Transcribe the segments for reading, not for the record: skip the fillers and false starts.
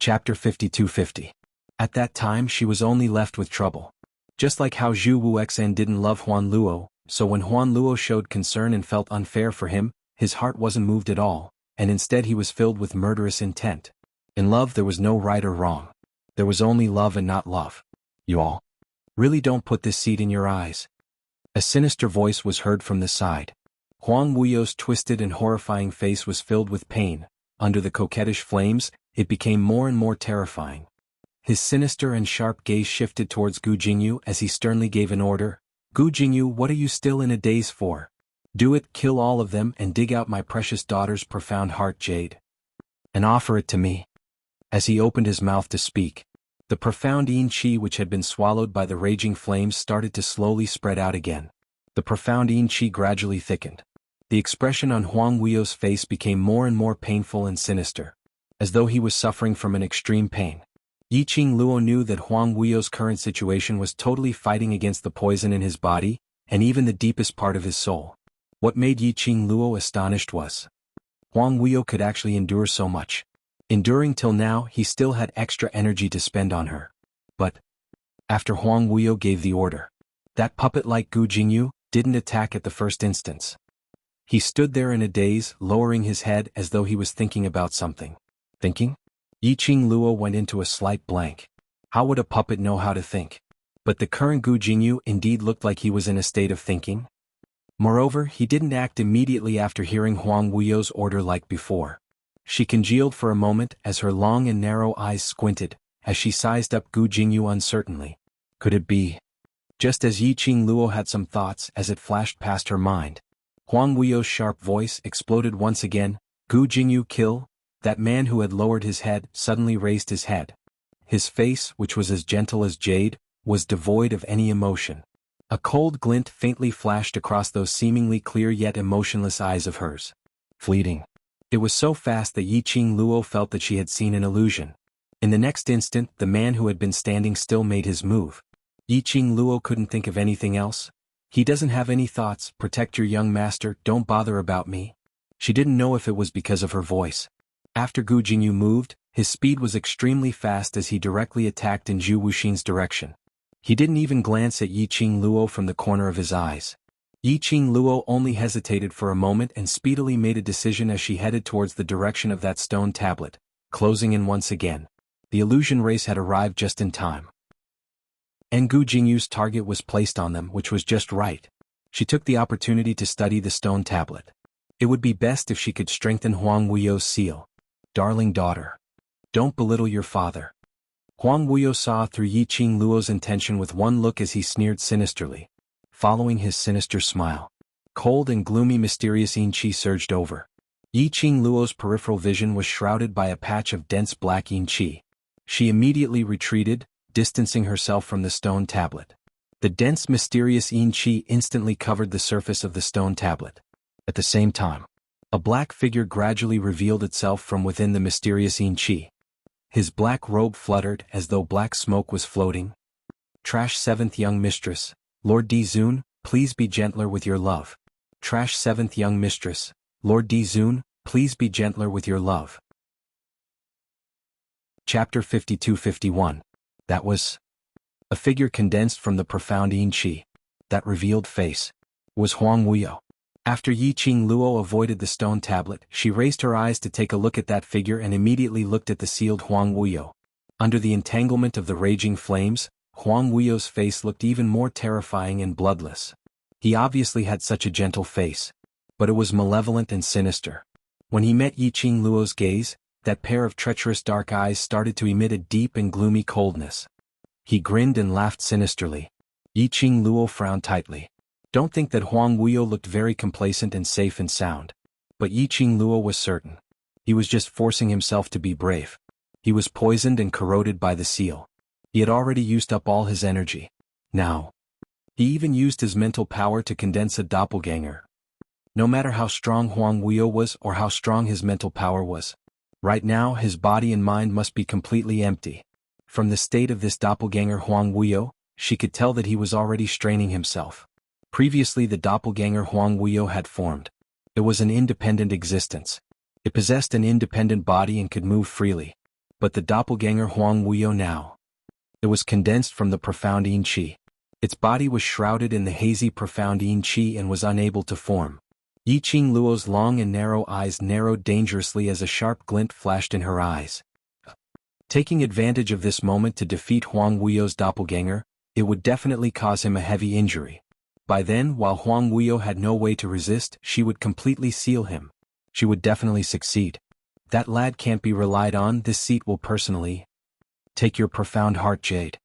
Chapter 5250. At that time she was only left with trouble. Just like how Zhu Wuxia didn't love Huan Luo, so when Huan Luo showed concern and felt unfair for him, his heart wasn't moved at all, and instead he was filled with murderous intent. In love there was no right or wrong. There was only love and not love. You all really don't put this seed in your eyes. A sinister voice was heard from the side. Huang Wuyo's twisted and horrifying face was filled with pain. Under the coquettish flames, it became more and more terrifying. His sinister and sharp gaze shifted towards Gu Jingyu as he sternly gave an order. Gu Jingyu, what are you still in a daze for? Do it, kill all of them and dig out my precious daughter's profound heart jade. And offer it to me. As he opened his mouth to speak, the profound yin qi which had been swallowed by the raging flames started to slowly spread out again. The profound yin qi gradually thickened. The expression on Huang Wuyo's face became more and more painful and sinister, as though he was suffering from an extreme pain. Yiqing Luo knew that Huang Wuyo's current situation was totally fighting against the poison in his body, and even the deepest part of his soul. What made Yiqing Luo astonished was Huang Wuyo could actually endure so much. Enduring till now, he still had extra energy to spend on her. But after Huang Wuyo gave the order, that puppet like Gu Jingyu didn't attack at the first instance. He stood there in a daze, lowering his head as though he was thinking about something. Thinking? Yiqing Luo went into a slight blank. How would a puppet know how to think? But the current Gu Jingyu indeed looked like he was in a state of thinking. Moreover, he didn't act immediately after hearing Huang Wuyo's order like before. She congealed for a moment as her long and narrow eyes squinted, as she sized up Gu Jingyu uncertainly. Could it be? Just as Yiqing Luo had some thoughts as it flashed past her mind, Huang Wuyo's sharp voice exploded once again. Gu Jingyu, kill. That man who had lowered his head suddenly raised his head. His face, which was as gentle as jade, was devoid of any emotion. A cold glint faintly flashed across those seemingly clear yet emotionless eyes of hers. Fleeting. It was so fast that Yiqing Luo felt that she had seen an illusion. In the next instant, the man who had been standing still made his move. Yiqing Luo couldn't think of anything else. He doesn't have any thoughts, protect your young master, don't bother about me. She didn't know if it was because of her voice. After Gu Jingyu moved, his speed was extremely fast as he directly attacked in Zhu Wuxin's direction. He didn't even glance at Yiqing Luo from the corner of his eyes. Yiqing Luo only hesitated for a moment and speedily made a decision as she headed towards the direction of that stone tablet, closing in once again. The illusion race had arrived just in time. And Gu Jingyu's target was placed on them, which was just right. She took the opportunity to study the stone tablet. It would be best if she could strengthen Huang Wuyo's seal. Darling daughter. Don't belittle your father. Huang Wuyo saw through Yiqing Luo's intention with one look as he sneered sinisterly. Following his sinister smile, cold and gloomy mysterious yin qi surged over. Yiqing Luo's peripheral vision was shrouded by a patch of dense black yin qi. She immediately retreated, distancing herself from the stone tablet. The dense mysterious yin qi instantly covered the surface of the stone tablet. At the same time, a black figure gradually revealed itself from within the mysterious yin qi. His black robe fluttered as though black smoke was floating. Trash 7th young mistress, Lord Di Zun, please be gentler with your love. Trash 7th young mistress, Lord Di Zun, please be gentler with your love. Chapter 5251. That was a figure condensed from the profound yin qi. That revealed face was Huang Wuyo. After Yiqing Luo avoided the stone tablet, she raised her eyes to take a look at that figure and immediately looked at the sealed Huang Wuyo. Under the entanglement of the raging flames, Huang Wuyo's face looked even more terrifying and bloodless. He obviously had such a gentle face, but it was malevolent and sinister. When he met Yiqing Luo's gaze, that pair of treacherous dark eyes started to emit a deep and gloomy coldness. He grinned and laughed sinisterly. Yiqing Luo frowned tightly. Don't think that Huang Wuyo looked very complacent and safe and sound. But Yiqing Luo was certain. He was just forcing himself to be brave. He was poisoned and corroded by the seal. He had already used up all his energy. Now, he even used his mental power to condense a doppelganger. No matter how strong Huang Wuyo was or how strong his mental power was, right now his body and mind must be completely empty. From the state of this doppelganger Huang Wuyo, she could tell that he was already straining himself. Previously the doppelganger Huang Wuyo had formed. It was an independent existence. It possessed an independent body and could move freely. But the doppelganger Huang Wuyo now. It was condensed from the profound yin qi. Its body was shrouded in the hazy profound yin qi and was unable to form. Yi Qingluo's long and narrow eyes narrowed dangerously as a sharp glint flashed in her eyes. Taking advantage of this moment to defeat Huang Wuyo's doppelganger, it would definitely cause him a heavy injury. By then, while Huang Wuyo had no way to resist, she would completely seal him. She would definitely succeed. That lad can't be relied on. This seat will personally take your profound heart, Jade.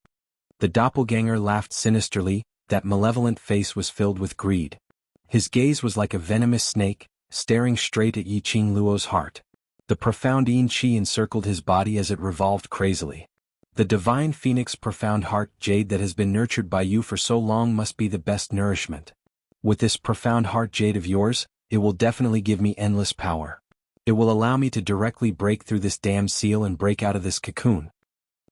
The doppelganger laughed sinisterly. That malevolent face was filled with greed. His gaze was like a venomous snake, staring straight at Yi Qingluo's heart. The profound yin qi encircled his body as it revolved crazily. The divine phoenix profound heart, Jade, that has been nurtured by you for so long must be the best nourishment. With this profound heart, Jade, of yours, it will definitely give me endless power. It will allow me to directly break through this damned seal and break out of this cocoon.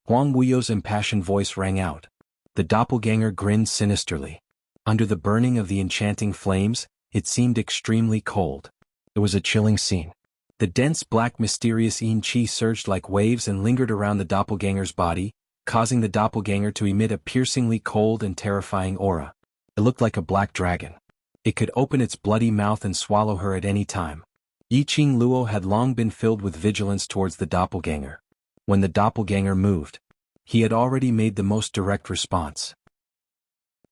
Huang Wuyo's impassioned voice rang out. The doppelganger grinned sinisterly. Under the burning of the enchanting flames, it seemed extremely cold. It was a chilling scene. The dense black mysterious yin qi surged like waves and lingered around the doppelganger's body, causing the doppelganger to emit a piercingly cold and terrifying aura. It looked like a black dragon. It could open its bloody mouth and swallow her at any time. Yi Qingluo had long been filled with vigilance towards the doppelganger. When the doppelganger moved, he had already made the most direct response.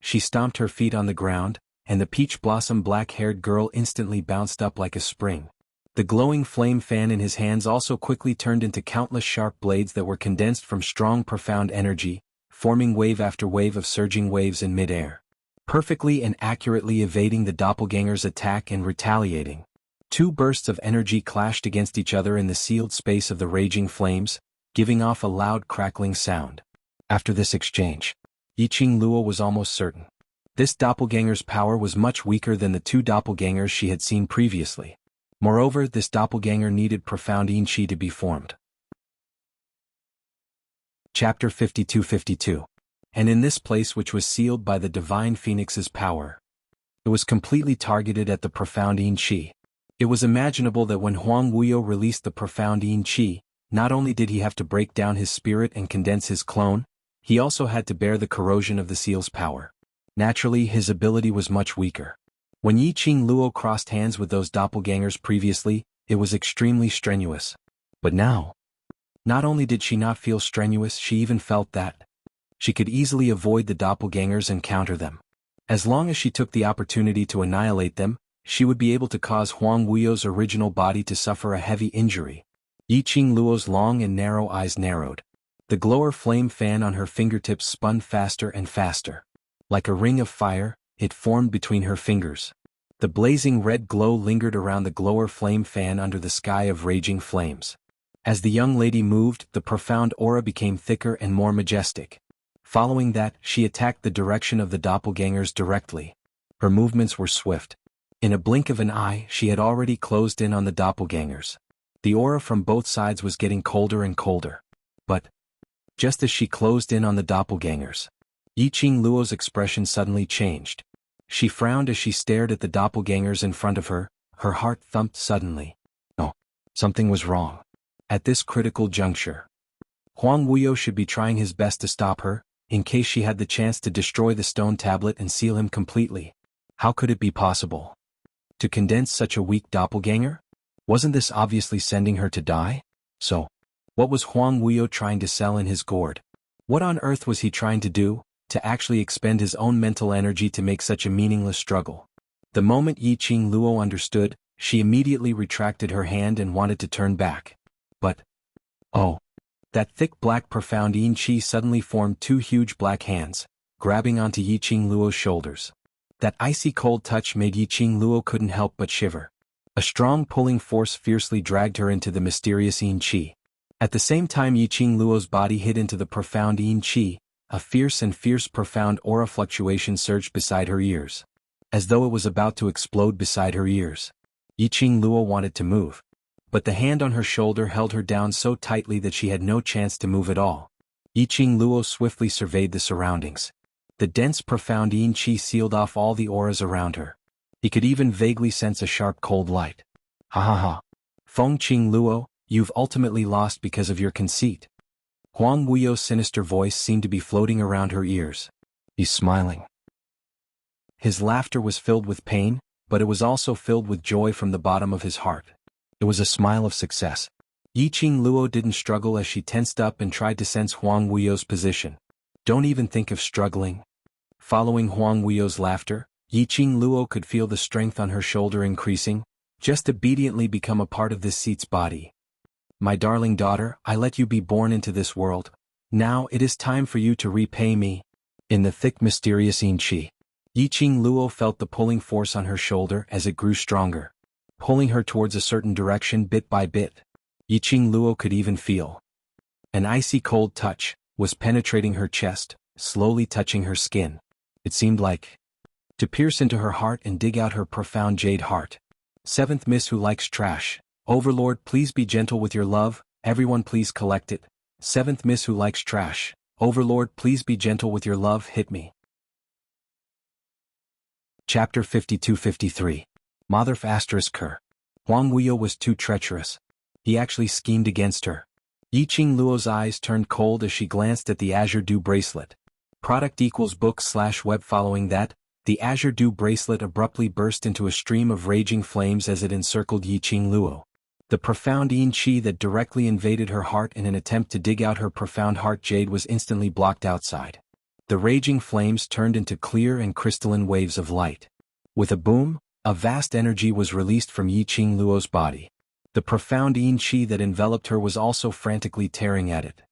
She stomped her feet on the ground, and the peach blossom black-haired girl instantly bounced up like a spring. The glowing flame fan in his hands also quickly turned into countless sharp blades that were condensed from strong profound energy, forming wave after wave of surging waves in midair. Perfectly and accurately evading the doppelganger's attack and retaliating. Two bursts of energy clashed against each other in the sealed space of the raging flames, giving off a loud crackling sound. After this exchange, Yi Qingluo was almost certain. This doppelganger's power was much weaker than the two doppelgangers she had seen previously. Moreover, this doppelganger needed profound yin qi to be formed. Chapter 52-52. And in this place which was sealed by the divine phoenix's power, it was completely targeted at the profound yin qi. It was imaginable that when Huang Wuyo released the profound yin qi, not only did he have to break down his spirit and condense his clone, he also had to bear the corrosion of the seal's power. Naturally, his ability was much weaker. When Yi Qingluo crossed hands with those doppelgangers previously, it was extremely strenuous. But now, not only did she not feel strenuous, she even felt that she could easily avoid the doppelgangers and counter them. As long as she took the opportunity to annihilate them, she would be able to cause Huang Wuyo's original body to suffer a heavy injury. Yi Qingluo's long and narrow eyes narrowed. The glower flame fan on her fingertips spun faster and faster. Like a ring of fire, it formed between her fingers. The blazing red glow lingered around the glower flame fan under the sky of raging flames. As the young lady moved, the profound aura became thicker and more majestic. Following that, she attacked the direction of the doppelgangers directly. Her movements were swift. In a blink of an eye, she had already closed in on the doppelgangers. The aura from both sides was getting colder and colder. But just as she closed in on the doppelgangers, Yi Qingluo's expression suddenly changed. She frowned as she stared at the doppelgangers in front of her, her heart thumped suddenly. No, something was wrong. At this critical juncture, Huang Wuyo should be trying his best to stop her, in case she had the chance to destroy the stone tablet and seal him completely. How could it be possible to condense such a weak doppelganger? Wasn't this obviously sending her to die? So, what was Huang Wuyo trying to sell in his gourd? What on earth was he trying to do, to actually expend his own mental energy to make such a meaningless struggle? The moment Yi Qingluo understood, she immediately retracted her hand and wanted to turn back. But, oh, that thick black profound yin qi suddenly formed two huge black hands, grabbing onto Yi Qingluo's shoulders. That icy cold touch made Yi Qingluo couldn't help but shiver. A strong pulling force fiercely dragged her into the mysterious yin qi. At the same time Yi Qingluo's body hit into the profound yin qi, a fierce profound aura fluctuation surged beside her ears. As though it was about to explode beside her ears. Yi Qingluo wanted to move. But the hand on her shoulder held her down so tightly that she had no chance to move at all. Yi Qingluo swiftly surveyed the surroundings. The dense profound yin qi sealed off all the auras around her. He could even vaguely sense a sharp cold light. Ha ha ha. Feng Qingluo, You've ultimately lost because of your conceit. Huang Wuyo's sinister voice seemed to be floating around her ears. He's smiling. His laughter was filled with pain, but it was also filled with joy from the bottom of his heart. It was a smile of success. Yiqing Luo didn't struggle as she tensed up and tried to sense Huang Wuyo's position. Don't even think of struggling. Following Huang Wuyo's laughter, Yiqing Luo could feel the strength on her shoulder increasing, just obediently become a part of this seat's body. My darling daughter, I let you be born into this world. Now it is time for you to repay me. In the thick mysterious yin qi, Yiqing Luo felt the pulling force on her shoulder as it grew stronger, pulling her towards a certain direction bit by bit. Yiqing Luo could even feel an icy cold touch was penetrating her chest, slowly touching her skin. It seemed like to pierce into her heart and dig out her profound jade heart. Seventh Miss who likes trash. Overlord, please be gentle with your love, everyone please collect it. Seventh Miss who likes trash. Overlord, please be gentle with your love, hit me. Chapter 52-53. Motherf asterisk her. Huang Wuyo was too treacherous. He actually schemed against her. Yiqing Luo's eyes turned cold as she glanced at the Azure Dew bracelet. Product equals book/web. Following that, the Azure Dew bracelet abruptly burst into a stream of raging flames as it encircled Yiqing Luo. The profound yin qi that directly invaded her heart in an attempt to dig out her profound heart jade was instantly blocked outside. The raging flames turned into clear and crystalline waves of light. With a boom, a vast energy was released from Yiqing Luo's body. The profound yin qi that enveloped her was also frantically tearing at it,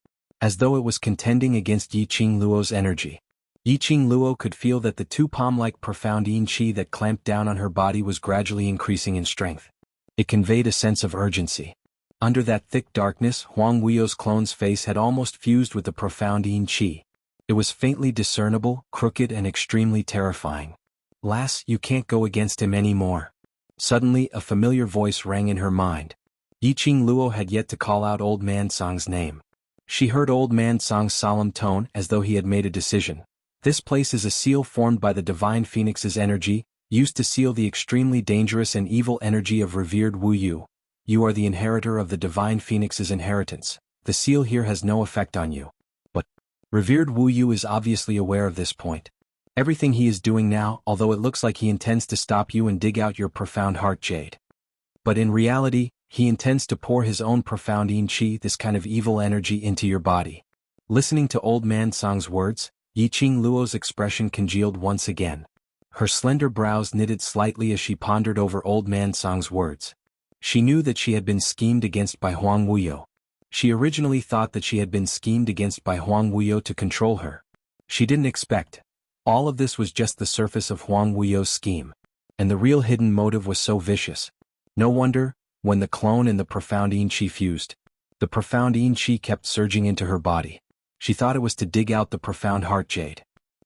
as though it was contending against Yiqing Luo's energy. Yiqing Luo could feel that the two palm-like profound yin qi that clamped down on her body was gradually increasing in strength. It conveyed a sense of urgency. Under that thick darkness, Huang Wuyo's clone's face had almost fused with the profound yin qi. It was faintly discernible, crooked and extremely terrifying. Lass, you can't go against him anymore. Suddenly, a familiar voice rang in her mind. Yiqing Luo had yet to call out Old Man Song's name. She heard Old Man Song's solemn tone as though he had made a decision. This place is a seal formed by the Divine Phoenix's energy, used to seal the extremely dangerous and evil energy of revered Wu Yu. You are the inheritor of the Divine Phoenix's inheritance. The seal here has no effect on you. But revered Wu Yu is obviously aware of this point. Everything he is doing now, although it looks like he intends to stop you and dig out your profound heart jade. But in reality, he intends to pour his own profound yin qi, this kind of evil energy, into your body. Listening to Old Man Song's words, Yiqing Luo's expression congealed once again. Her slender brows knitted slightly as she pondered over Old Man Song's words. She knew that she had been schemed against by Huang Wuyo. She originally thought that she had been schemed against by Huang Wuyo to control her. She didn't expect all of this was just the surface of Huang Wuyo's scheme. And the real hidden motive was so vicious. No wonder, when the clone and the profound yin qi fused, the profound yin qi kept surging into her body. She thought it was to dig out the profound heart jade.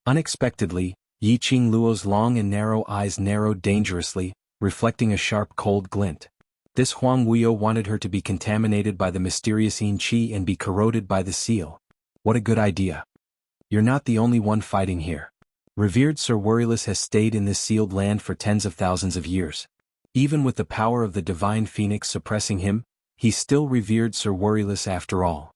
Unexpectedly, Yiqing Luo's long and narrow eyes narrowed dangerously, reflecting a sharp cold glint. This Huang Wuyo wanted her to be contaminated by the mysterious yin qi and be corroded by the seal. What a good idea. You're not the only one fighting here. Revered Sir Worryless has stayed in this sealed land for tens of thousands of years. Even with the power of the Divine Phoenix suppressing him, he's still revered Sir Worryless after all.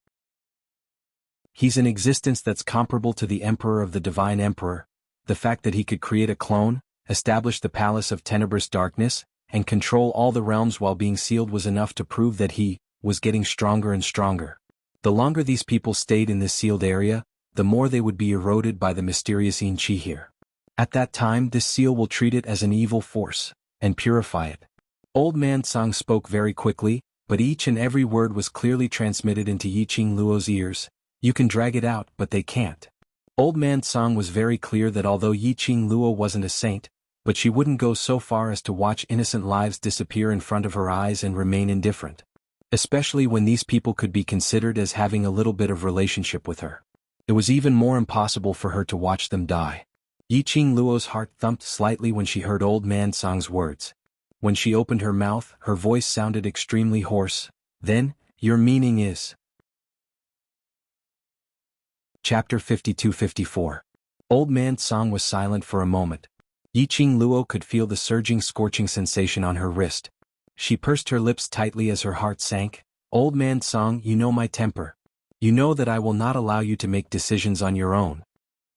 He's an existence that's comparable to the Emperor of the Divine Emperor. The fact that he could create a clone, establish the Palace of Tenebrous Darkness, and control all the realms while being sealed was enough to prove that he was getting stronger and stronger. The longer these people stayed in this sealed area, the more they would be eroded by the mysterious yin qi here. At that time, this seal will treat it as an evil force, and purify it. Old Man Song spoke very quickly, but each and every word was clearly transmitted into Yiqing Luo's ears. You can drag it out, but they can't. Old Man Song was very clear that although Yiqing Luo wasn't a saint, but she wouldn't go so far as to watch innocent lives disappear in front of her eyes and remain indifferent. Especially when these people could be considered as having a little bit of relationship with her. It was even more impossible for her to watch them die. Yiqing Luo's heart thumped slightly when she heard Old Man Song's words. When she opened her mouth, her voice sounded extremely hoarse. Then, your meaning is... Chapter 52-54. Old Man Song was silent for a moment. Yiqing Luo could feel the surging scorching sensation on her wrist. She pursed her lips tightly as her heart sank, Old man Song, you know my temper. You know that I will not allow you to make decisions on your own.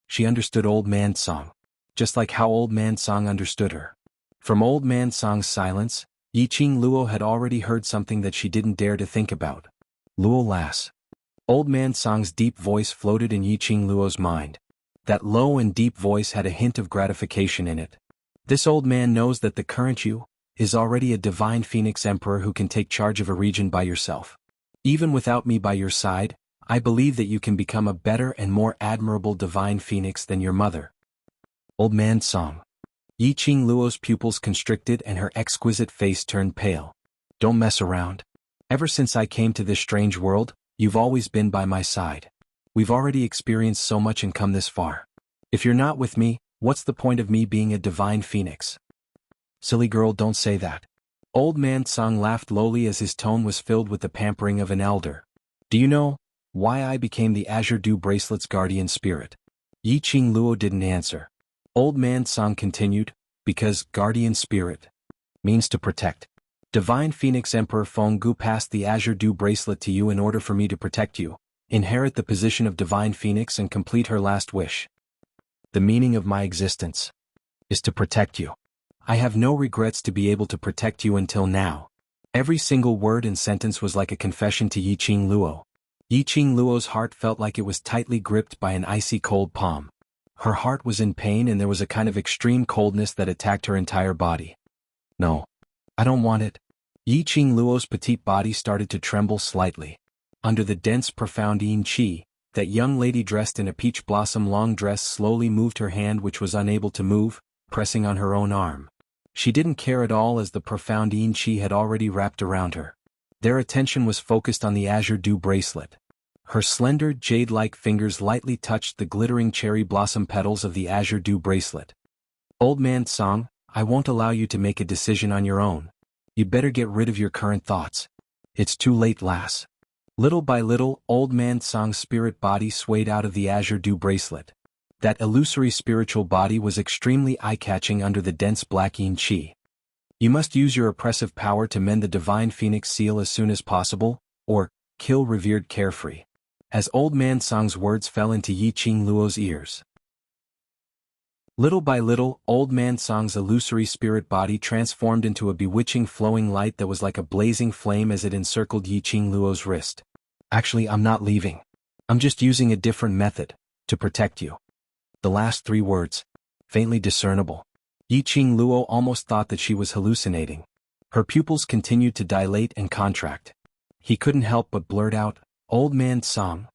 She understood Old man Song, just like how Old man Song understood her. From Old man Song's silence, Yiqing Luo had already heard something that she didn't dare to think about. Luo lass. Old man Song's deep voice floated in Yiqing Luo's mind. That low and deep voice had a hint of gratification in it. This old man knows that the current you is already a divine phoenix emperor who can take charge of a region by yourself. Even without me by your side, I believe that you can become a better and more admirable divine phoenix than your mother. Old man Song. Yiqing Luo's pupils constricted and her exquisite face turned pale. Don't mess around. Ever since I came to this strange world, you've always been by my side. We've already experienced so much and come this far. If you're not with me, what's the point of me being a divine phoenix? Silly girl, don't say that. Old man Song laughed lowly as his tone was filled with the pampering of an elder. Do you know why I became the Azure Dew Bracelet's guardian spirit? Yiqing Luo didn't answer. Old man Song continued, because guardian spirit means to protect. Divine Phoenix Emperor Feng Gu passed the Azure Dew Bracelet to you in order for me to protect you, inherit the position of Divine Phoenix and complete her last wish. The meaning of my existence is to protect you. I have no regrets to be able to protect you until now. Every single word and sentence was like a confession to Yiqing Luo. Yiqing Luo's heart felt like it was tightly gripped by an icy cold palm. Her heart was in pain and there was a kind of extreme coldness that attacked her entire body. No. I don't want it. Yiqing Luo's petite body started to tremble slightly. Under the dense profound yin qi, that young lady dressed in a peach blossom long dress slowly moved her hand which was unable to move, pressing on her own arm. She didn't care at all as the profound yin qi had already wrapped around her. Their attention was focused on the Azure Dew Bracelet. Her slender, jade-like fingers lightly touched the glittering cherry blossom petals of the Azure Dew Bracelet. Old man Song, I won't allow you to make a decision on your own. You better get rid of your current thoughts. It's too late, lass. Little by little, Old man Song's spirit body swayed out of the Azure Dew Bracelet. That illusory spiritual body was extremely eye-catching under the dense black yin qi. You must use your oppressive power to mend the Divine Phoenix seal as soon as possible, or kill revered Carefree. As Old man Song's words fell into Yiqing Luo's ears. Little by little, Old man Song's illusory spirit body transformed into a bewitching flowing light that was like a blazing flame as it encircled Yiqing Luo's wrist. Actually, I'm not leaving. I'm just using a different method to protect you. The last 3 words, faintly discernible. Yiqing Luo almost thought that she was hallucinating. Her pupils continued to dilate and contract. He couldn't help but blurt out, Old man Song.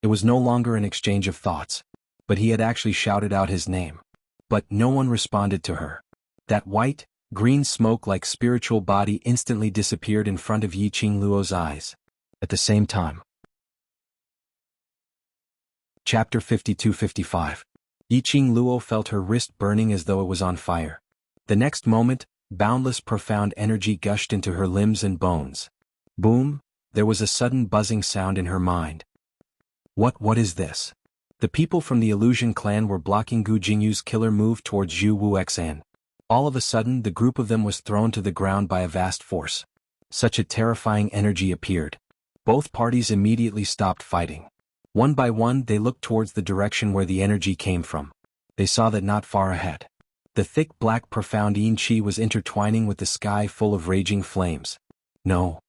It was no longer an exchange of thoughts, but he had actually shouted out his name. But no one responded to her. That white, green smoke-like spiritual body instantly disappeared in front of Yiqing Luo's eyes. At the same time. Chapter 52-55. Yiqing Luo felt her wrist burning as though it was on fire. The next moment, boundless profound energy gushed into her limbs and bones. Boom, there was a sudden buzzing sound in her mind. What is this? The people from the Illusion clan were blocking Gu Jingyu's killer move towards Zhu Wuxia. All of a sudden the group of them was thrown to the ground by a vast force. Such a terrifying energy appeared. Both parties immediately stopped fighting. One by one they looked towards the direction where the energy came from. They saw that not far ahead. The thick black profound yin qi was intertwining with the sky full of raging flames. No.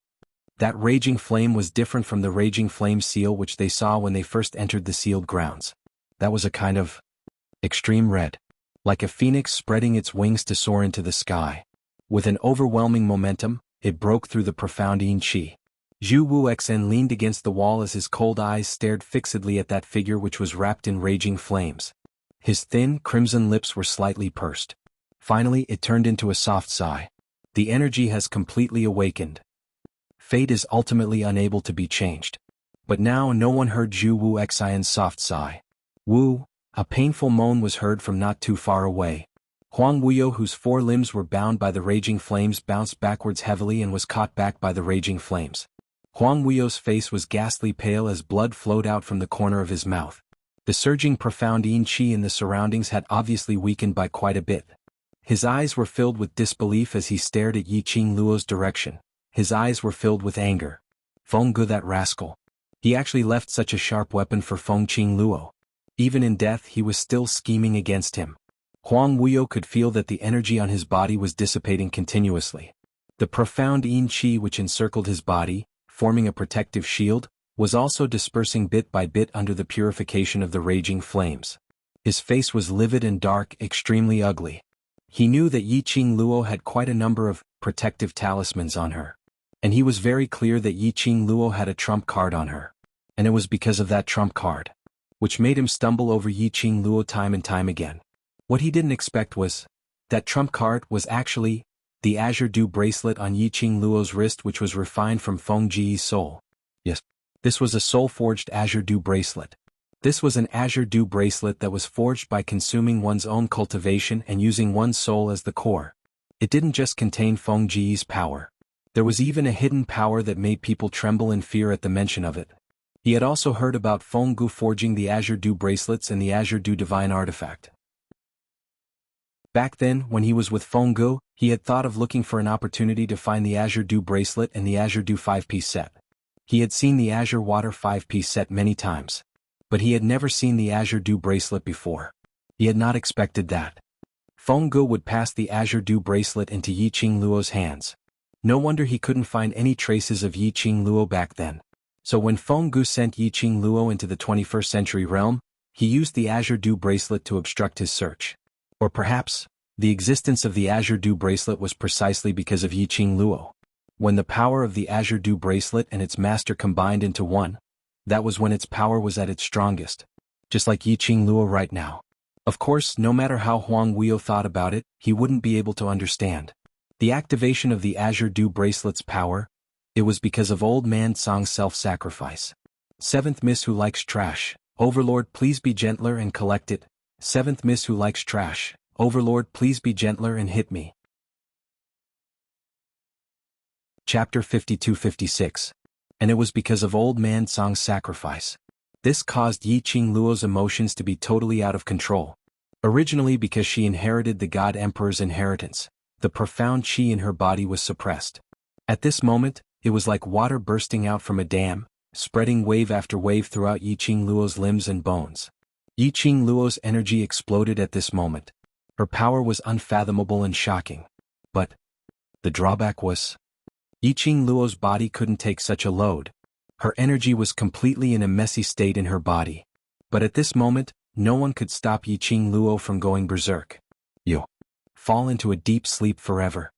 That raging flame was different from the raging flame seal which they saw when they first entered the sealed grounds. That was a kind of extreme red. Like a phoenix spreading its wings to soar into the sky. With an overwhelming momentum, it broke through the profound yin qi. Zhu Wuxia leaned against the wall as his cold eyes stared fixedly at that figure which was wrapped in raging flames. His thin, crimson lips were slightly pursed. Finally it turned into a soft sigh. The energy has completely awakened. Fate is ultimately unable to be changed. But now no one heard Zhu Wuxian's soft sigh. Wu, a painful moan was heard from not too far away. Huang Wuyo, whose 4 limbs were bound by the raging flames, bounced backwards heavily and was caught back by the raging flames. Huang Wuyo's face was ghastly pale as blood flowed out from the corner of his mouth. The surging profound yin qi in the surroundings had obviously weakened by quite a bit. His eyes were filled with disbelief as he stared at Yiqing Luo's direction. His eyes were filled with anger. Feng Gu, that rascal. He actually left such a sharp weapon for Feng Qing Luo. Even in death he was still scheming against him. Huang Wuyo could feel that the energy on his body was dissipating continuously. The profound yin qi which encircled his body, forming a protective shield, was also dispersing bit by bit under the purification of the raging flames. His face was livid and dark, extremely ugly. He knew that Yi Qing Luo had quite a number of protective talismans on her. And he was very clear that Yi Qing Luo had a trump card on her. And it was because of that trump card, which made him stumble over Yi Qing Luo time and time again. What he didn't expect was that trump card was actually the Azure Dew bracelet on Yi Qing Luo's wrist, which was refined from Feng Ji's soul. Yes, this was a soul-forged Azure Dew bracelet. This was an Azure Dew bracelet that was forged by consuming one's own cultivation and using one's soul as the core. It didn't just contain Feng Ji's power. There was even a hidden power that made people tremble in fear at the mention of it. He had also heard about Feng Gu forging the Azure Dew bracelets and the Azure Dew divine artifact. Back then, when he was with Feng Gu, he had thought of looking for an opportunity to find the Azure Dew bracelet and the Azure Dew 5-piece set. He had seen the Azure Water 5-piece set many times. But he had never seen the Azure Dew bracelet before. He had not expected that. Feng Gu would pass the Azure Dew bracelet into Yi Qing Luo's hands. No wonder he couldn't find any traces of Yi Qing Luo back then. So when Feng Gu sent Yi Qing Luo into the 21st century realm, he used the Azure Dew bracelet to obstruct his search. Or perhaps, the existence of the Azure Dew bracelet was precisely because of Yi Qing Luo. When the power of the Azure Dew bracelet and its master combined into one, that was when its power was at its strongest. Just like Yi Qing Luo right now. Of course, no matter how Huang Wuyo thought about it, he wouldn't be able to understand. The activation of the Azure Dew bracelet's power, it was because of Old Man Song's self-sacrifice. Seventh Miss who likes trash, Overlord please be gentler and collect it. Seventh Miss who likes trash, Overlord please be gentler and hit me. Chapter 52-56. And it was because of Old Man Song's sacrifice. This caused Yi Qing Luo's emotions to be totally out of control. Originally because she inherited the God Emperor's inheritance, the profound qi in her body was suppressed. At this moment, it was like water bursting out from a dam, spreading wave after wave throughout Yi Qing Luo's limbs and bones. Yi Qing Luo's energy exploded at this moment. Her power was unfathomable and shocking. But the drawback was Yi Qing Luo's body couldn't take such a load. Her energy was completely in a messy state in her body. But at this moment, no one could stop Yi Qing Luo from going berserk. You fall into a deep sleep forever.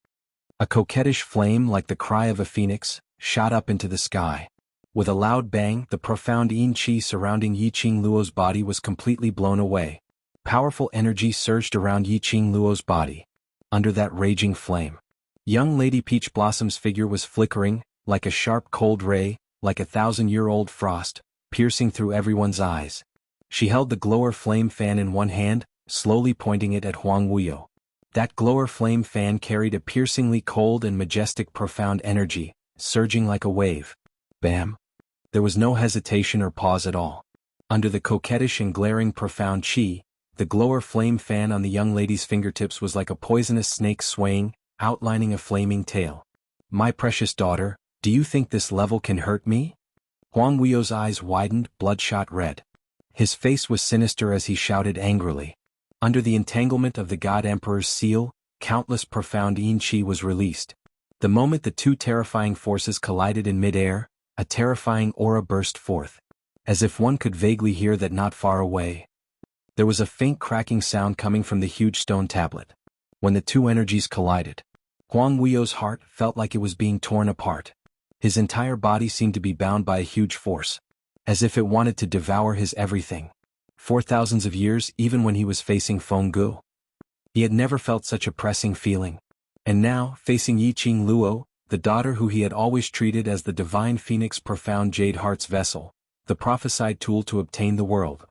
A coquettish flame like the cry of a phoenix shot up into the sky. With a loud bang, the profound yin qi surrounding Yi Qing Luo's body was completely blown away. Powerful energy surged around Yi Qing Luo's body. Under that raging flame, young Lady Peach Blossom's figure was flickering, like a sharp cold ray, like 1,000-year-old frost, piercing through everyone's eyes. She held the glower flame fan in one hand, slowly pointing it at Huang Wuyo. That glower flame fan carried a piercingly cold and majestic profound energy, surging like a wave. Bam! There was no hesitation or pause at all. Under the coquettish and glaring profound qi, the glower flame fan on the young lady's fingertips was like a poisonous snake swaying, outlining a flaming tail. My precious daughter, do you think this level can hurt me? Huang Wuyo's eyes widened, bloodshot red. His face was sinister as he shouted angrily. Under the entanglement of the God Emperor's seal, countless profound yin qi was released. The moment the two terrifying forces collided in mid-air, a terrifying aura burst forth. As if one could vaguely hear that not far away. There was a faint cracking sound coming from the huge stone tablet. When the two energies collided, Huang Wuyo's heart felt like it was being torn apart. His entire body seemed to be bound by a huge force, as if it wanted to devour his everything. For thousands of years, even when he was facing Feng Gu, he had never felt such a pressing feeling. And now, facing Yi Qing Luo, the daughter who he had always treated as the divine phoenix profound jade heart's vessel, the prophesied tool to obtain the world.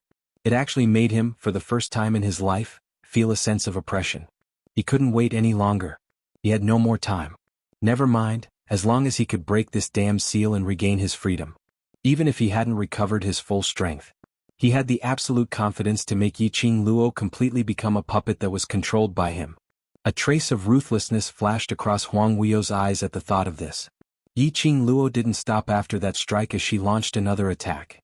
It actually made him, for the first time in his life, feel a sense of oppression. He couldn't wait any longer. He had no more time. Never mind, as long as he could break this damn seal and regain his freedom. Even if he hadn't recovered his full strength. He had the absolute confidence to make Yi Qing Luo completely become a puppet that was controlled by him. A trace of ruthlessness flashed across Huang Wuyo's eyes at the thought of this. Yi Qing Luo didn't stop after that strike as she launched another attack.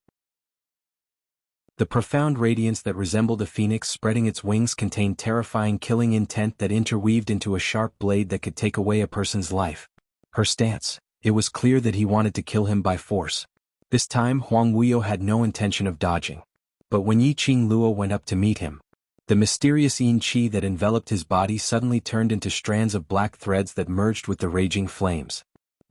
The profound radiance that resembled a phoenix spreading its wings contained terrifying killing intent that interweaved into a sharp blade that could take away a person's life. Her stance, it was clear that he wanted to kill him by force. This time Huang Wuyo had no intention of dodging. But when Yi Qing Luo went up to meet him, the mysterious yin qi that enveloped his body suddenly turned into strands of black threads that merged with the raging flames.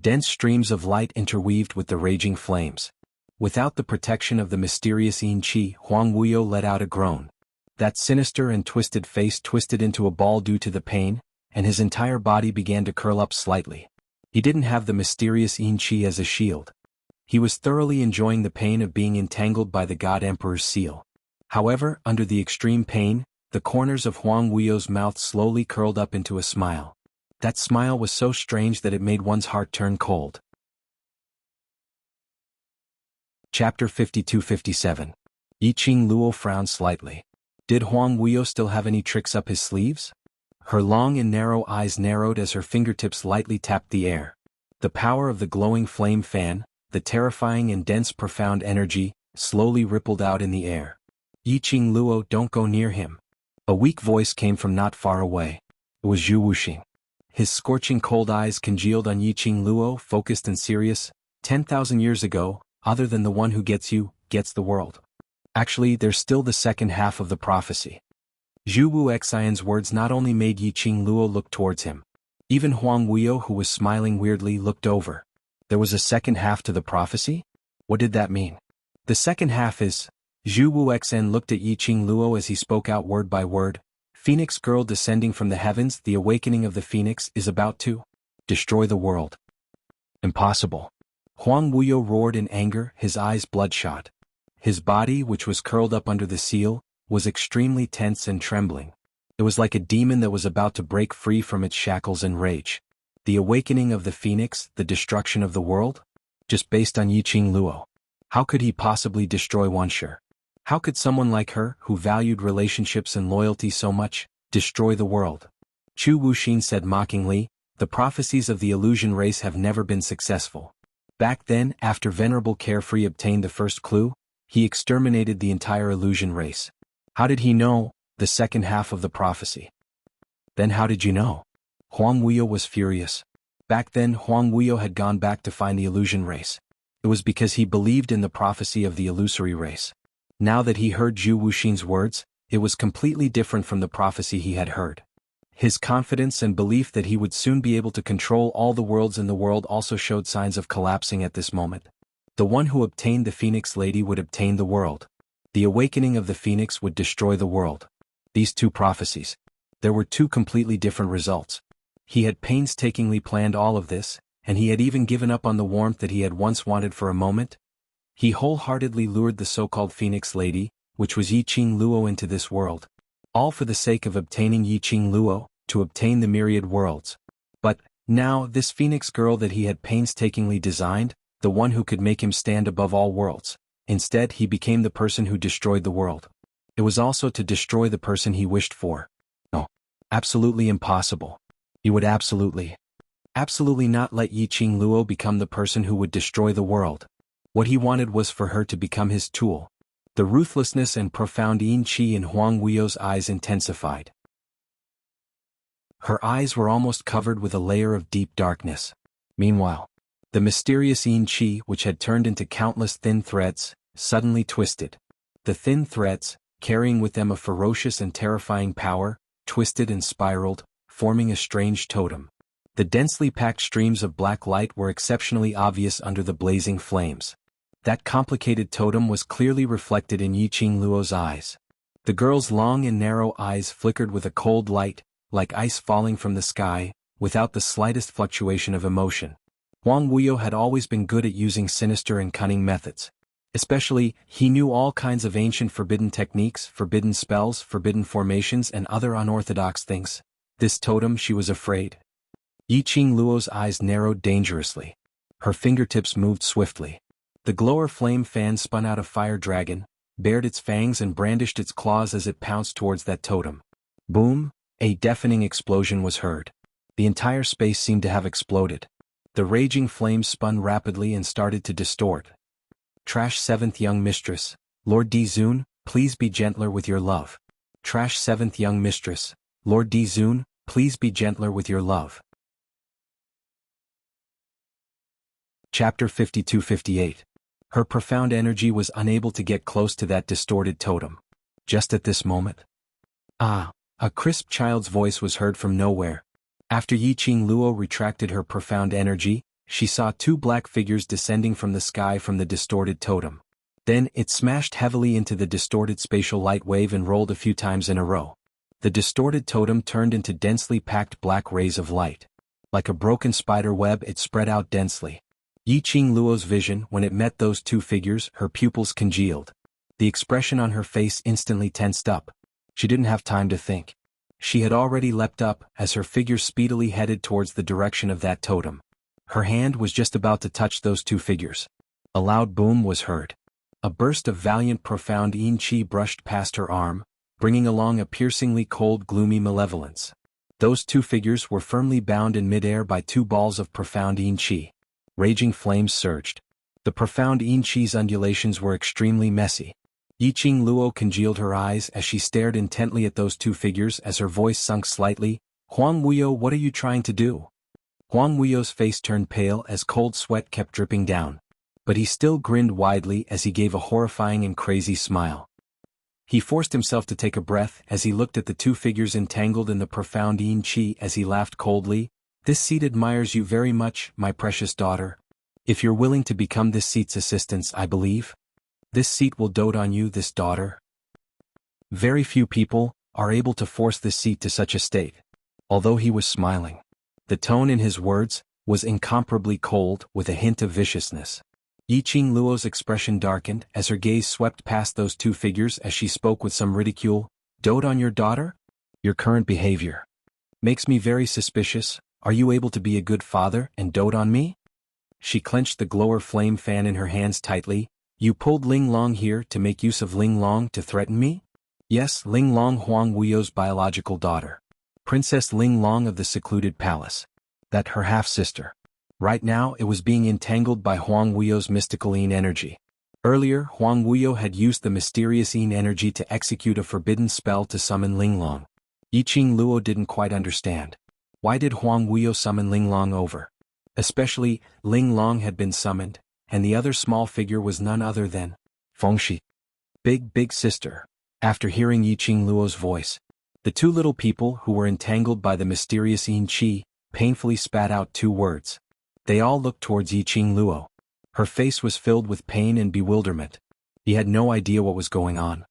Dense streams of light interweaved with the raging flames. Without the protection of the mysterious yin qi, Huang Wuyo let out a groan. That sinister and twisted face twisted into a ball due to the pain, and his entire body began to curl up slightly. He didn't have the mysterious yin qi as a shield. He was thoroughly enjoying the pain of being entangled by the God Emperor's seal. However, under the extreme pain, the corners of Huang Wuyo's mouth slowly curled up into a smile. That smile was so strange that it made one's heart turn cold. Chapter 52-57. Yi Qing Luo frowned slightly. Did Huang Wuyo still have any tricks up his sleeves? Her long and narrow eyes narrowed as her fingertips lightly tapped the air. The power of the glowing flame fan, the terrifying and dense profound energy, slowly rippled out in the air. Yi Qing Luo, don't go near him. A weak voice came from not far away. It was Zhu Wuxing. His scorching cold eyes congealed on Yi Qing Luo, focused and serious. 10,000 years ago, other than the one who gets you, gets the world. Actually, there's still the second half of the prophecy. Zhu Wuxian's words not only made Yi Qing Luo look towards him. Even Huang Wuyo, who was smiling weirdly, looked over. There was a second half to the prophecy? What did that mean? The second half is... Zhu Wuxian looked at Yi Qing Luo as he spoke out word by word. Phoenix girl descending from the heavens, the awakening of the phoenix is about to destroy the world. Impossible. Huang Wuyo roared in anger, his eyes bloodshot. His body, which was curled up under the seal, was extremely tense and trembling. It was like a demon that was about to break free from its shackles and rage. The awakening of the phoenix, the destruction of the world? Just based on Yi Qing Luo. How could he possibly destroy Wuxia? How could someone like her, who valued relationships and loyalty so much, destroy the world? Zhu Wuxing said mockingly, the prophecies of the illusion race have never been successful. Back then, after Venerable Carefree obtained the first clue, he exterminated the entire illusion race. How did he know the second half of the prophecy? Then how did you know? Huang Wuyo was furious. Back then Huang Wuyo had gone back to find the illusion race. It was because he believed in the prophecy of the illusory race. Now that he heard Zhu Wuxing's words, it was completely different from the prophecy he had heard. His confidence and belief that he would soon be able to control all the worlds in the world also showed signs of collapsing at this moment. The one who obtained the Phoenix Lady would obtain the world. The awakening of the Phoenix would destroy the world. These two prophecies. There were two completely different results. He had painstakingly planned all of this, and he had even given up on the warmth that he had once wanted for a moment. He wholeheartedly lured the so-called Phoenix Lady, which was Yi Qing Luo, into this world. All for the sake of obtaining Yi Qing Luo, to obtain the myriad worlds. But, now, this Phoenix girl that he had painstakingly designed, the one who could make him stand above all worlds. Instead, he became the person who destroyed the world. It was also to destroy the person he wished for. No. Absolutely impossible. He would absolutely not let Yi Qing Luo become the person who would destroy the world. What he wanted was for her to become his tool. The ruthlessness and profound yin qi in Huang Wuyo's eyes intensified. Her eyes were almost covered with a layer of deep darkness. Meanwhile, the mysterious yin qi, which had turned into countless thin threads, suddenly twisted. The thin threads, carrying with them a ferocious and terrifying power, twisted and spiraled, forming a strange totem. The densely packed streams of black light were exceptionally obvious under the blazing flames. That complicated totem was clearly reflected in Yi Qing Luo's eyes. The girl's long and narrow eyes flickered with a cold light, like ice falling from the sky, without the slightest fluctuation of emotion. Huang Wuyo had always been good at using sinister and cunning methods. Especially, he knew all kinds of ancient forbidden techniques, forbidden spells, forbidden formations, and other unorthodox things. This totem, she was afraid. Yi Qing Luo's eyes narrowed dangerously. Her fingertips moved swiftly. The glower flame fan spun out a fire dragon, bared its fangs and brandished its claws as it pounced towards that totem. Boom! A deafening explosion was heard. The entire space seemed to have exploded. The raging flames spun rapidly and started to distort. Trash 7th young mistress, Lord Dizun, please be gentler with your love. Trash 7th young mistress, Lord Dizun, please be gentler with your love. Chapter 52-58. Her profound energy was unable to get close to that distorted totem. Just at this moment. Ah! A crisp child's voice was heard from nowhere. After Yiqing Luo retracted her profound energy, she saw two black figures descending from the sky from the distorted totem. Then it smashed heavily into the distorted spatial light wave and rolled a few times in a row. The distorted totem turned into densely packed black rays of light. Like a broken spider web, it spread out densely. Yiqing Luo's vision, when it met those two figures, her pupils congealed. The expression on her face instantly tensed up. She didn't have time to think. She had already leapt up as her figure speedily headed towards the direction of that totem. Her hand was just about to touch those two figures. A loud boom was heard. A burst of valiant profound yin qi brushed past her arm, bringing along a piercingly cold gloomy malevolence. Those two figures were firmly bound in midair by two balls of profound yin qi. Raging flames surged. The profound yin qi's undulations were extremely messy. Yiqing Luo congealed her eyes as she stared intently at those two figures as her voice sunk slightly. Huang Wuyo, what are you trying to do? Huang Wuyo's face turned pale as cold sweat kept dripping down. But he still grinned widely as he gave a horrifying and crazy smile. He forced himself to take a breath as he looked at the two figures entangled in the profound yin qi as he laughed coldly. This seat admires you very much, my precious daughter. If you're willing to become this seat's assistants, I believe. This seat will dote on you, this daughter. Very few people are able to force this seat to such a state. Although he was smiling, the tone in his words was incomparably cold with a hint of viciousness. Yiqing Luo's expression darkened as her gaze swept past those two figures as she spoke with some ridicule. Dote on your daughter? Your current behavior makes me very suspicious. Are you able to be a good father and dote on me? She clenched the glower flame fan in her hands tightly. You pulled Ling Long here to make use of Ling Long to threaten me? Yes, Ling Long, Huang Wuyo's biological daughter. Princess Ling Long of the secluded palace. That her half-sister. Right now it was being entangled by Huang Wuyo's mystical yin energy. Earlier, Huang Wuyo had used the mysterious yin energy to execute a forbidden spell to summon Ling Long. Yiqing Luo didn't quite understand. Why did Huang Wuyo summon Ling Long over? Especially, Ling Long had been summoned, and the other small figure was none other than Fengxi. Big sister. After hearing Yiqing Luo's voice, the two little people who were entangled by the mysterious yin qi painfully spat out two words. They all looked towards Yiqing Luo. Her face was filled with pain and bewilderment. He had no idea what was going on.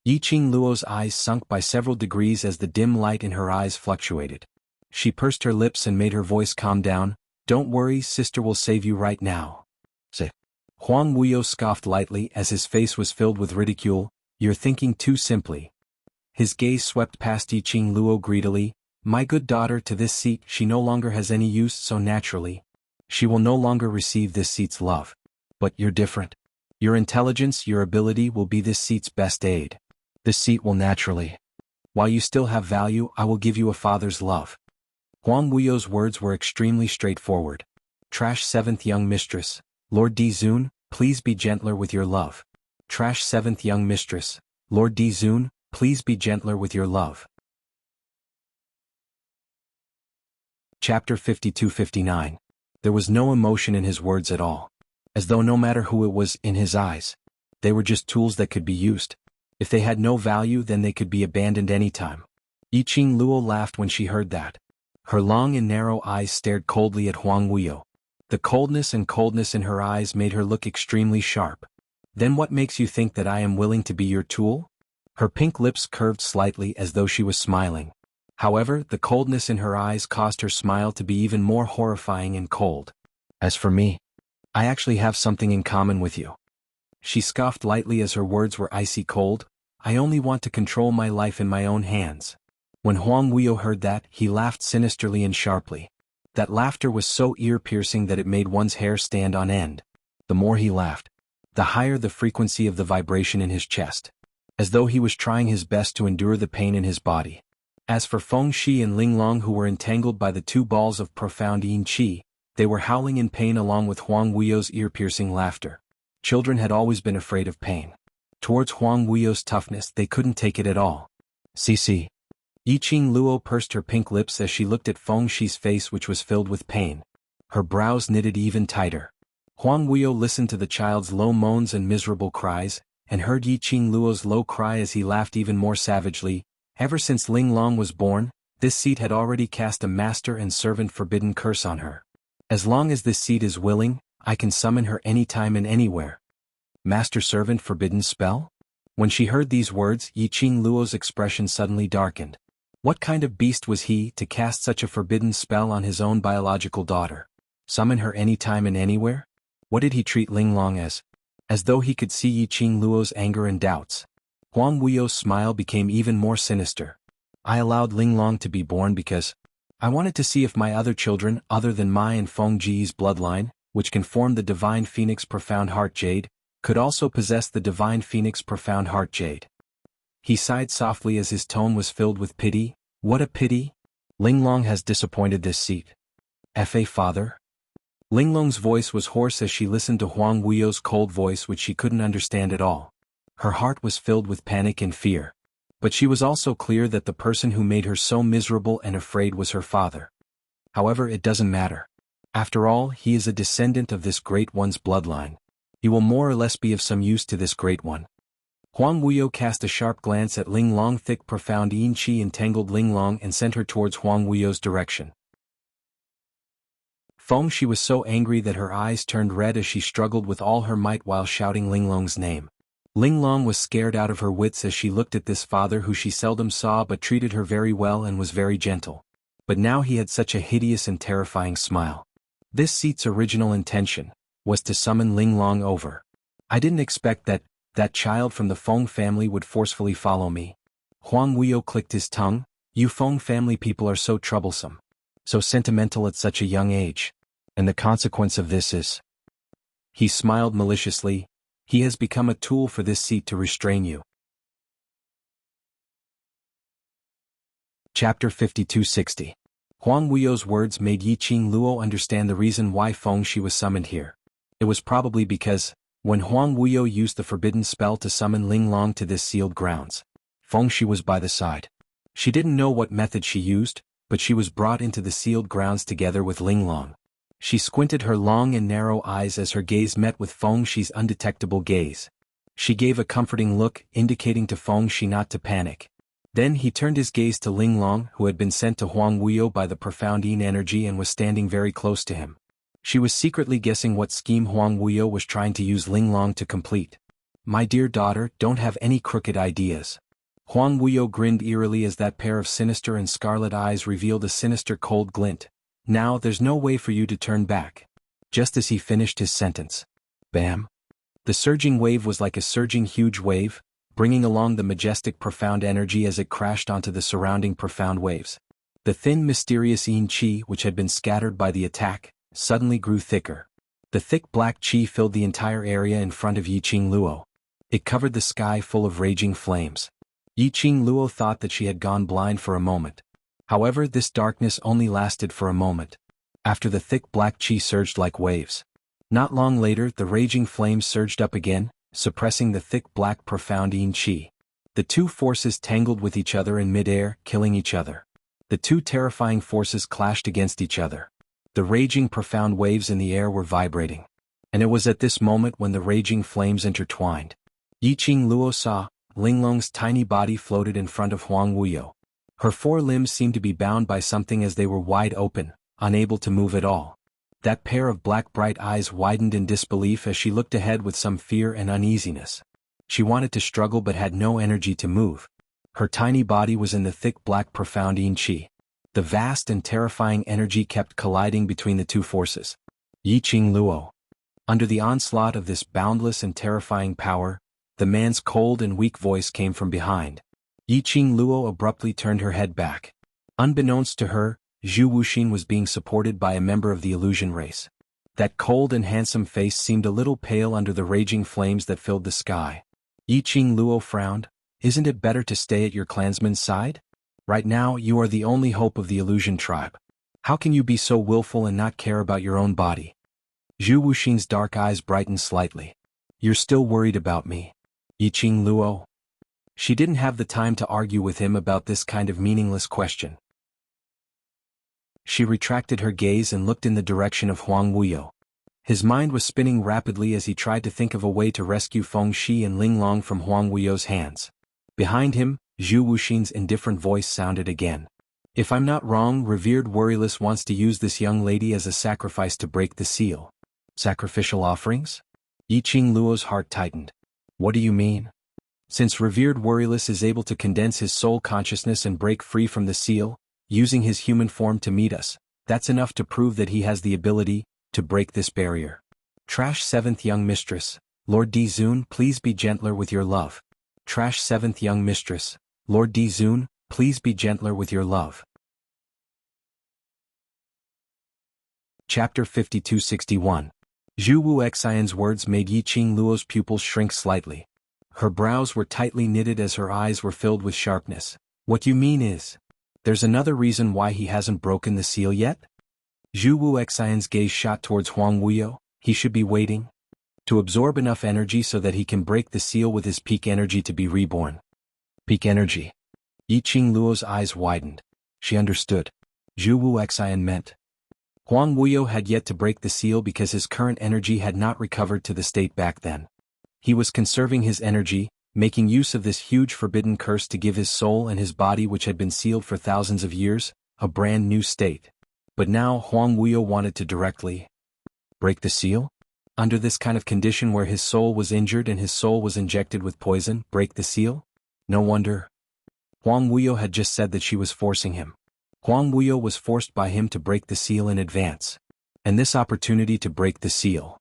Yiqing Luo's eyes sunk by several degrees as the dim light in her eyes fluctuated. She pursed her lips and made her voice calm down. Don't worry, sister will save you right now. Say. Huang Wuyo scoffed lightly as his face was filled with ridicule. You're thinking too simply. His gaze swept past Yiqing Luo greedily. My good daughter, to this seat she no longer has any use, so naturally she will no longer receive this seat's love. But you're different. Your intelligence, your ability will be this seat's best aid. This seat will naturally. While you still have value, I will give you a father's love. Huang Wuyo's words were extremely straightforward. Trash 7th young mistress, Lord Dizun, please be gentler with your love. Trash 7th young mistress, Lord Dizun, please be gentler with your love. Chapter 52-59. There was no emotion in his words at all. As though no matter who it was in his eyes, they were just tools that could be used. If they had no value, then they could be abandoned anytime. Yiqing Luo laughed when she heard that. Her long and narrow eyes stared coldly at Huang Wuyo. The coldness in her eyes made her look extremely sharp. Then what makes you think that I am willing to be your tool? Her pink lips curved slightly as though she was smiling. However, the coldness in her eyes caused her smile to be even more horrifying and cold. As for me, I actually have something in common with you. She scoffed lightly as her words were icy cold. I only want to control my life in my own hands. When Huang Wuyo heard that, he laughed sinisterly and sharply. That laughter was so ear-piercing that it made one's hair stand on end. The more he laughed, the higher the frequency of the vibration in his chest, as though he was trying his best to endure the pain in his body. As for Feng Shi and Ling Long, who were entangled by the two balls of profound yin qi, they were howling in pain along with Huang Wuyo's ear-piercing laughter. Children had always been afraid of pain. Towards Huang Wuyo's toughness they couldn't take it at all. CC. Yiqing Luo pursed her pink lips as she looked at Feng Shi's face, which was filled with pain. Her brows knitted even tighter. Huang Wuyo listened to the child's low moans and miserable cries, and heard Yiqing Luo's low cry as he laughed even more savagely. Ever since Ling Long was born, this seat had already cast a master and servant forbidden curse on her. As long as this seat is willing, I can summon her anytime and anywhere. Master-servant forbidden spell? When she heard these words, Yiqing Luo's expression suddenly darkened. What kind of beast was he to cast such a forbidden spell on his own biological daughter? Summon her anytime and anywhere? What did he treat Ling Long as? As though he could see Yiqing Luo's anger and doubts. Huang Wuyo's smile became even more sinister. I allowed Ling Long to be born because I wanted to see if my other children, other than Mai and Feng Ji's bloodline, which can form the Divine Phoenix Profound Heart Jade, could also possess the Divine Phoenix Profound Heart Jade. He sighed softly as his tone was filled with pity. What a pity! Ling Long has disappointed this seat. Fa father? Ling Long's voice was hoarse as she listened to Huang Wuyo's cold voice, which she couldn't understand at all. Her heart was filled with panic and fear. But she was also clear that the person who made her so miserable and afraid was her father. However, it doesn't matter. After all, he is a descendant of this Great One's bloodline. He will more or less be of some use to this Great One. Huang Wuyo cast a sharp glance at Ling Long. Thick profound yin qi entangled Ling Long and sent her towards Huang Wuyo's direction. Feng Shi was so angry that her eyes turned red as she struggled with all her might while shouting Ling Long's name. Ling Long was scared out of her wits as she looked at this father who she seldom saw but treated her very well and was very gentle. But now he had such a hideous and terrifying smile. This seat's original intention was to summon Ling Long over. I didn't expect that child from the Feng family would forcefully follow me. Huang Wuyo clicked his tongue. You Feng family people are so troublesome. So sentimental at such a young age. And the consequence of this is... He smiled maliciously. He has become a tool for this seat to restrain you. Chapter 5260. Huang Wuyo's words made Yiqing Luo understand the reason why Feng Shi was summoned here. It was probably because, when Huang Wuyo used the forbidden spell to summon Ling Long to this sealed grounds, Feng Shi was by the side. She didn't know what method she used, but she was brought into the sealed grounds together with Ling Long. She squinted her long and narrow eyes as her gaze met with Feng Shi's undetectable gaze. She gave a comforting look, indicating to Feng Shi not to panic. Then he turned his gaze to Ling Long, who had been sent to Huang Wuyo by the profound yin energy and was standing very close to him. She was secretly guessing what scheme Huang Wuyo was trying to use Ling Long to complete. My dear daughter, don't have any crooked ideas. Huang Wuyo grinned eerily as that pair of sinister and scarlet eyes revealed a sinister cold glint. Now there's no way for you to turn back. Just as he finished his sentence. Bam! The surging wave was like a surging huge wave, bringing along the majestic profound energy as it crashed onto the surrounding profound waves. The thin mysterious yin qi, which had been scattered by the attack, suddenly grew thicker. The thick black qi filled the entire area in front of Yiqing Luo. It covered the sky full of raging flames. Yiqing Luo thought that she had gone blind for a moment. However, this darkness only lasted for a moment. After the thick black qi surged like waves. Not long later, the raging flames surged up again, suppressing the thick black profound yin qi. The two forces tangled with each other in midair, killing each other. The two terrifying forces clashed against each other. The raging profound waves in the air were vibrating. And it was at this moment when the raging flames intertwined. Yiqing Luo saw, Ling Long's tiny body floated in front of Huang Wuyo. Her four limbs seemed to be bound by something as they were wide open, unable to move at all. That pair of black bright eyes widened in disbelief as she looked ahead with some fear and uneasiness. She wanted to struggle but had no energy to move. Her tiny body was in the thick black profound yin qi. The vast and terrifying energy kept colliding between the two forces. Yiqing Luo. Under the onslaught of this boundless and terrifying power, the man's cold and weak voice came from behind. Yiqing Luo abruptly turned her head back. Unbeknownst to her, Zhu Wuxin was being supported by a member of the illusion race. That cold and handsome face seemed a little pale under the raging flames that filled the sky. Yiqing Luo frowned. Isn't it better to stay at your clansman's side? Right now, you are the only hope of the illusion tribe. How can you be so willful and not care about your own body? Zhu Wuxin's dark eyes brightened slightly. You're still worried about me, Yiqing Luo? She didn't have the time to argue with him about this kind of meaningless question. She retracted her gaze and looked in the direction of Huang Wuyo. His mind was spinning rapidly as he tried to think of a way to rescue Feng Shi and Ling Long from Huang Wuyo's hands. Behind him, Zhu Wuxin's indifferent voice sounded again. If I'm not wrong, revered Worryless wants to use this young lady as a sacrifice to break the seal. Sacrificial offerings? Yiqing Luo's heart tightened. What do you mean? Since revered Worryless is able to condense his soul consciousness and break free from the seal, using his human form to meet us, that's enough to prove that he has the ability to break this barrier. Trash 7th Young Mistress, Lord Di Zun, please be gentler with your love. Trash 7th Young Mistress, Lord Di Zun, please be gentler with your love. Chapter 5261. Zhu Wuxian's words made Yiqing Luo's pupils shrink slightly. Her brows were tightly knitted as her eyes were filled with sharpness. What you mean is, there's another reason why he hasn't broken the seal yet? Zhu Wuxian's gaze shot towards Huang Wuyo. He should be waiting to absorb enough energy so that he can break the seal with his peak energy to be reborn. Peak energy. Yiqing Luo's eyes widened. She understood. Zhu Wuxian meant Huang Wuyo had yet to break the seal because his current energy had not recovered to the state back then. He was conserving his energy, making use of this huge forbidden curse to give his soul and his body, which had been sealed for thousands of years, a brand new state. But now Huang Wuyo wanted to directly break the seal? Under this kind of condition where his soul was injured and his soul was injected with poison, break the seal? No wonder. Huang Wuyo had just said that she was forcing him. Huang Wuyo was forced by him to break the seal in advance. And this opportunity to break the seal.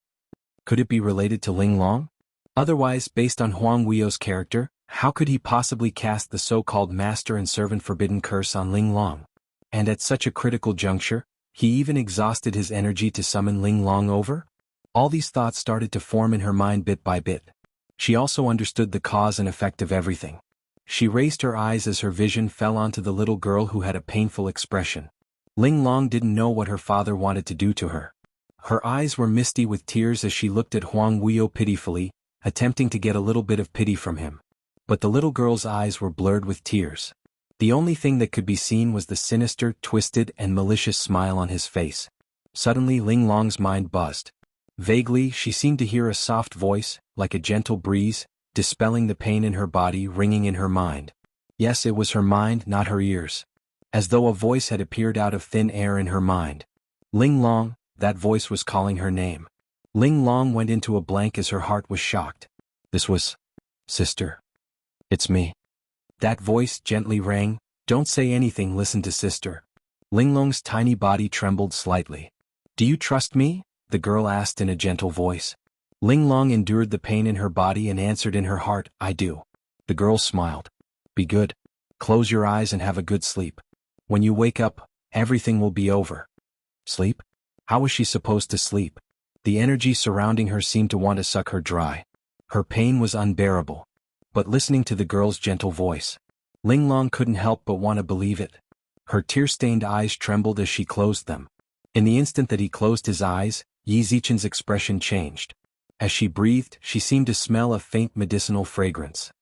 Could it be related to Ling Long? Otherwise, based on Huang Wuyo's character, how could he possibly cast the so-called master and servant forbidden curse on Ling Long? And at such a critical juncture, he even exhausted his energy to summon Ling Long over? All these thoughts started to form in her mind bit by bit. She also understood the cause and effect of everything. She raised her eyes as her vision fell onto the little girl who had a painful expression. Ling Long didn't know what her father wanted to do to her. Her eyes were misty with tears as she looked at Huang Wuyo pitifully, attempting to get a little bit of pity from him. But the little girl's eyes were blurred with tears. The only thing that could be seen was the sinister, twisted, and malicious smile on his face. Suddenly Ling Long's mind buzzed. Vaguely, she seemed to hear a soft voice, like a gentle breeze, dispelling the pain in her body, ringing in her mind. Yes, it was her mind, not her ears. As though a voice had appeared out of thin air in her mind. Ling Long, that voice was calling her name. Ling Long went into a blank as her heart was shocked. This was... Sister. It's me. That voice gently rang. Don't say anything, listen to sister. Ling Long's tiny body trembled slightly. Do you trust me? The girl asked in a gentle voice. Ling Long endured the pain in her body and answered in her heart, I do. The girl smiled. Be good. Close your eyes and have a good sleep. When you wake up, everything will be over. Sleep? How was she supposed to sleep? The energy surrounding her seemed to want to suck her dry. Her pain was unbearable. But listening to the girl's gentle voice, Ling Long couldn't help but want to believe it. Her tear-stained eyes trembled as she closed them. In the instant that he closed his eyes, Yi Zichen's expression changed. As she breathed, she seemed to smell a faint medicinal fragrance.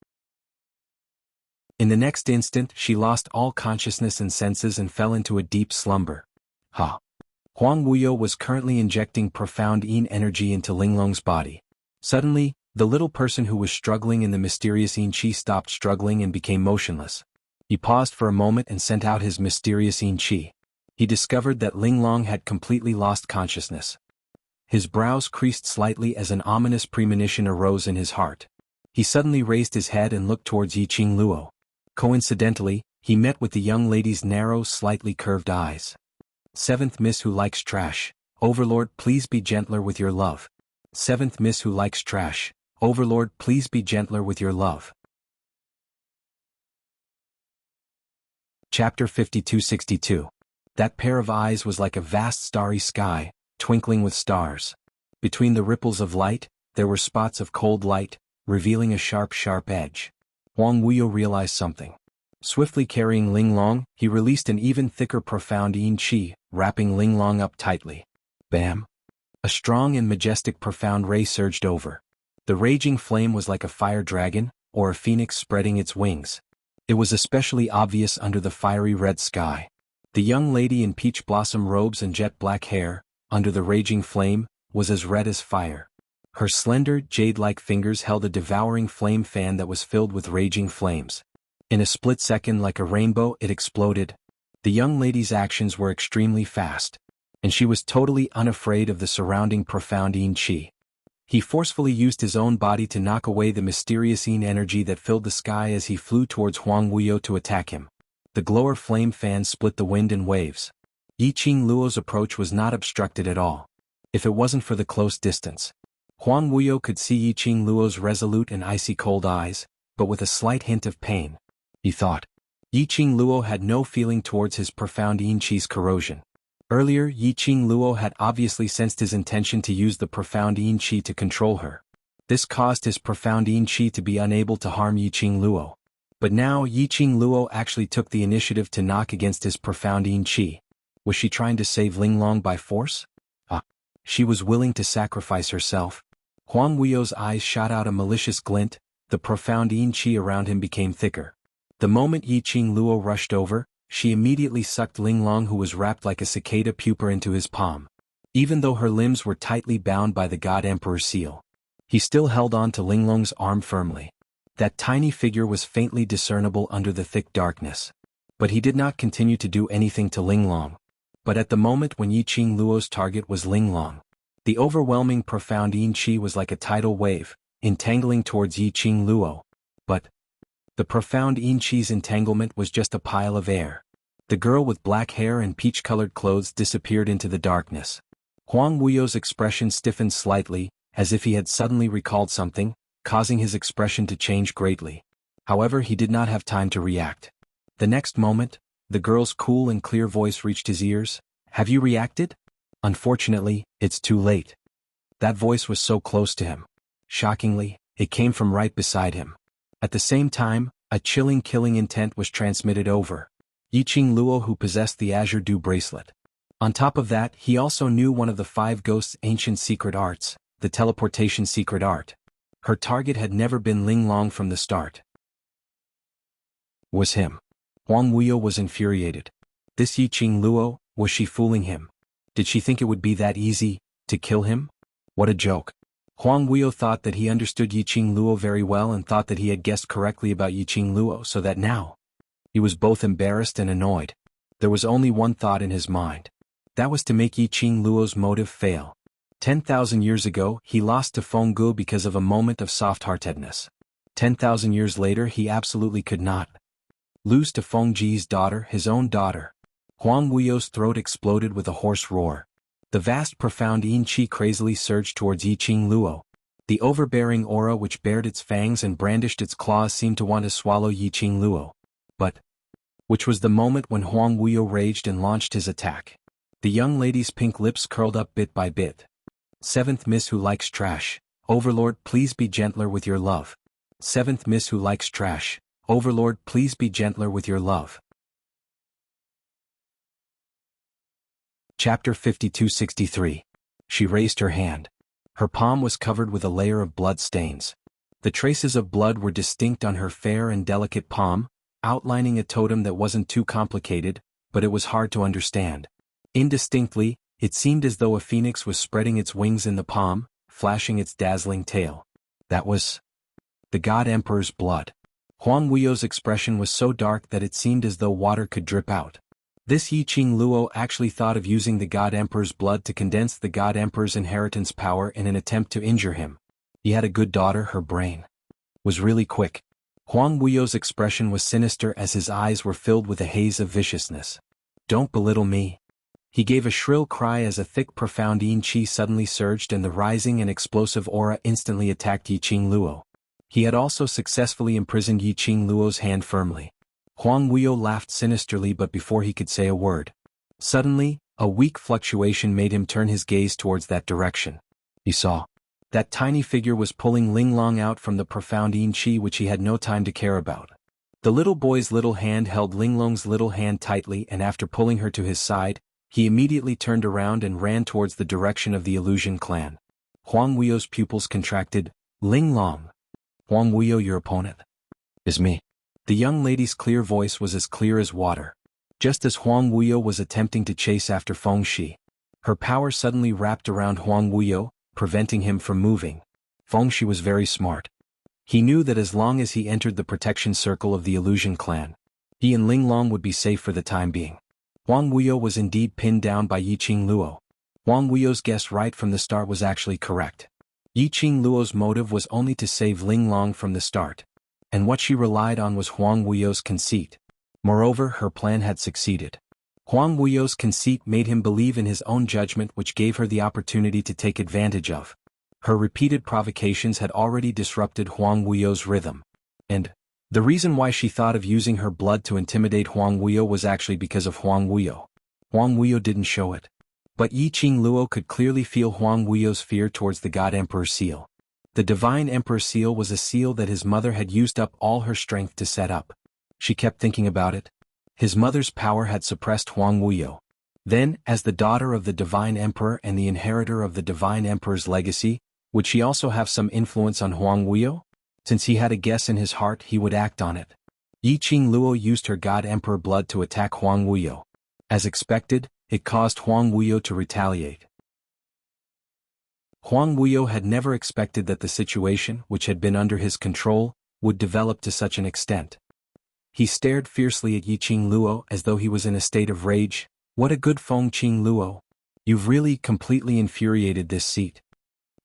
In the next instant, she lost all consciousness and senses and fell into a deep slumber. Huang Wuyo was currently injecting profound yin energy into Ling Long's body. Suddenly, the little person who was struggling in the mysterious yin qi stopped struggling and became motionless. He paused for a moment and sent out his mysterious yin qi. He discovered that Ling Long had completely lost consciousness. His brows creased slightly as an ominous premonition arose in his heart. He suddenly raised his head and looked towards Yiqing Luo. Coincidentally, he met with the young lady's narrow, slightly curved eyes. 7th Miss who likes trash. Overlord, please be gentler with your love. 7th Miss who likes trash. Overlord, please be gentler with your love. Chapter 5262. That pair of eyes was like a vast starry sky, twinkling with stars. Between the ripples of light, there were spots of cold light, revealing a sharp, sharp edge. Huang Wuyo realized something. Swiftly carrying Linglong, he released an even thicker profound yin qi, wrapping Linglong up tightly. Bam! A strong and majestic profound ray surged over. The raging flame was like a fire dragon, or a phoenix spreading its wings. It was especially obvious under the fiery red sky. The young lady in peach blossom robes and jet black hair, under the raging flame, was as red as fire. Her slender, jade-like fingers held a devouring flame fan that was filled with raging flames. In a split second, like a rainbow, it exploded. The young lady's actions were extremely fast, and she was totally unafraid of the surrounding profound yin qi. He forcefully used his own body to knock away the mysterious yin energy that filled the sky as he flew towards Huang Wuyo to attack him. The glower flame fan split the wind in waves. Yiqing Luo's approach was not obstructed at all. If it wasn't for the close distance, Huang Wuyo could see Yiqing Luo's resolute and icy cold eyes, but with a slight hint of pain. He thought. Yiqing Luo had no feeling towards his profound yin qi's corrosion. Earlier, Yiqing Luo had obviously sensed his intention to use the profound yin qi to control her. This caused his profound yin qi to be unable to harm Yiqing Luo. But now Yiqing Luo actually took the initiative to knock against his profound yin qi. Was she trying to save Linglong by force? She was willing to sacrifice herself. Huang Wuyo's eyes shot out a malicious glint. The profound yin qi around him became thicker. The moment Yiqing Luo rushed over, she immediately sucked Linglong, who was wrapped like a cicada pupa, into his palm. Even though her limbs were tightly bound by the God Emperor's seal, he still held on to Linglong's arm firmly. That tiny figure was faintly discernible under the thick darkness. But he did not continue to do anything to Linglong. But at the moment when Yiqing Luo's target was Linglong, the overwhelming profound yin qi was like a tidal wave, entangling towards Yiqing Luo. But the profound yin qi's entanglement was just a pile of air. The girl with black hair and peach-colored clothes disappeared into the darkness. Huang Wuyo's expression stiffened slightly, as if he had suddenly recalled something, causing his expression to change greatly. However, he did not have time to react. The next moment, the girl's cool and clear voice reached his ears. "Have you reacted? Unfortunately, it's too late." That voice was so close to him. Shockingly, it came from right beside him. At the same time, a chilling killing intent was transmitted over Yiqing Luo, who possessed the Azure Dew bracelet. On top of that, he also knew one of the 5 ghosts' ancient secret arts, the teleportation secret art. Her target had never been Linglong from the start. Was him. Huang Wuyo was infuriated. This Yiqing Luo, was she fooling him? Did she think it would be that easy to kill him? What a joke. Huang Wuyo thought that he understood Yiqing Luo very well and thought that he had guessed correctly about Yiqing Luo, so that now he was both embarrassed and annoyed. There was only one thought in his mind. That was to make Yiqing Luo's motive fail. 10,000 years ago, he lost to Feng Gu because of a moment of soft-heartedness. 10,000 years later, he absolutely could not lose to Feng Ji's daughter, his own daughter. Huang Wuyo's throat exploded with a hoarse roar. The vast profound yin qi crazily surged towards Yiqing Luo. The overbearing aura which bared its fangs and brandished its claws seemed to want to swallow Yiqing Luo. But which was the moment when Huang Wuyo raged and launched his attack. The young lady's pink lips curled up bit by bit. "Seventh Miss who likes trash, Overlord, please be gentler with your love. Seventh Miss who likes trash, Overlord, please be gentler with your love." Chapter 5263. She raised her hand. Her palm was covered with a layer of blood stains. The traces of blood were distinct on her fair and delicate palm, outlining a totem that wasn't too complicated, but it was hard to understand. Indistinctly, it seemed as though a phoenix was spreading its wings in the palm, flashing its dazzling tail. That was the God Emperor's blood. Huang Wuyo's expression was so dark that it seemed as though water could drip out. This Yiqing Luo actually thought of using the God Emperor's blood to condense the God Emperor's inheritance power in an attempt to injure him. He had a good daughter, her brain was really quick. Huang Wuyo's expression was sinister as his eyes were filled with a haze of viciousness. "Don't belittle me." He gave a shrill cry as a thick profound yin qi suddenly surged and the rising and explosive aura instantly attacked Yiqing Luo. He had also successfully imprisoned Yiqing Luo's hand firmly. Huang Wuyo laughed sinisterly, but before he could say a word, suddenly, a weak fluctuation made him turn his gaze towards that direction. He saw that tiny figure was pulling Linglong out from the profound yin qi which he had no time to care about. The little boy's little hand held Linglong's little hand tightly, and after pulling her to his side, he immediately turned around and ran towards the direction of the Illusion clan. Huang Wuyo's pupils contracted. Linglong. Huang Wuyo, your opponent? Is me. The young lady's clear voice was as clear as water. Just as Huang Wuyo was attempting to chase after Feng Shi, her power suddenly wrapped around Huang Wuyo, preventing him from moving. Feng Shi was very smart. He knew that as long as he entered the protection circle of the Illusion clan, he and Linglong would be safe for the time being. Huang Wuyo was indeed pinned down by Yiqing Luo. Huang Wuyo's guess right from the start was actually correct. Yiqing Luo's motive was only to save Linglong from the start, and what she relied on was Huang Wuyo's conceit. Moreover, her plan had succeeded. Huang Wuyo's conceit made him believe in his own judgment, which gave her the opportunity to take advantage of. Her repeated provocations had already disrupted Huang Wuyo's rhythm, and the reason why she thought of using her blood to intimidate Huang Wuyo was actually because of Huang Wuyo. Huang Wuyo didn't show it, but Yiqing Luo could clearly feel Huang Wuyo's fear towards the God Emperor seal. The Divine Emperor seal was a seal that his mother had used up all her strength to set up. She kept thinking about it. His mother's power had suppressed Huang Wuyo. Then, as the daughter of the Divine Emperor and the inheritor of the Divine Emperor's legacy, would she also have some influence on Huang Wuyo? Since he had a guess in his heart, he would act on it. Yiqing Luo used her God Emperor blood to attack Huang Wuyo. As expected, it caused Huang Wuyo to retaliate. Huang Wuyo had never expected that the situation, which had been under his control, would develop to such an extent. He stared fiercely at Yiqing Luo as though he was in a state of rage. What a good Fengqing Luo. You've really completely infuriated this seat.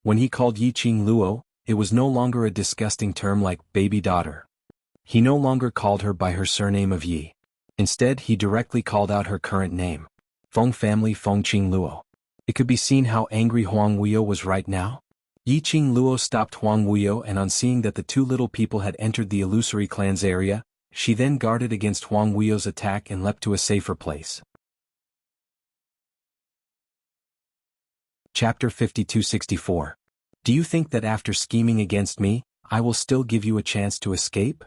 When he called Yiqing Luo, it was no longer a disgusting term like baby daughter. He no longer called her by her surname of Yi. Instead, he directly called out her current name. Feng family Fengqing Luo. It could be seen how angry Huang Wuyo was right now. Yiqing Luo stopped Huang Wuyo, and on seeing that the two little people had entered the Illusory clan's area, she then guarded against Huang Wuyo's attack and leapt to a safer place. Chapter 5264. Do you think that after scheming against me, I will still give you a chance to escape?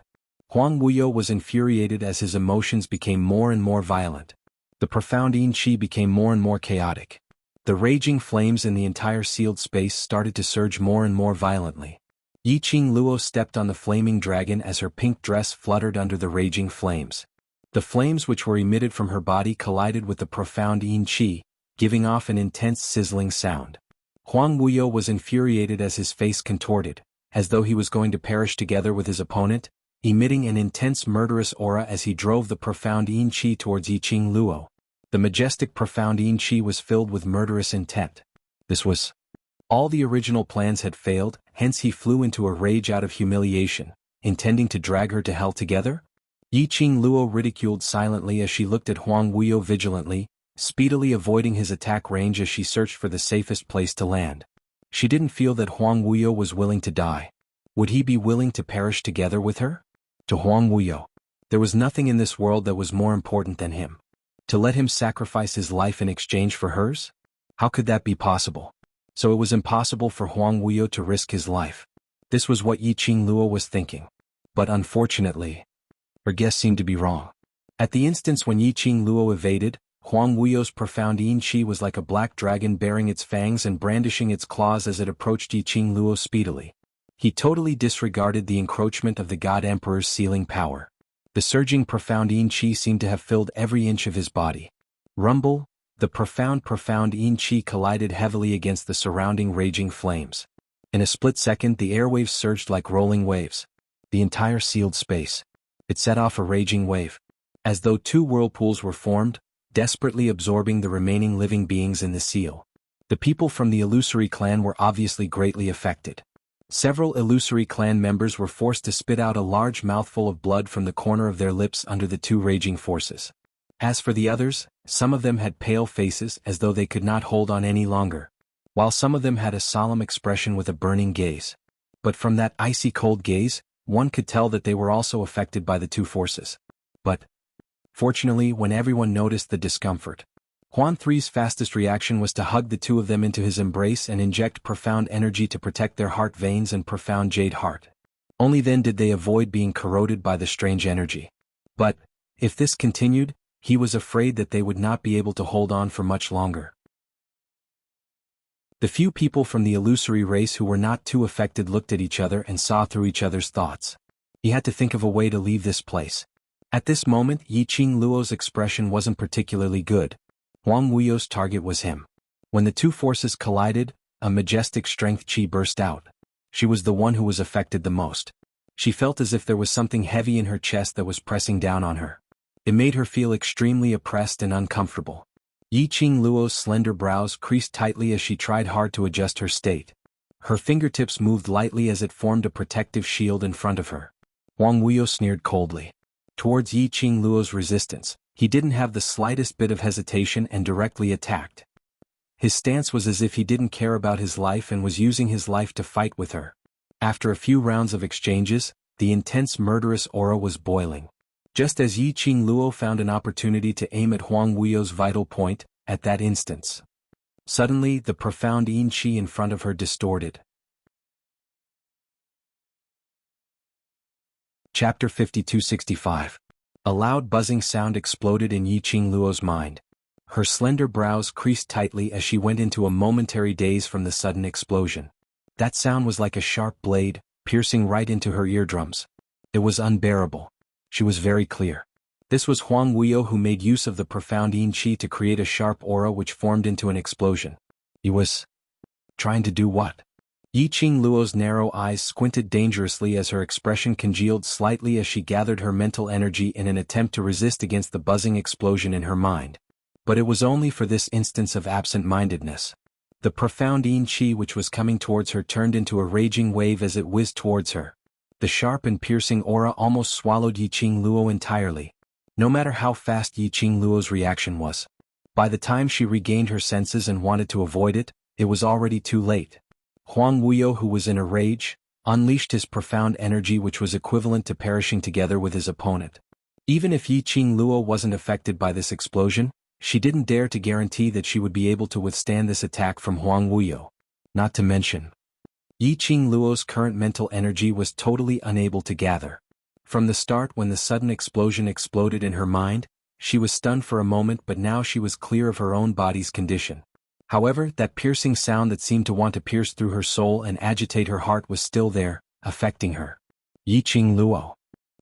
Huang Wuyo was infuriated as his emotions became more and more violent. The profound yin qi became more and more chaotic. The raging flames in the entire sealed space started to surge more and more violently. Yiqing Luo stepped on the flaming dragon as her pink dress fluttered under the raging flames. The flames which were emitted from her body collided with the profound yin qi, giving off an intense sizzling sound. Huang Wuyo was infuriated as his face contorted, as though he was going to perish together with his opponent, emitting an intense murderous aura as he drove the profound yin qi towards Yiqing Luo. The majestic profound yin qi was filled with murderous intent. This was all the original plans had failed, hence he flew into a rage out of humiliation, intending to drag her to hell together? Yiqing Luo ridiculed silently as she looked at Huang Wuyo vigilantly, speedily avoiding his attack range as she searched for the safest place to land. She didn't feel that Huang Wuyo was willing to die. Would he be willing to perish together with her? To Huang Wuyo, there was nothing in this world that was more important than him. To let him sacrifice his life in exchange for hers? How could that be possible? So it was impossible for Huang Wuyo to risk his life. This was what Yiqing Luo was thinking. But unfortunately, her guess seemed to be wrong. At the instance when Yiqing Luo evaded, Huang Wuyo's profound yin qi was like a black dragon baring its fangs and brandishing its claws as it approached Yiqing Luo speedily. He totally disregarded the encroachment of the God Emperor's sealing power. The surging profound yin qi seemed to have filled every inch of his body. Rumble, the profound yin qi collided heavily against the surrounding raging flames. In a split second, the airwaves surged like rolling waves. The entire sealed space. It set off a raging wave. As though two whirlpools were formed, desperately absorbing the remaining living beings in the seal. The people from the Illusory clan were obviously greatly affected. Several Illusory clan members were forced to spit out a large mouthful of blood from the corner of their lips under the two raging forces. As for the others, some of them had pale faces as though they could not hold on any longer, while some of them had a solemn expression with a burning gaze. But from that icy cold gaze, one could tell that they were also affected by the two forces. But fortunately, when everyone noticed the discomfort, Huan Three's fastest reaction was to hug the two of them into his embrace and inject profound energy to protect their heart veins and profound jade heart. Only then did they avoid being corroded by the strange energy. But, if this continued, he was afraid that they would not be able to hold on for much longer. The few people from the illusory race who were not too affected looked at each other and saw through each other's thoughts. He had to think of a way to leave this place. At this moment, Yiqing Luo's expression wasn't particularly good. Huang Wuyo's target was him. When the two forces collided, a majestic strength qi burst out. She was the one who was affected the most. She felt as if there was something heavy in her chest that was pressing down on her. It made her feel extremely oppressed and uncomfortable. Yiqing Luo's slender brows creased tightly as she tried hard to adjust her state. Her fingertips moved lightly as it formed a protective shield in front of her. Huang Wuyo sneered coldly. Towards Yiqing Luo's resistance, he didn't have the slightest bit of hesitation and directly attacked. His stance was as if he didn't care about his life and was using his life to fight with her. After a few rounds of exchanges, the intense murderous aura was boiling. Just as Yiqing Luo found an opportunity to aim at Huang Wuyo's vital point, at that instance. Suddenly, the profound yin qi in front of her distorted. Chapter 5265. A loud buzzing sound exploded in Yiqing Luo's mind. Her slender brows creased tightly as she went into a momentary daze from the sudden explosion. That sound was like a sharp blade, piercing right into her eardrums. It was unbearable. She was very clear. This was Huang Wuyo who made use of the profound yin qi to create a sharp aura which formed into an explosion. He was trying to do what? Yiqing Luo's narrow eyes squinted dangerously as her expression congealed slightly as she gathered her mental energy in an attempt to resist against the buzzing explosion in her mind. But it was only for this instance of absent-mindedness. The profound yin qi which was coming towards her turned into a raging wave as it whizzed towards her. The sharp and piercing aura almost swallowed Yiqing Luo entirely. No matter how fast Yiqing Luo's reaction was. By the time she regained her senses and wanted to avoid it, it was already too late. Huang Wuyo, who was in a rage, unleashed his profound energy which was equivalent to perishing together with his opponent. Even if Yiqing Luo wasn't affected by this explosion, she didn't dare to guarantee that she would be able to withstand this attack from Huang Wuyo. Not to mention, Yiqing Luo's current mental energy was totally unable to gather. From the start, when the sudden explosion exploded in her mind, she was stunned for a moment, but now she was clear of her own body's condition. However, that piercing sound that seemed to want to pierce through her soul and agitate her heart was still there, affecting her. Yiqing Luo.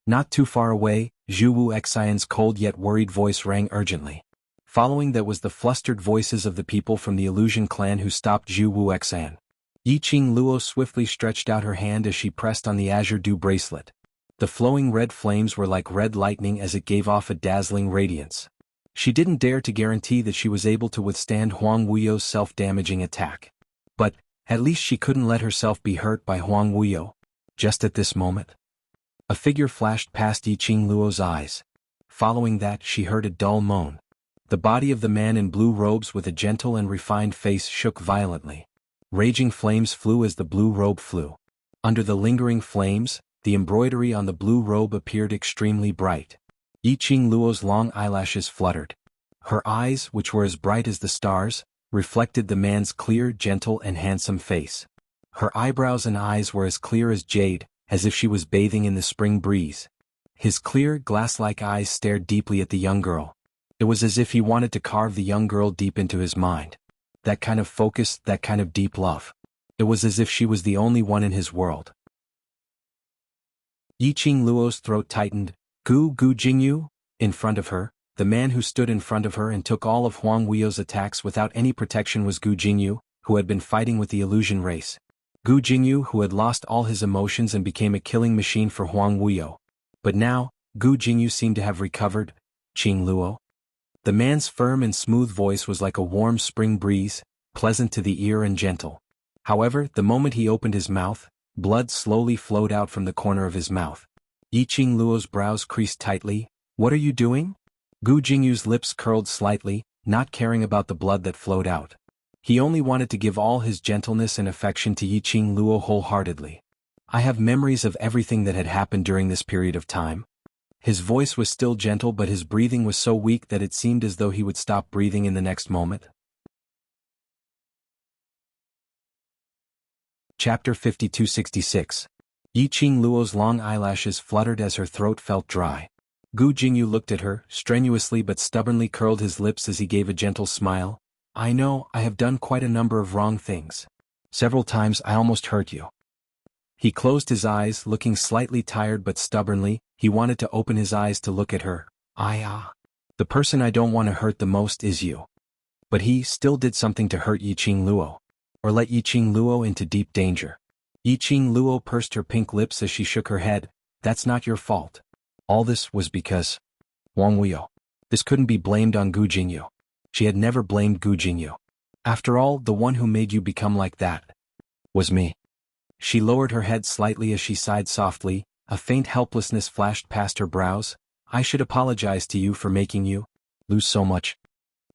Not too far away, Zhu Wuxian's cold yet worried voice rang urgently. Following that was the flustered voices of the people from the illusion clan who stopped Zhu Wuxian. Yiqing Luo swiftly stretched out her hand as she pressed on the azure dew bracelet. The flowing red flames were like red lightning as it gave off a dazzling radiance. She didn't dare to guarantee that she was able to withstand Huang Wuyo's self-damaging attack. But, at least she couldn't let herself be hurt by Huang Wuyo. Just at this moment, a figure flashed past Yiqing Luo's eyes. Following that, she heard a dull moan. The body of the man in blue robes with a gentle and refined face shook violently. Raging flames flew as the blue robe flew. Under the lingering flames, the embroidery on the blue robe appeared extremely bright. Yiqing Luo's long eyelashes fluttered. Her eyes, which were as bright as the stars, reflected the man's clear, gentle, and handsome face. Her eyebrows and eyes were as clear as jade, as if she was bathing in the spring breeze. His clear, glass-like eyes stared deeply at the young girl. It was as if he wanted to carve the young girl deep into his mind. That kind of focus, that kind of deep love. It was as if she was the only one in his world. Yiqing Luo's throat tightened. Gu Jinyu? In front of her, the man who stood in front of her and took all of Huang Wuyo's attacks without any protection was Gu Jinyu, who had been fighting with the illusion race. Gu Jinyu, who had lost all his emotions and became a killing machine for Huang Wuyo. But now, Gu Jinyu seemed to have recovered. Qing Luo? The man's firm and smooth voice was like a warm spring breeze, pleasant to the ear and gentle. However, the moment he opened his mouth, blood slowly flowed out from the corner of his mouth. Yiqing Luo's brows creased tightly. What are you doing? Gu Jingyu's lips curled slightly, not caring about the blood that flowed out. He only wanted to give all his gentleness and affection to Yiqing Luo wholeheartedly. I have memories of everything that had happened during this period of time. His voice was still gentle, but his breathing was so weak that it seemed as though he would stop breathing in the next moment. Chapter 5266. Yiqing Luo's long eyelashes fluttered as her throat felt dry. Gu Jingyu looked at her, strenuously but stubbornly curled his lips as he gave a gentle smile. I know, I have done quite a number of wrong things. Several times I almost hurt you. He closed his eyes, looking slightly tired but stubbornly. He wanted to open his eyes to look at her. The person I don't want to hurt the most is you. But he still did something to hurt Yiqing Luo. Or let Yiqing Luo into deep danger. Yiqing Luo pursed her pink lips as she shook her head. That's not your fault. All this was because Wang Wuyo. This couldn't be blamed on Gu Jingyu. She had never blamed Gu Jingyu. After all, the one who made you become like that was me. She lowered her head slightly as she sighed softly. A faint helplessness flashed past her brows. I should apologize to you for making you lose so much.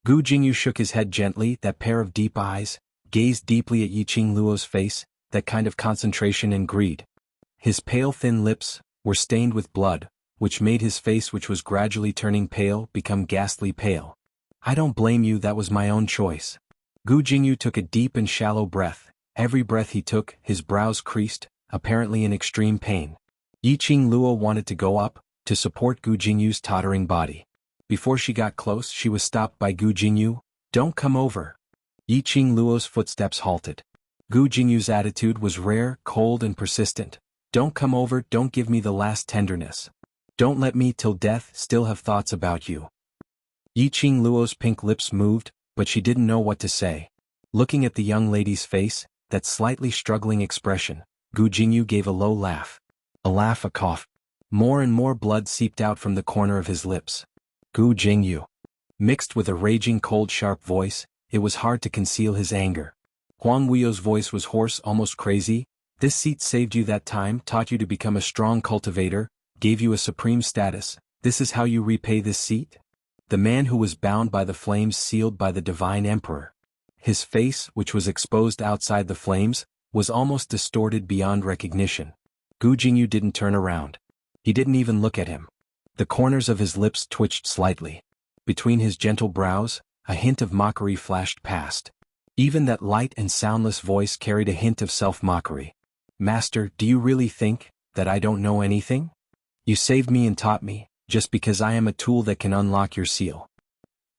Gu Jingyu shook his head gently. That pair of deep eyes gazed deeply at Yiqing Luo's face, that kind of concentration and greed. His pale thin lips were stained with blood, which made his face, which was gradually turning pale, become ghastly pale. I don't blame you, that was my own choice. Gu Jingyu took a deep and shallow breath. Every breath he took, his brows creased, apparently in extreme pain. Yiqing Luo wanted to go up, to support Gu Jingyu's tottering body. Before she got close, she was stopped by Gu Jingyu. Don't come over. Yiqing Luo's footsteps halted. Gu Jingyu's attitude was rare, cold and persistent. Don't come over, don't give me the last tenderness. Don't let me till death still have thoughts about you. Yiqing Luo's pink lips moved, but she didn't know what to say. Looking at the young lady's face, that slightly struggling expression, Gu Jingyu gave a low laugh. A cough. More and more blood seeped out from the corner of his lips. Gu Jingyu. Mixed with a raging cold sharp voice, it was hard to conceal his anger. Huang Wuyo's voice was hoarse, almost crazy. This seat saved you that time, taught you to become a strong cultivator, gave you a supreme status. This is how you repay this seat? The man who was bound by the flames sealed by the divine emperor. His face, which was exposed outside the flames, was almost distorted beyond recognition. Gu Jingyu didn't turn around. He didn't even look at him. The corners of his lips twitched slightly. Between his gentle brows, a hint of mockery flashed past. Even that light and soundless voice carried a hint of self-mockery. Master, do you really think that I don't know anything? You saved me and taught me, just because I am a tool that can unlock your seal.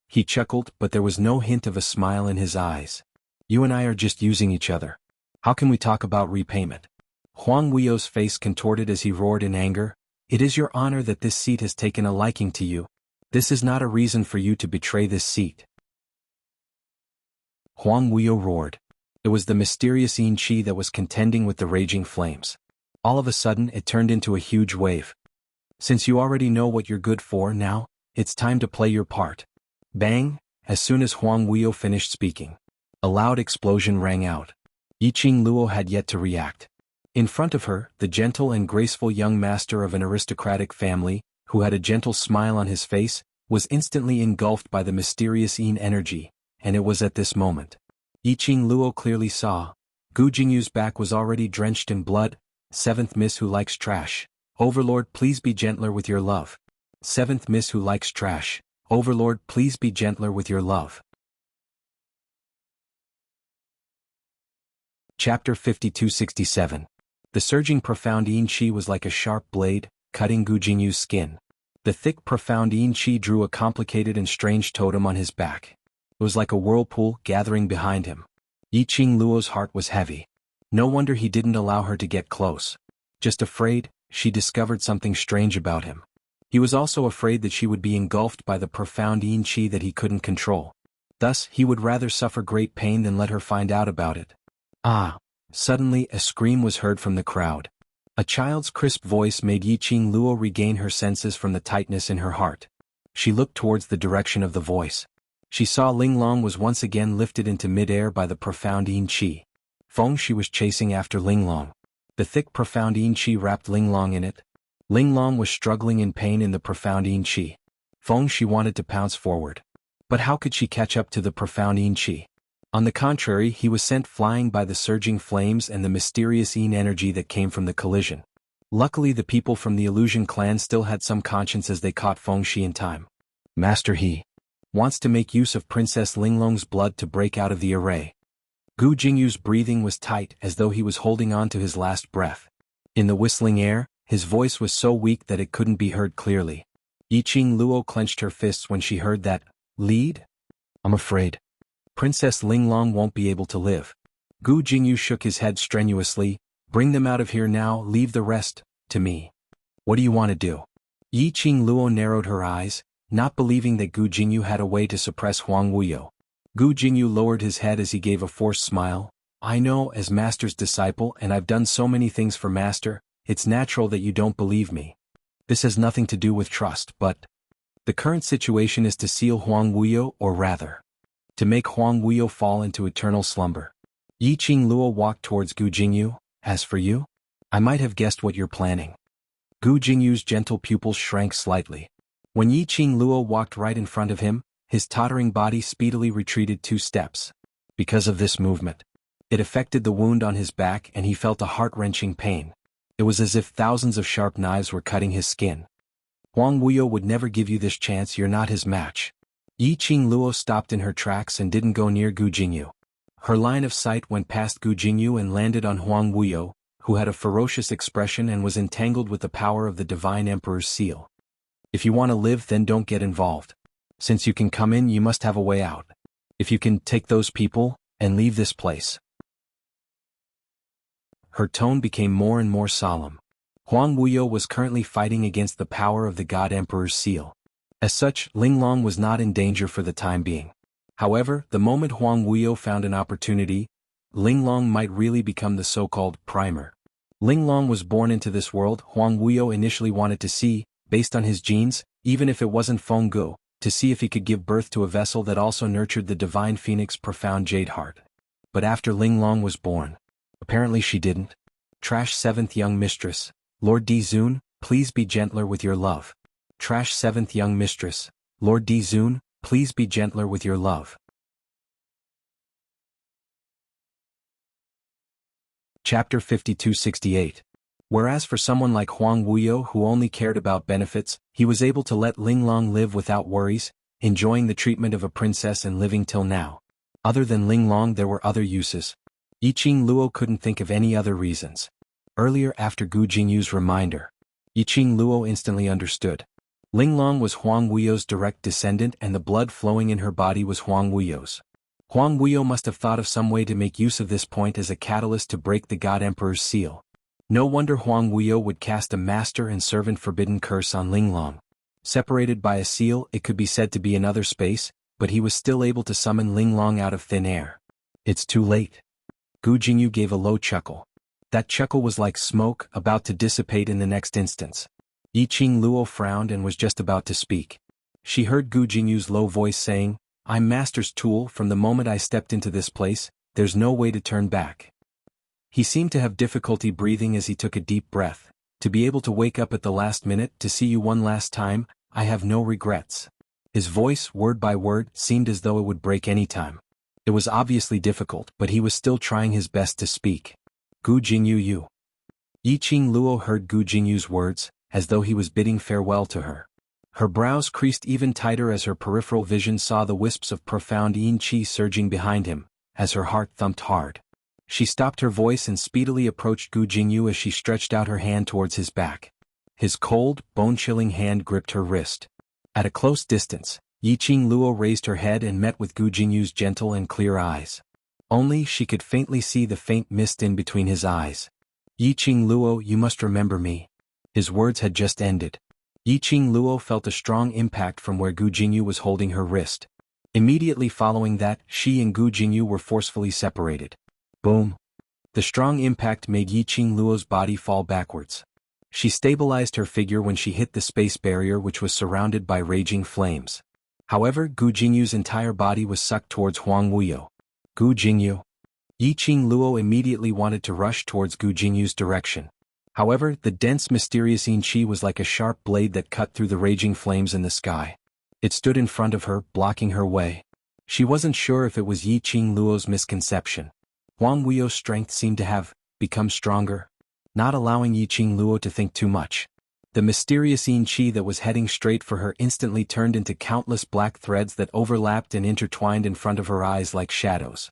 He chuckled, but there was no hint of a smile in his eyes. You and I are just using each other. How can we talk about repayment? Huang Wuyo's face contorted as he roared in anger. It is your honor that this seat has taken a liking to you. This is not a reason for you to betray this seat. Huang Wuyo roared. It was the mysterious Yin Qi that was contending with the raging flames. All of a sudden it turned into a huge wave. Since you already know what you're good for now, it's time to play your part. Bang! As soon as Huang Wuyo finished speaking, a loud explosion rang out. Yiqing Luo had yet to react. In front of her, the gentle and graceful young master of an aristocratic family, who had a gentle smile on his face, was instantly engulfed by the mysterious Yin energy, and it was at this moment. Yiqing Luo clearly saw. Gu Jingyu's back was already drenched in blood. Seventh Miss who likes trash. Overlord, please be gentler with your love. Seventh Miss who likes trash. Overlord, please be gentler with your love. Chapter 5267. The surging profound Yin Qi was like a sharp blade, cutting Gu Jingyu's skin. The thick profound Yin Qi drew a complicated and strange totem on his back. It was like a whirlpool gathering behind him. Yiqing Luo's heart was heavy. No wonder he didn't allow her to get close. Just afraid, she discovered something strange about him. He was also afraid that she would be engulfed by the profound Yin Qi that he couldn't control. Thus, he would rather suffer great pain than let her find out about it. Ah! Suddenly, a scream was heard from the crowd. A child's crisp voice made Yiqing Luo regain her senses from the tightness in her heart. She looked towards the direction of the voice. She saw Linglong was once again lifted into mid-air by the profound Yin Qi. Feng Shi was chasing after Linglong. The thick profound Yin Qi wrapped Linglong in it. Linglong was struggling in pain in the profound Yin Qi. Feng Shi wanted to pounce forward. But how could she catch up to the profound Yin Qi? On the contrary, he was sent flying by the surging flames and the mysterious Yin energy that came from the collision. Luckily, the people from the Illusion clan still had some conscience as they caught Feng Shi in time. Master, he wants to make use of Princess Linglong's blood to break out of the array. Gu Jingyu's breathing was tight as though he was holding on to his last breath. In the whistling air, his voice was so weak that it couldn't be heard clearly. Yiqing Luo clenched her fists when she heard that lead. I'm afraid Princess Linglong won't be able to live. Gu Jingyu shook his head strenuously. Bring them out of here now, leave the rest to me. What do you want to do? Yiqing Luo narrowed her eyes, not believing that Gu Jingyu had a way to suppress Huang Wuyo. Gu Jingyu lowered his head as he gave a forced smile. I know, as Master's disciple, and I've done so many things for Master, it's natural that you don't believe me. This has nothing to do with trust, but the current situation is to seal Huang Wuyo, or rather, to make Huang Wuyo fall into eternal slumber. Yiqing Luo walked towards Gu Jingyu. As for you, I might have guessed what you're planning. Gu Jingyu's gentle pupils shrank slightly. When Yiqing Luo walked right in front of him, his tottering body speedily retreated 2 steps. Because of this movement, it affected the wound on his back and he felt a heart-wrenching pain. It was as if thousands of sharp knives were cutting his skin. Huang Wuyo would never give you this chance, you're not his match. Yiqing Luo stopped in her tracks and didn't go near Gu Jingyu. Her line of sight went past Gu Jingyu and landed on Huang Wuyo, who had a ferocious expression and was entangled with the power of the Divine Emperor's seal. If you want to live, then don't get involved. Since you can come in, you must have a way out. If you can take those people and leave this place. Her tone became more and more solemn. Huang Wuyo was currently fighting against the power of the God Emperor's seal. As such, Linglong was not in danger for the time being. However, the moment Huang Wuyo found an opportunity, Linglong might really become the so-called primer. Linglong was born into this world. Huang Wuyo initially wanted to see, based on his genes, even if it wasn't Fenggu, to see if he could give birth to a vessel that also nurtured the divine phoenix profound jade heart. But after Linglong was born, apparently she didn't. Trash 7th young mistress, Lord Dizun, please be gentler with your love. Trash 7th young mistress, Lord Dizun, please be gentler with your love. Chapter 5268. Whereas for someone like Huang Wuyo who only cared about benefits, he was able to let Linglong live without worries, enjoying the treatment of a princess and living till now. Other than Linglong, there were other uses. Yiqing Luo couldn't think of any other reasons. Earlier, after Gu Jingyu's reminder, Yiqing Luo instantly understood. Linglong was Huang Wuyo's direct descendant and the blood flowing in her body was Huang Wuyo's. Huang Wuyo must have thought of some way to make use of this point as a catalyst to break the God Emperor's seal. No wonder Huang Wuyo would cast a master and servant forbidden curse on Linglong. Separated by a seal, it could be said to be another space, but he was still able to summon Linglong out of thin air. It's too late. Gu Jingyu gave a low chuckle. That chuckle was like smoke, about to dissipate in the next instance. Yiqing Luo frowned and was just about to speak. She heard Gu Jingyu's low voice saying, I'm Master's tool. From the moment I stepped into this place, there's no way to turn back. He seemed to have difficulty breathing as he took a deep breath. To be able to wake up at the last minute, to see you one last time, I have no regrets. His voice, word by word, seemed as though it would break any time. It was obviously difficult, but he was still trying his best to speak. Gu Jingyu you. Yiqing Luo heard Gu Jingyu's words, as though he was bidding farewell to her. Her brows creased even tighter as her peripheral vision saw the wisps of profound yin qi surging behind him, as her heart thumped hard. She stopped her voice and speedily approached Gu Jingyu as she stretched out her hand towards his back. His cold, bone-chilling hand gripped her wrist. At a close distance, Yiqing Luo raised her head and met with Gu Jingyu's gentle and clear eyes. Only she could faintly see the faint mist in between his eyes. Yiqing Luo, you must remember me. His words had just ended. Yiqing Luo felt a strong impact from where Gu Jingyu was holding her wrist. Immediately following that, she and Gu Jingyu were forcefully separated. Boom. The strong impact made Yiqing Luo's body fall backwards. She stabilized her figure when she hit the space barrier which was surrounded by raging flames. However, Gu Jingyu's entire body was sucked towards Huang Wuyo. Gu Jingyu. Yiqing Luo immediately wanted to rush towards Gu Jingyu's direction. However, the dense mysterious yin qi was like a sharp blade that cut through the raging flames in the sky. It stood in front of her, blocking her way. She wasn't sure if it was Yiqing Luo's misconception. Huang Wuyo's strength seemed to have become stronger, not allowing Yiqing Luo to think too much. The mysterious yin qi that was heading straight for her instantly turned into countless black threads that overlapped and intertwined in front of her eyes like shadows.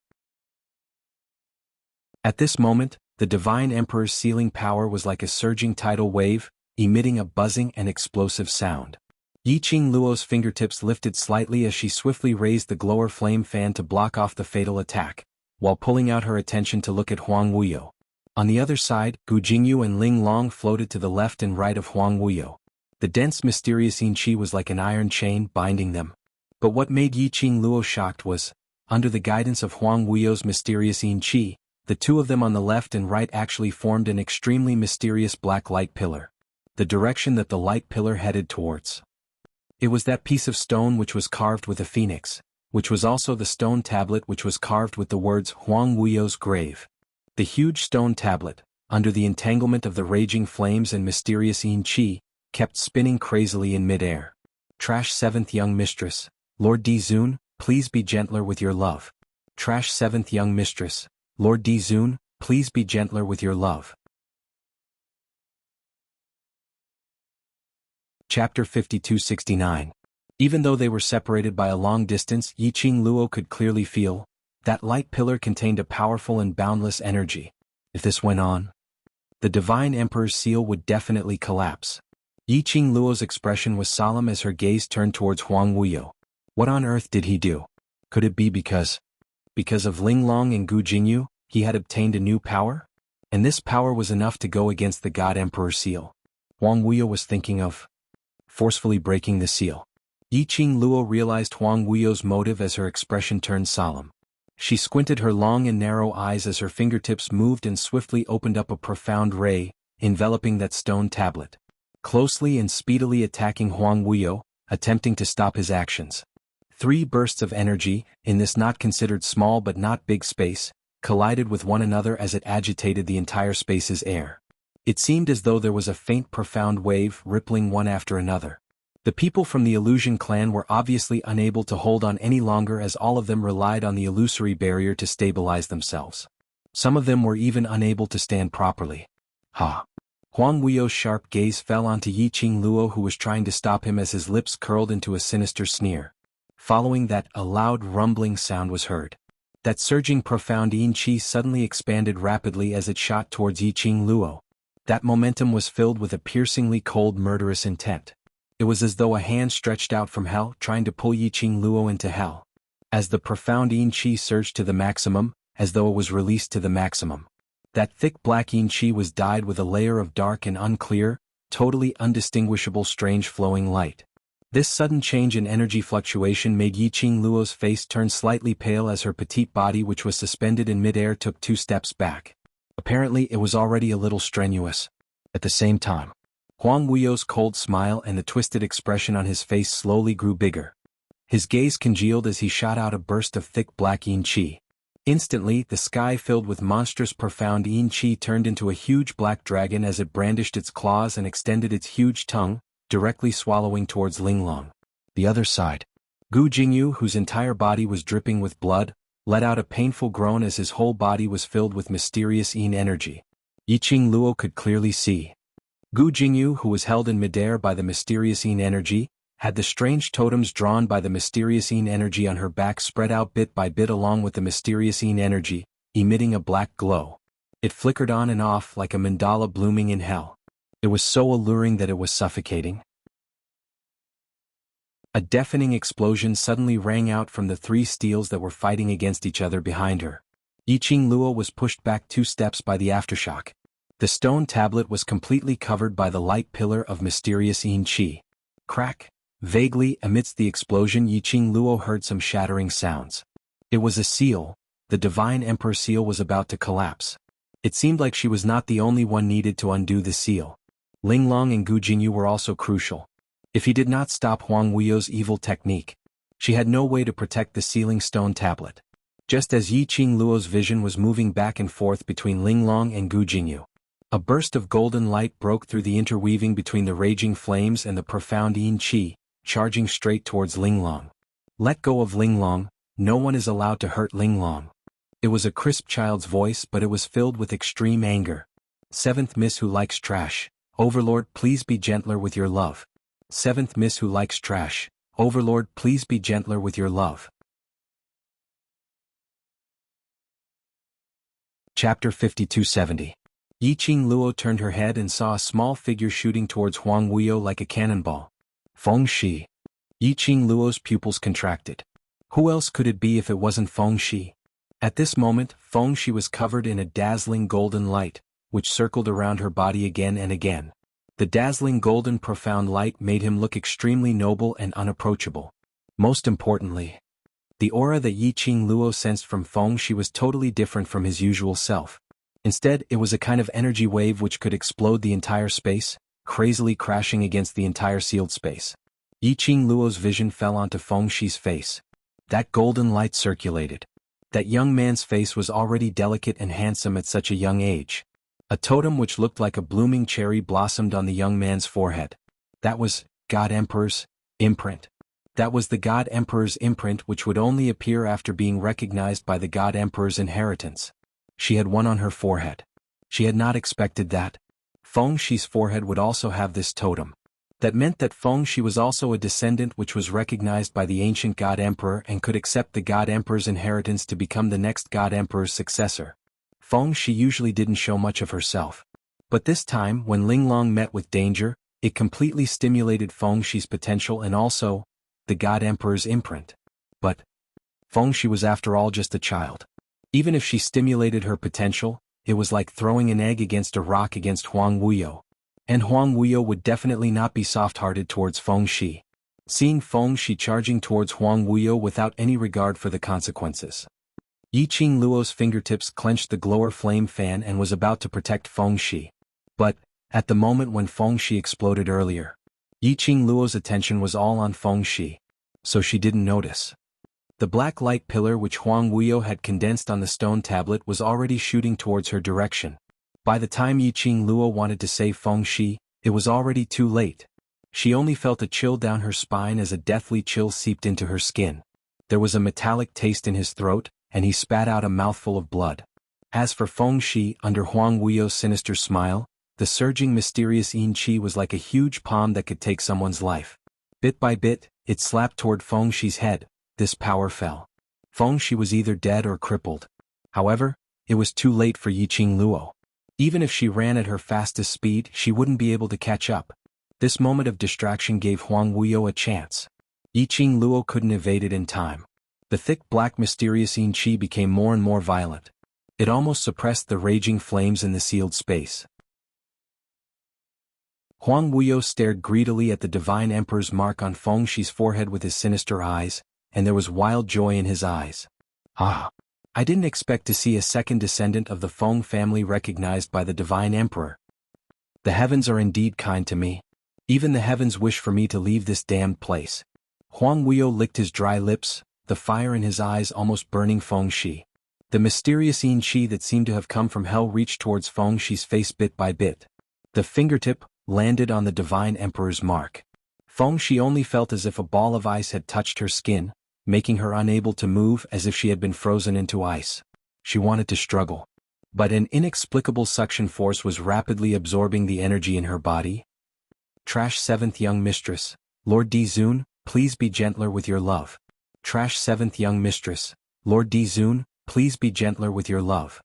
At this moment, The Divine Emperor's sealing power was like a surging tidal wave, emitting a buzzing and explosive sound. Yiqing Luo's fingertips lifted slightly as she swiftly raised the glower flame fan to block off the fatal attack, while pulling out her attention to look at Huang Wuyo. On the other side, Gu Jingyu and Ling Long floated to the left and right of Huang Wuyo. The dense mysterious yin qi was like an iron chain binding them. But what made Yiqing Luo shocked was, under the guidance of Huang Wuyo's mysterious yin qi, the two of them on the left and right actually formed an extremely mysterious black light pillar. The direction that the light pillar headed towards. It was that piece of stone which was carved with a phoenix, which was also the stone tablet which was carved with the words Huang Wuyo's grave. The huge stone tablet, under the entanglement of the raging flames and mysterious yin qi, kept spinning crazily in midair. Trash 7th young mistress, Lord Dizun, please be gentler with your love. Trash 7th young mistress, Lord Dizun, please be gentler with your love. Chapter 5269. Even though they were separated by a long distance, Yiqing Luo could clearly feel that light pillar contained a powerful and boundless energy. If this went on, the Divine Emperor's seal would definitely collapse. Yiqing Luo's expression was solemn as her gaze turned towards Huang Wuyo. What on earth did he do? Could it be because of Ling Long and Gu Jingyu, he had obtained a new power? And this power was enough to go against the God Emperor's seal. Huang Wuyo was thinking of forcefully breaking the seal. Yiqing Luo realized Huang Wuyo's motive as her expression turned solemn. She squinted her long and narrow eyes as her fingertips moved and swiftly opened up a profound ray, enveloping that stone tablet. Closely and speedily attacking Huang Wuyo, attempting to stop his actions. 3 bursts of energy, in this not considered small but not big space, collided with one another as it agitated the entire space's air. It seemed as though there was a faint profound wave rippling one after another. The people from the Illusion clan were obviously unable to hold on any longer as all of them relied on the illusory barrier to stabilize themselves. Some of them were even unable to stand properly. Ha! Huang Wuyo's sharp gaze fell onto Yiqing Luo, who was trying to stop him, as his lips curled into a sinister sneer. Following that, a loud rumbling sound was heard. That surging profound yin qi suddenly expanded rapidly as it shot towards Yiqing Luo. That momentum was filled with a piercingly cold murderous intent. It was as though a hand stretched out from hell trying to pull Yiqing Luo into hell. As the profound yin qi surged to the maximum, as though it was released to the maximum. That thick black yin qi was dyed with a layer of dark and unclear, totally undistinguishable strange flowing light. This sudden change in energy fluctuation made Yiqing Luo's face turn slightly pale as her petite body, which was suspended in midair, took 2 steps back. Apparently it was already a little strenuous. At the same time, Huang Wuyo's cold smile and the twisted expression on his face slowly grew bigger. His gaze congealed as he shot out a burst of thick black yin qi. Instantly, the sky filled with monstrous profound yin qi turned into a huge black dragon as it brandished its claws and extended its huge tongue, directly swallowing towards Ling Long. The other side. Gu Jingyu, whose entire body was dripping with blood, let out a painful groan as his whole body was filled with mysterious yin energy. Yiqing Luo could clearly see. Gu Jingyu, who was held in midair by the mysterious yin energy, had the strange totems drawn by the mysterious yin energy on her back spread out bit by bit along with the mysterious yin energy, emitting a black glow. It flickered on and off like a mandala blooming in hell. It was so alluring that it was suffocating. A deafening explosion suddenly rang out from the 3 steels that were fighting against each other behind her. Yiqing Luo was pushed back 2 steps by the aftershock. The stone tablet was completely covered by the light pillar of mysterious yin qi. Crack! Vaguely, amidst the explosion, Yiqing Luo heard some shattering sounds. It was a seal. The Divine Emperor seal was about to collapse. It seemed like she was not the only one needed to undo the seal. Ling Long and Gu Jingyu were also crucial. If he did not stop Huang Wuyo's evil technique, she had no way to protect the sealing stone tablet. Just as Yiqing Luo's vision was moving back and forth between Ling Long and Gu Jingyu, a burst of golden light broke through the interweaving between the raging flames and the profound yin qi, charging straight towards Ling Long. Let go of Ling Long, no one is allowed to hurt Ling Long. It was a crisp child's voice, but it was filled with extreme anger. 7th Miss who likes trash. Overlord, please be gentler with your love. 7th Miss who likes trash. Overlord, please be gentler with your love. Chapter 5270. Yiqing Luo turned her head and saw a small figure shooting towards Huang Wuyo like a cannonball. Feng Shi. Yiqing Luo's pupils contracted. Who else could it be if it wasn't Feng Shi? At this moment, Feng Shi was covered in a dazzling golden light, which circled around her body again and again. The dazzling golden profound light made him look extremely noble and unapproachable. Most importantly, the aura that Yiqing Luo sensed from Feng Shi was totally different from his usual self. Instead, it was a kind of energy wave which could explode the entire space, crazily crashing against the entire sealed space. Yiqing Luo's vision fell onto Feng Shi's face. That golden light circulated. That young man's face was already delicate and handsome at such a young age. A totem which looked like a blooming cherry blossomed on the young man's forehead. That was God Emperor's imprint. That was the God Emperor's imprint which would only appear after being recognized by the God Emperor's inheritance. She had one on her forehead. She had not expected that. Feng Shi's forehead would also have this totem. That meant that Feng Shi was also a descendant which was recognized by the ancient God Emperor and could accept the God Emperor's inheritance to become the next God Emperor's successor. Feng Shi usually didn't show much of herself. But this time, when Linglong met with danger, it completely stimulated Feng Shi's potential and also the God Emperor's imprint. But Feng Shi was after all just a child. Even if she stimulated her potential, it was like throwing an egg against a rock against Huang Wuyo. And Huang Wuyo would definitely not be soft-hearted towards Feng Shi. Seeing Feng Shi charging towards Huang Wuyo without any regard for the consequences. Yiqing Luo's fingertips clenched the glower flame fan and was about to protect Feng Shi. But, at the moment when Feng Shi exploded earlier, Yiqing Luo's attention was all on Feng Shi. So she didn't notice. The black light pillar which Huang Wuyo had condensed on the stone tablet was already shooting towards her direction. By the time Yiqing Luo wanted to save Feng Shi, it was already too late. She only felt a chill down her spine as a deathly chill seeped into her skin. There was a metallic taste in his throat, and he spat out a mouthful of blood. As for Feng Shi, under Huang Wuyo's sinister smile, the surging mysterious yin qi was like a huge palm that could take someone's life. Bit by bit, it slapped toward Feng Shi's head. This power fell. Feng Shi was either dead or crippled. However, it was too late for Yiqing Luo. Even if she ran at her fastest speed, she wouldn't be able to catch up. This moment of distraction gave Huang Wuyo a chance. Yiqing Luo couldn't evade it in time. The thick black mysterious yin qi became more and more violent. It almost suppressed the raging flames in the sealed space. Huang Wuyo stared greedily at the Divine Emperor's mark on Feng Shi's forehead with his sinister eyes, and there was wild joy in his eyes. Ah! I didn't expect to see a second descendant of the Feng family recognized by the Divine Emperor. The heavens are indeed kind to me. Even the heavens wish for me to leave this damned place. Huang Wuyo licked his dry lips, the fire in his eyes almost burning Feng Shi. The mysterious yin qi that seemed to have come from hell reached towards Feng Shi's face bit by bit. The fingertip landed on the Divine Emperor's mark. Feng Shi only felt as if a ball of ice had touched her skin, making her unable to move as if she had been frozen into ice. She wanted to struggle. But an inexplicable suction force was rapidly absorbing the energy in her body. Trash 7th young mistress, Lord Dizun, please be gentler with your love. Trash 7th young mistress, Lord Dizun, please be gentler with your love.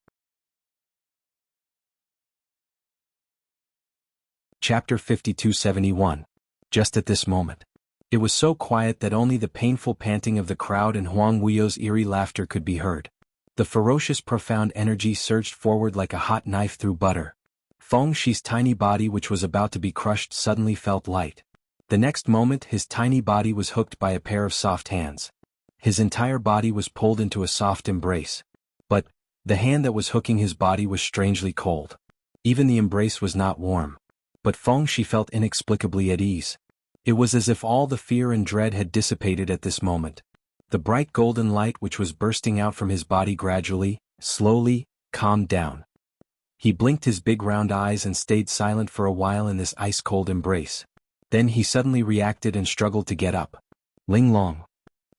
Chapter 5271. Just at this moment. It was so quiet that only the painful panting of the crowd and Huang Wuyo's eerie laughter could be heard. The ferocious profound energy surged forward like a hot knife through butter. Feng Shi's tiny body which was about to be crushed suddenly felt light. The next moment his tiny body was hooked by a pair of soft hands. His entire body was pulled into a soft embrace. But the hand that was hooking his body was strangely cold. Even the embrace was not warm. But Feng Shi felt inexplicably at ease. It was as if all the fear and dread had dissipated at this moment. The bright golden light which was bursting out from his body gradually, slowly, calmed down. He blinked his big round eyes and stayed silent for a while in this ice-cold embrace. Then he suddenly reacted and struggled to get up. Linglong.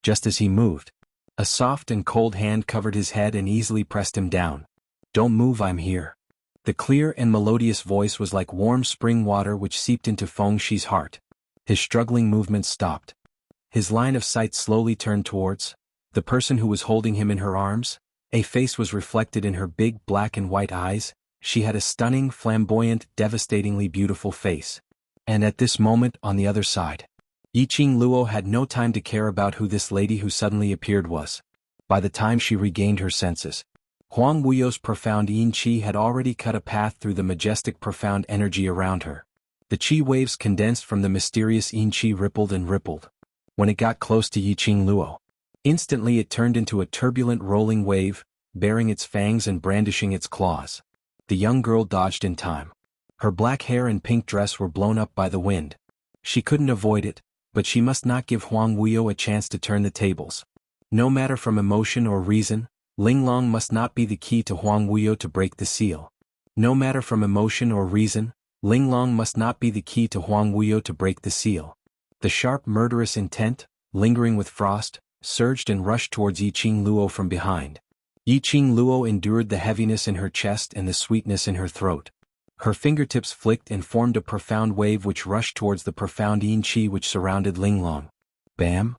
Just as he moved, a soft and cold hand covered his head and easily pressed him down. Don't move, I'm here. The clear and melodious voice was like warm spring water which seeped into Feng Shi's heart. His struggling movements stopped. His line of sight slowly turned towards the person who was holding him in her arms. A face was reflected in her big black and white eyes. She had a stunning, flamboyant, devastatingly beautiful face. And at this moment, on the other side, Yiqing Luo had no time to care about who this lady who suddenly appeared was. By the time she regained her senses, Huang Wuyo's profound yin qi had already cut a path through the majestic profound energy around her. The qi waves condensed from the mysterious yin qi rippled and rippled. When it got close to Yiqing Luo, instantly it turned into a turbulent rolling wave, baring its fangs and brandishing its claws. The young girl dodged in time. Her black hair and pink dress were blown up by the wind. She couldn't avoid it, but she must not give Huang Wuyo a chance to turn the tables. No matter from emotion or reason, Linglong must not be the key to Huang Wuyo to break the seal. No matter from emotion or reason, Linglong must not be the key to Huang Wuyo to break the seal. The sharp murderous intent, lingering with frost, surged and rushed towards Yiqing Luo from behind. Yiqing Luo endured the heaviness in her chest and the sweetness in her throat. Her fingertips flicked and formed a profound wave which rushed towards the profound yin qi which surrounded Linglong. Bam!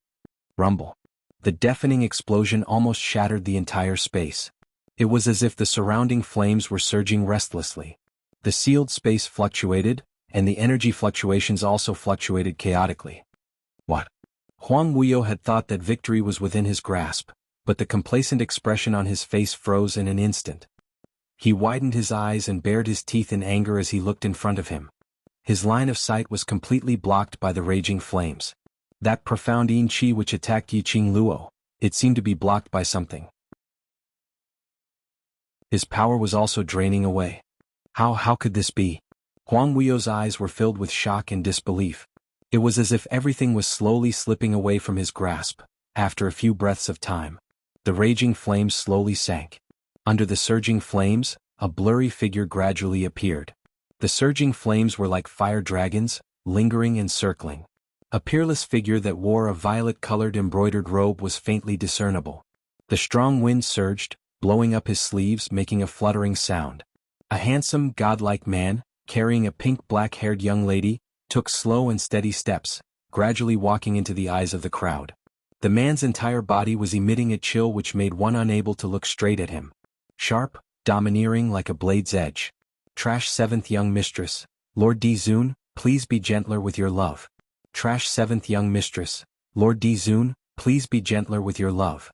Rumble. The deafening explosion almost shattered the entire space. It was as if the surrounding flames were surging restlessly. The sealed space fluctuated, and the energy fluctuations also fluctuated chaotically. What? Huang Wuyo had thought that victory was within his grasp, but the complacent expression on his face froze in an instant. He widened his eyes and bared his teeth in anger as he looked in front of him. His line of sight was completely blocked by the raging flames. That profound yin qi which attacked Yiqing Luo, it seemed to be blocked by something. His power was also draining away. How could this be? Huang Wuyo's eyes were filled with shock and disbelief. It was as if everything was slowly slipping away from his grasp. After a few breaths of time, the raging flames slowly sank. Under the surging flames, a blurry figure gradually appeared. The surging flames were like fire dragons, lingering and circling. A peerless figure that wore a violet-colored embroidered robe was faintly discernible. The strong wind surged, blowing up his sleeves, making a fluttering sound. A handsome, godlike man, carrying a pink black-haired young lady, took slow and steady steps, gradually walking into the eyes of the crowd. The man's entire body was emitting a chill which made one unable to look straight at him. Sharp, domineering like a blade's edge. Trash 7th young mistress, Lord Dizun, please be gentler with your love. Trash 7th young mistress, Lord Dizun, please be gentler with your love.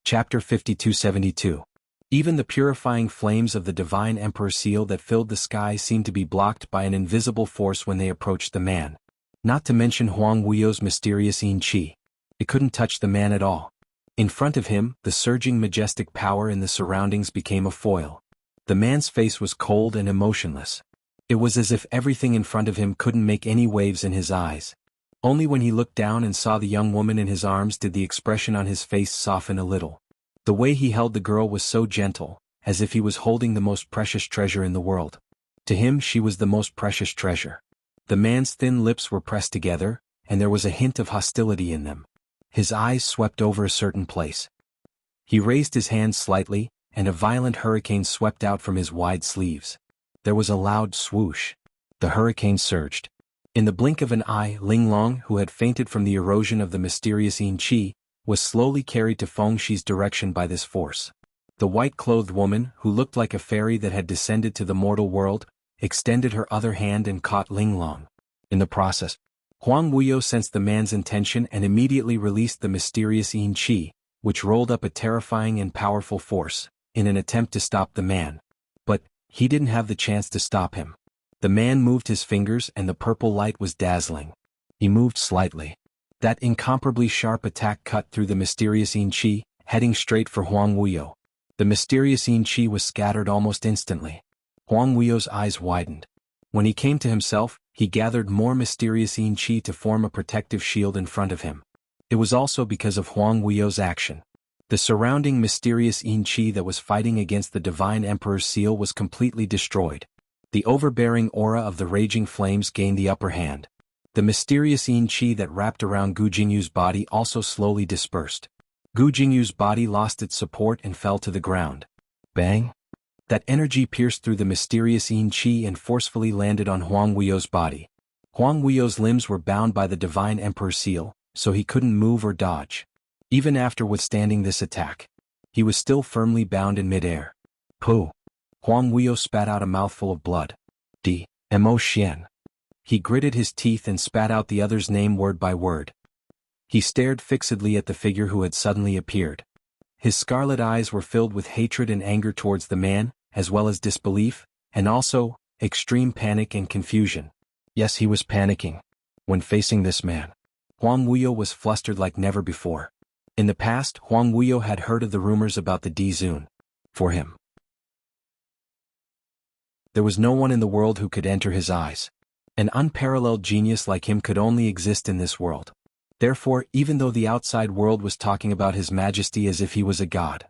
Chapter 5272. Even the purifying flames of the divine emperor seal that filled the sky seemed to be blocked by an invisible force when they approached the man. Not to mention Huang Wuyo's mysterious yin qi. It couldn't touch the man at all. In front of him, the surging majestic power in the surroundings became a foil. The man's face was cold and emotionless. It was as if everything in front of him couldn't make any waves in his eyes. Only when he looked down and saw the young woman in his arms did the expression on his face soften a little. The way he held the girl was so gentle, as if he was holding the most precious treasure in the world. To him she was the most precious treasure. The man's thin lips were pressed together, and there was a hint of hostility in them. His eyes swept over a certain place. He raised his hands slightly, and a violent hurricane swept out from his wide sleeves. There was a loud swoosh. The hurricane surged. In the blink of an eye, Linglong, who had fainted from the erosion of the mysterious yin qi, was slowly carried to Fengshi's direction by this force. The white-clothed woman, who looked like a fairy that had descended to the mortal world, extended her other hand and caught Linglong. In the process, Huang Wuyo sensed the man's intention and immediately released the mysterious yin qi, which rolled up a terrifying and powerful force, in an attempt to stop the man. But he didn't have the chance to stop him. The man moved his fingers and the purple light was dazzling. He moved slightly. That incomparably sharp attack cut through the mysterious yin qi, heading straight for Huang Wuyo. The mysterious yin qi was scattered almost instantly. Huang Wuyo's eyes widened. When he came to himself, he gathered more mysterious yin qi to form a protective shield in front of him. It was also because of Huang Wuyo's action. The surrounding mysterious yin qi that was fighting against the divine emperor's seal was completely destroyed. The overbearing aura of the raging flames gained the upper hand. The mysterious yin qi that wrapped around Gu Jingyu's body also slowly dispersed. Gu Jingyu's body lost its support and fell to the ground. Bang! That energy pierced through the mysterious yin qi and forcefully landed on Huang Wuyo's body. Huang Wuyo's limbs were bound by the divine emperor seal, so he couldn't move or dodge. Even after withstanding this attack, he was still firmly bound in midair. Pooh! Huang Wuyo spat out a mouthful of blood. Emotion. He gritted his teeth and spat out the other's name word by word. He stared fixedly at the figure who had suddenly appeared. His scarlet eyes were filled with hatred and anger towards the man, as well as disbelief, and also, extreme panic and confusion. Yes, he was panicking. When facing this man, Huang Wuyo was flustered like never before. In the past, Huang Wuyo had heard of the rumors about the Dizun. For him, there was no one in the world who could enter his eyes. An unparalleled genius like him could only exist in this world. Therefore, even though the outside world was talking about his majesty as if he was a god,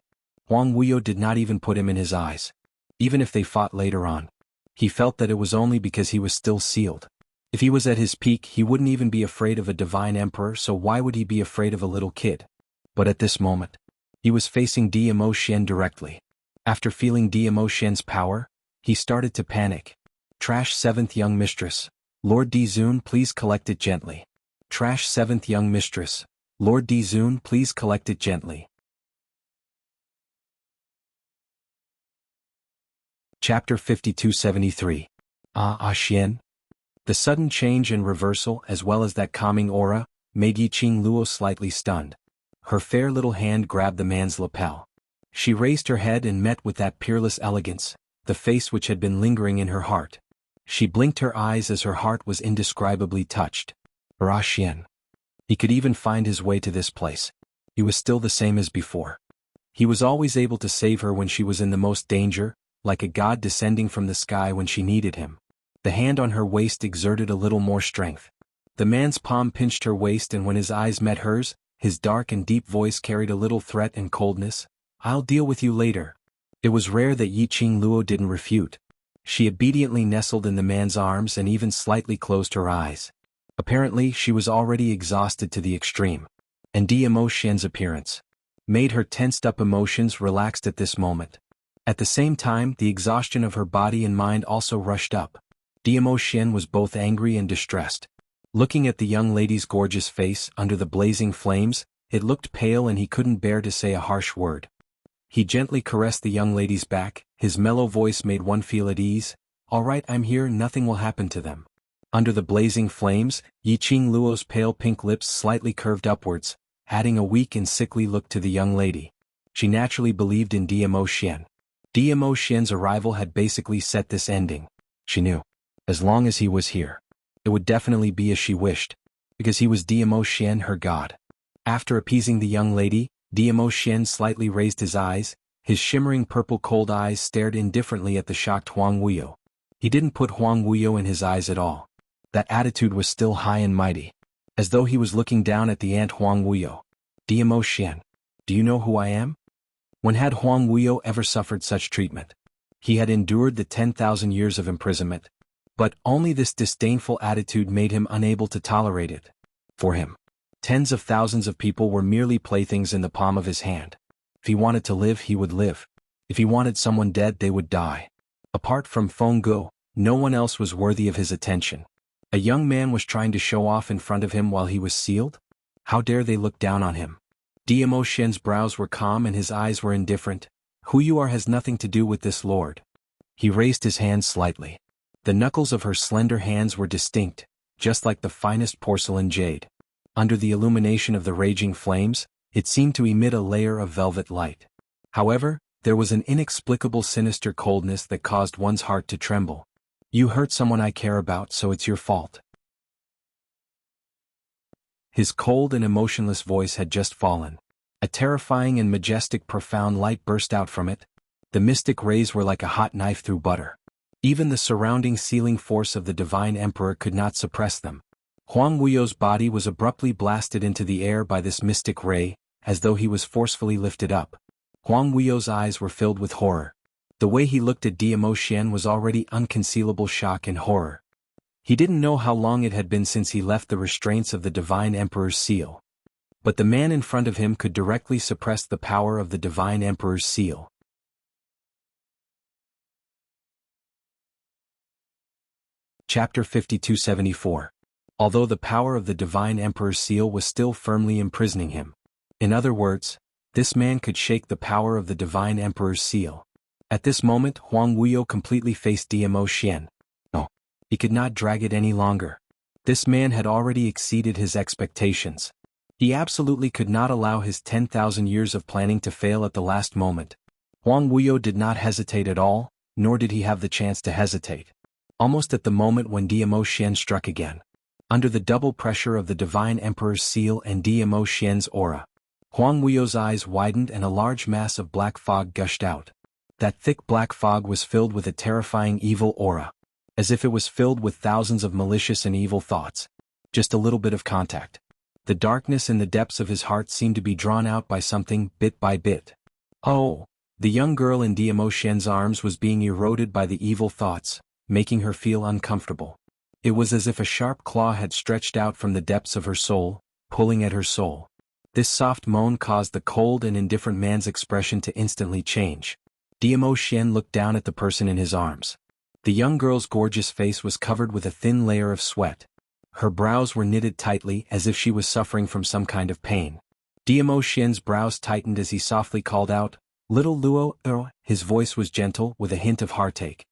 Huang Wuyo did not even put him in his eyes. Even if they fought later on, he felt that it was only because he was still sealed. If he was at his peak, he wouldn't even be afraid of a divine emperor, so why would he be afraid of a little kid? But at this moment, he was facing Emotion directly. After feeling Emotion's power, he started to panic. Trash 7th young mistress. Lord Dizun, please collect it gently. Trash 7th young mistress. Lord Dizun, please collect it gently. Chapter 5273. Xian. The sudden change and reversal as well as that calming aura, made Yiqing Luo slightly stunned. Her fair little hand grabbed the man's lapel. She raised her head and met with that peerless elegance, the face which had been lingering in her heart. She blinked her eyes as her heart was indescribably touched. Xian. He could even find his way to this place. He was still the same as before. He was always able to save her when she was in the most danger, like a god descending from the sky when she needed him. The hand on her waist exerted a little more strength. The man's palm pinched her waist, and when his eyes met hers, his dark and deep voice carried a little threat and coldness. I'll deal with you later. It was rare that Yiqing Luo didn't refute. She obediently nestled in the man's arms and even slightly closed her eyes. Apparently, she was already exhausted to the extreme. And Emotion's appearance made her tensed-up emotions relaxed at this moment. At the same time, the exhaustion of her body and mind also rushed up. Emotion was both angry and distressed. Looking at the young lady's gorgeous face under the blazing flames, it looked pale and he couldn't bear to say a harsh word. He gently caressed the young lady's back, his mellow voice made one feel at ease. All right, I'm here, nothing will happen to them. Under the blazing flames, Yiqing Luo's pale pink lips slightly curved upwards, adding a weak and sickly look to the young lady. She naturally believed in Emotion. Emotion's arrival had basically set this ending. She knew. As long as he was here, it would definitely be as she wished, because he was Emotion, her god. After appeasing the young lady, Emotion slightly raised his eyes. His shimmering purple cold eyes stared indifferently at the shocked Huang Wuyo. He didn't put Huang Wuyo in his eyes at all. That attitude was still high and mighty, as though he was looking down at the ant Huang Wuyo. Emotion, do you know who I am? When had Huang Wuyo ever suffered such treatment? He had endured the 10,000 years of imprisonment, but only this disdainful attitude made him unable to tolerate it. For him, tens of thousands of people were merely playthings in the palm of his hand. If he wanted to live, he would live. If he wanted someone dead, they would die. Apart from Feng Guo, no one else was worthy of his attention. A young man was trying to show off in front of him while he was sealed? How dare they look down on him? Emotion's brows were calm and his eyes were indifferent. Who you are has nothing to do with this, lord. He raised his hand slightly. The knuckles of her slender hands were distinct, just like the finest porcelain jade. Under the illumination of the raging flames, it seemed to emit a layer of velvet light. However, there was an inexplicable sinister coldness that caused one's heart to tremble. You hurt someone I care about, so it's your fault. His cold and emotionless voice had just fallen. A terrifying and majestic profound light burst out from it. The mystic rays were like a hot knife through butter. Even the surrounding sealing force of the divine emperor could not suppress them. Huang Wuyo's body was abruptly blasted into the air by this mystic ray, as though he was forcefully lifted up. Huang Wuyo's eyes were filled with horror. The way he looked at Emotion was already unconcealable shock and horror. He didn't know how long it had been since he left the restraints of the divine emperor's seal. But the man in front of him could directly suppress the power of the divine emperor's seal. Chapter 5274. although the power of the Divine Emperor's seal was still firmly imprisoning him. In other words, this man could shake the power of the Divine Emperor's seal. At this moment Huang Wuyo completely faced Diamo Xian. No. He could not drag it any longer. This man had already exceeded his expectations. He absolutely could not allow his 10,000 years of planning to fail at the last moment. Huang Wuyo did not hesitate at all, nor did he have the chance to hesitate. Almost at the moment when Diamo Xian struck again. Under the double pressure of the Divine Emperor's seal and Diamo Xian's aura, Huang Wuyo's eyes widened and a large mass of black fog gushed out. That thick black fog was filled with a terrifying evil aura, as if it was filled with thousands of malicious and evil thoughts. Just a little bit of contact. The darkness in the depths of his heart seemed to be drawn out by something, bit by bit. Oh! The young girl in Diamo Xian's arms was being eroded by the evil thoughts, making her feel uncomfortable. It was as if a sharp claw had stretched out from the depths of her soul, pulling at her soul. This soft moan caused the cold and indifferent man's expression to instantly change. Diamo Xian looked down at the person in his arms. The young girl's gorgeous face was covered with a thin layer of sweat. Her brows were knitted tightly as if she was suffering from some kind of pain. Diamo Xian's brows tightened as he softly called out, "Little Luo." His voice was gentle, with a hint of heartache.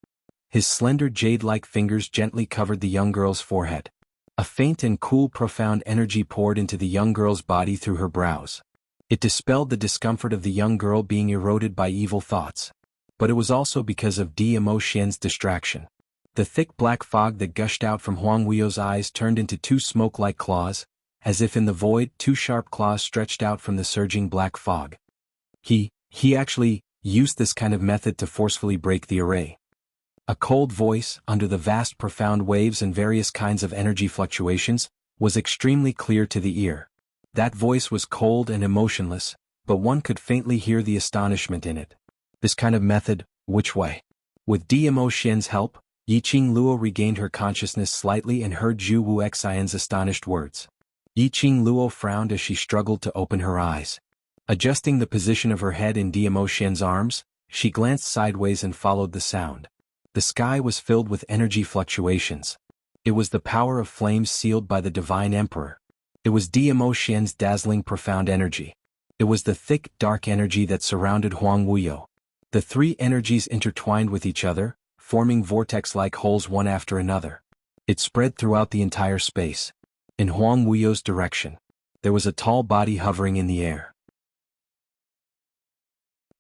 His slender jade-like fingers gently covered the young girl's forehead. A faint and cool profound energy poured into the young girl's body through her brows. It dispelled the discomfort of the young girl being eroded by evil thoughts. But it was also because of Diamo Xian's distraction. The thick black fog that gushed out from Huang Wuyo's eyes turned into two smoke-like claws, as if in the void two sharp claws stretched out from the surging black fog. He actually used this kind of method to forcefully break the array. A cold voice, under the vast profound waves and various kinds of energy fluctuations, was extremely clear to the ear. That voice was cold and emotionless, but one could faintly hear the astonishment in it. This kind of method, which way? With Diamo Xian's help, Yiqing Luo regained her consciousness slightly and heard Zhu Wuxian's astonished words. Yiqing Luo frowned as she struggled to open her eyes. Adjusting the position of her head in Diamo Xian's arms, she glanced sideways and followed the sound. The sky was filled with energy fluctuations. It was the power of flames sealed by the Divine Emperor. It was Diamo Xian's dazzling profound energy. It was the thick, dark energy that surrounded Huang Wuyo. The three energies intertwined with each other, forming vortex-like holes one after another. It spread throughout the entire space. In Huang Wuyo's direction, there was a tall body hovering in the air.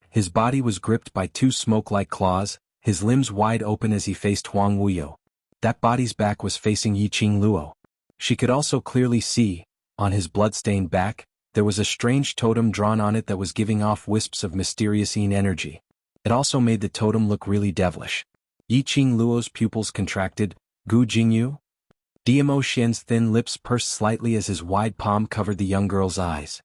His body was gripped by two smoke-like claws, his limbs wide open as he faced Huang Wuyo. That body's back was facing Yiqing Luo. She could also clearly see, on his blood-stained back, there was a strange totem drawn on it that was giving off wisps of mysterious energy. It also made the totem look really devilish. Yiqing Luo's pupils contracted. "Gu Jingyu?" Diamo Xian's thin lips pursed slightly as his wide palm covered the young girl's eyes.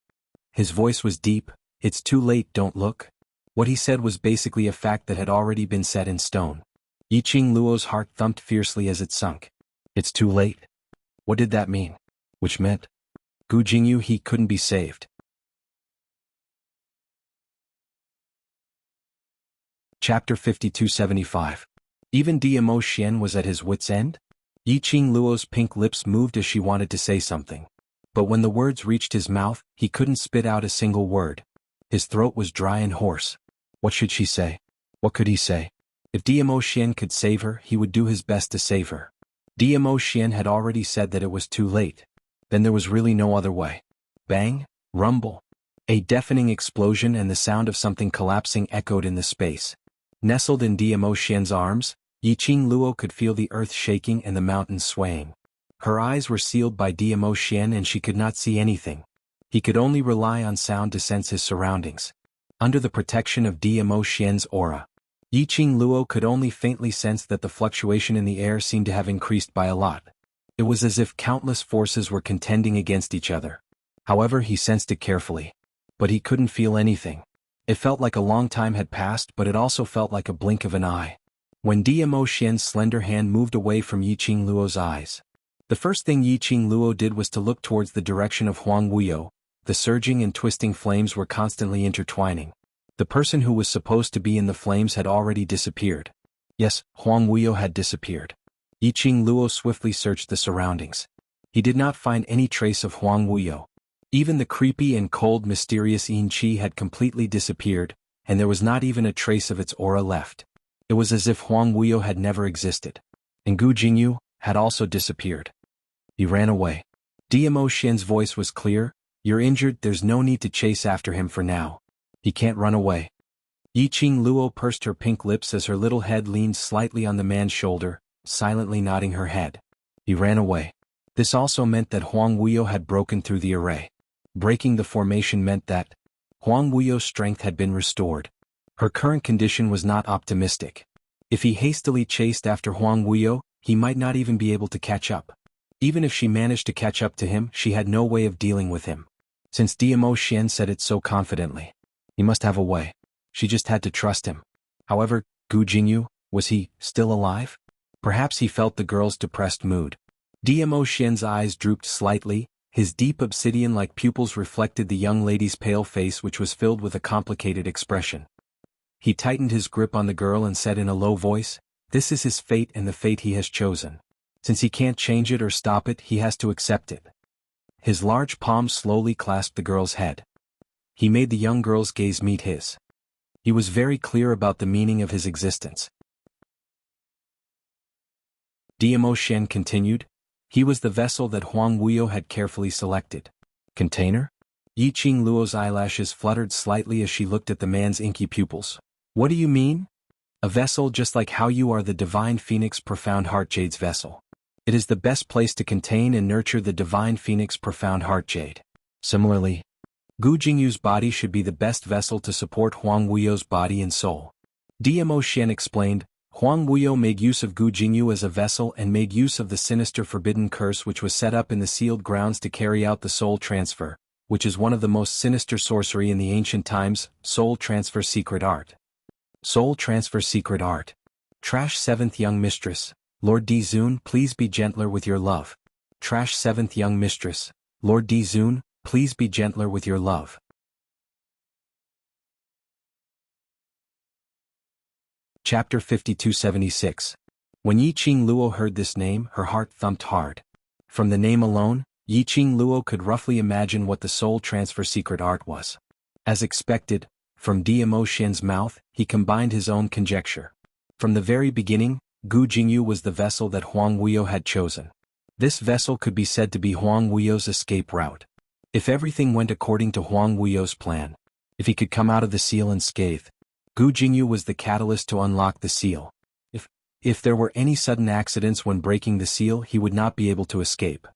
His voice was deep. "It's too late, don't look." What he said was basically a fact that had already been set in stone. Yiqing Luo's heart thumped fiercely as it sunk. It's too late. What did that mean? Which meant Gu Jingyu, he couldn't be saved. Chapter 5275. Even Diamo Xian was at his wit's end? Yiqing Luo's pink lips moved as she wanted to say something. But when the words reached his mouth, he couldn't spit out a single word. His throat was dry and hoarse. What should she say? What could he say? If Diamo Xian could save her, he would do his best to save her. Diamo Xian had already said that it was too late. Then there was really no other way. Bang, rumble. A deafening explosion and the sound of something collapsing echoed in the space. Nestled in Diamo Xian's arms, Yiqing Luo could feel the earth shaking and the mountains swaying. Her eyes were sealed by Diamo Xian and she could not see anything. He could only rely on sound to sense his surroundings. Under the protection of Diamo Xian's aura, Yiqing Luo could only faintly sense that the fluctuation in the air seemed to have increased by a lot. It was as if countless forces were contending against each other. However, he sensed it carefully. But he couldn't feel anything. It felt like a long time had passed, but it also felt like a blink of an eye. When Diamo Xian's slender hand moved away from Yiqing Luo's eyes, the first thing Yiqing Luo did was to look towards the direction of Huang Wuyo. The surging and twisting flames were constantly intertwining. The person who was supposed to be in the flames had already disappeared. Yes, Huang Wuyo had disappeared. Yiqing Luo swiftly searched the surroundings. He did not find any trace of Huang Wuyo. Even the creepy and cold mysterious Yin Qi had completely disappeared, and there was not even a trace of its aura left. It was as if Huang Wuyo had never existed. And Gu Jingyu had also disappeared. He ran away. Dmo Xian's voice was clear. You're injured, there's no need to chase after him for now. He can't run away. Yiqing Luo pursed her pink lips as her little head leaned slightly on the man's shoulder, silently nodding her head. He ran away. This also meant that Huang Wuyo had broken through the array. Breaking the formation meant that Huang Wuyo's strength had been restored. Her current condition was not optimistic. If he hastily chased after Huang Wuyo, he might not even be able to catch up. Even if she managed to catch up to him, she had no way of dealing with him. Since Dmo Xian said it so confidently, he must have a way. She just had to trust him. However, Gu Jingyu, was he still alive? Perhaps he felt the girl's depressed mood. Dmo Xian's eyes drooped slightly, his deep obsidian-like pupils reflected the young lady's pale face, which was filled with a complicated expression. He tightened his grip on the girl and said in a low voice, "This is his fate and the fate he has chosen. Since he can't change it or stop it, he has to accept it." His large palms slowly clasped the girl's head. He made the young girl's gaze meet his. He was very clear about the meaning of his existence. Dmo Xian continued, "He was the vessel that Huang Wuyo had carefully selected." Container? Yiqing Luo's eyelashes fluttered slightly as she looked at the man's inky pupils. "What do you mean?" "A vessel just like how you are the divine phoenix profound heart jade's vessel. It is the best place to contain and nurture the divine phoenix profound heart jade. Similarly, Gu Jingyu's body should be the best vessel to support Huang Wuyo's body and soul." Dmo Xian explained, Huang Wuyo made use of Gu Jingyu as a vessel and made use of the sinister forbidden curse which was set up in the sealed grounds to carry out the soul transfer, which is one of the most sinister sorcery in the ancient times, soul transfer secret art. Soul transfer secret art. Trash 7th young mistress, Lord Di Zun, please be gentler with your love. Trash 7th young mistress, Lord Di Zun, please be gentler with your love. Chapter 5276. When Yiqing Luo heard this name, her heart thumped hard. From the name alone, Yiqing Luo could roughly imagine what the soul transfer secret art was. As expected, from Dmo Xian's mouth, he combined his own conjecture. From the very beginning, Gu Jingyu was the vessel that Huang Wuyo had chosen. This vessel could be said to be Huang Wuyo's escape route. If everything went according to Huang Wuyo's plan, if he could come out of the seal unscathed, Gu Jingyu was the catalyst to unlock the seal. If there were any sudden accidents when breaking the seal, he would not be able to escape.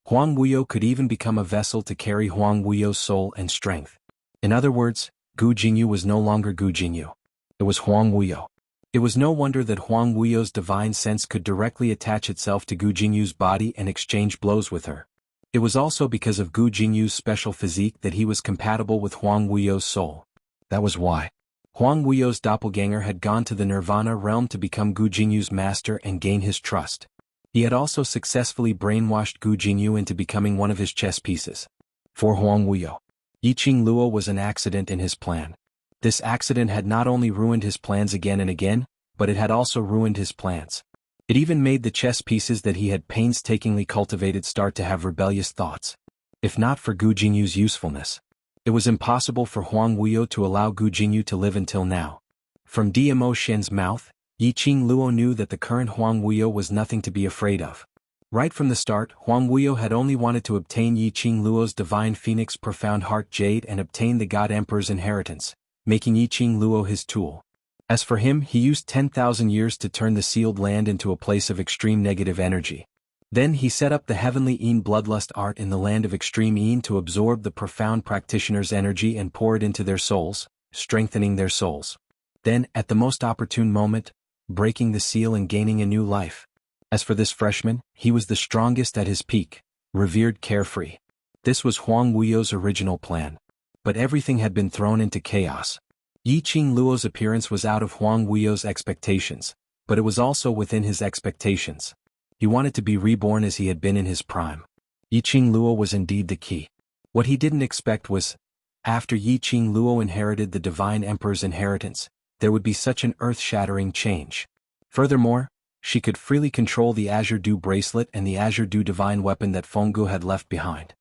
Huang Wuyo could even become a vessel to carry Huang Wuyo's soul and strength. In other words, Gu Jingyu was no longer Gu Jingyu. It was Huang Wuyo. It was no wonder that Huang Wuyo's divine sense could directly attach itself to Gu Jingyu's body and exchange blows with her. It was also because of Gu Jingyu's special physique that he was compatible with Huang Wuyo's soul. That was why Huang Wuyo's doppelganger had gone to the Nirvana realm to become Gu Jingyu's master and gain his trust. He had also successfully brainwashed Gu Jingyu into becoming one of his chess pieces. For Huang Wuyo, Yiqing Luo was an accident in his plan. This accident had not only ruined his plans again and again, but it had also ruined his plans. It even made the chess pieces that he had painstakingly cultivated start to have rebellious thoughts. If not for Gu Jingyu's usefulness, it was impossible for Huang Wuyo to allow Gu Jingyu to live until now. From Dmo Xian's mouth, Yiqing Luo knew that the current Huang Wuyo was nothing to be afraid of. Right from the start, Huang Wuyo had only wanted to obtain Yiqing Luo's divine phoenix profound heart jade and obtain the God Emperor's inheritance, making Yiqing Luo his tool. As for him, he used 10,000 years to turn the sealed land into a place of extreme negative energy. Then he set up the heavenly Yin bloodlust art in the land of extreme Yin to absorb the profound practitioner's energy and pour it into their souls, strengthening their souls. Then, at the most opportune moment, breaking the seal and gaining a new life. As for this freshman, he was the strongest at his peak, revered carefree. This was Huang Wuyo's original plan. But everything had been thrown into chaos. Yiqing Luo's appearance was out of Huang Wuyo's expectations, but it was also within his expectations. He wanted to be reborn as he had been in his prime. Yiqing Luo was indeed the key. What he didn't expect was, after Yiqing Luo inherited the Divine Emperor's inheritance, there would be such an earth-shattering change. Furthermore, she could freely control the Azure Dew bracelet and the Azure Dew divine weapon that Fenggu had left behind.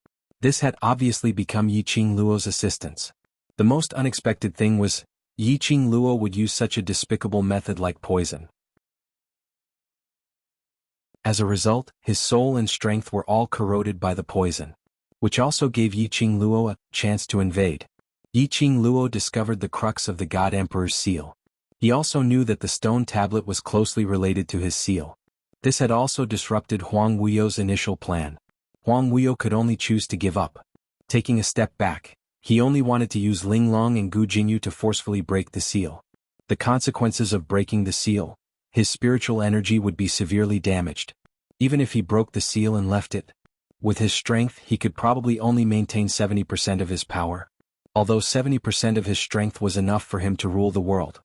This had obviously become Yiqing Luo's assistance. The most unexpected thing was, Yiqing Luo would use such a despicable method like poison. As a result, his soul and strength were all corroded by the poison, which also gave Yiqing Luo a chance to invade. Yiqing Luo discovered the crux of the God Emperor's seal. He also knew that the stone tablet was closely related to his seal. This had also disrupted Huang Wuyo's initial plan. Huang Wuyo could only choose to give up. Taking a step back, he only wanted to use Linglong and Gu Jinyu to forcefully break the seal. The consequences of breaking the seal: his spiritual energy would be severely damaged. Even if he broke the seal and left it, with his strength he could probably only maintain 70% of his power. Although 70% of his strength was enough for him to rule the world.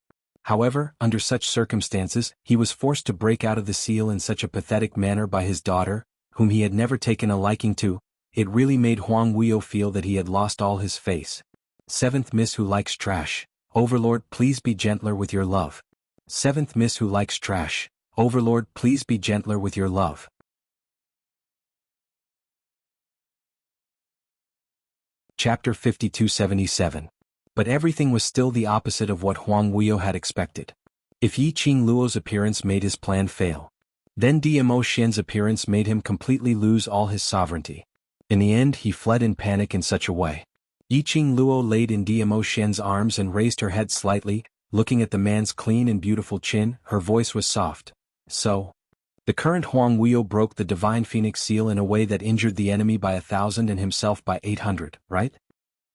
However, under such circumstances, he was forced to break out of the seal in such a pathetic manner by his daughter, whom he had never taken a liking to. It really made Huang Wuyo feel that he had lost all his face. 7th Miss Who Likes Trash. Overlord, please be gentler with your love. 7th Miss Who Likes Trash. Overlord, please be gentler with your love. Chapter 5277. But everything was still the opposite of what Huang Wuyo had expected. If Yiqing Luo's appearance made his plan fail, then Dimo Xian's appearance made him completely lose all his sovereignty. In the end, he fled in panic in such a way. Yiqing Luo laid in Dimo Xian's arms and raised her head slightly, looking at the man's clean and beautiful chin. Her voice was soft. So, the current Huang Wuyo broke the divine phoenix seal in a way that injured the enemy by 1,000 and himself by 800, right?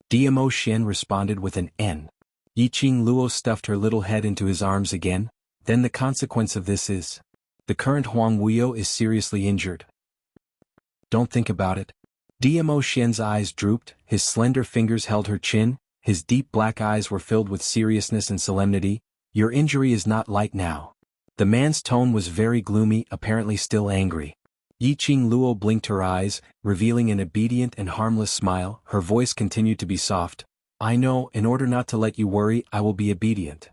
Dimo Xian responded with an N. Yiqing Luo stuffed her little head into his arms again. Then the consequence of this is, the current Huang Wuyo is seriously injured. Don't think about it. Dimo Xian's eyes drooped, his slender fingers held her chin, his deep black eyes were filled with seriousness and solemnity. Your injury is not light now. The man's tone was very gloomy, apparently still angry. Yiqing Luo blinked her eyes, revealing an obedient and harmless smile. Her voice continued to be soft. I know, in order not to let you worry, I will be obedient.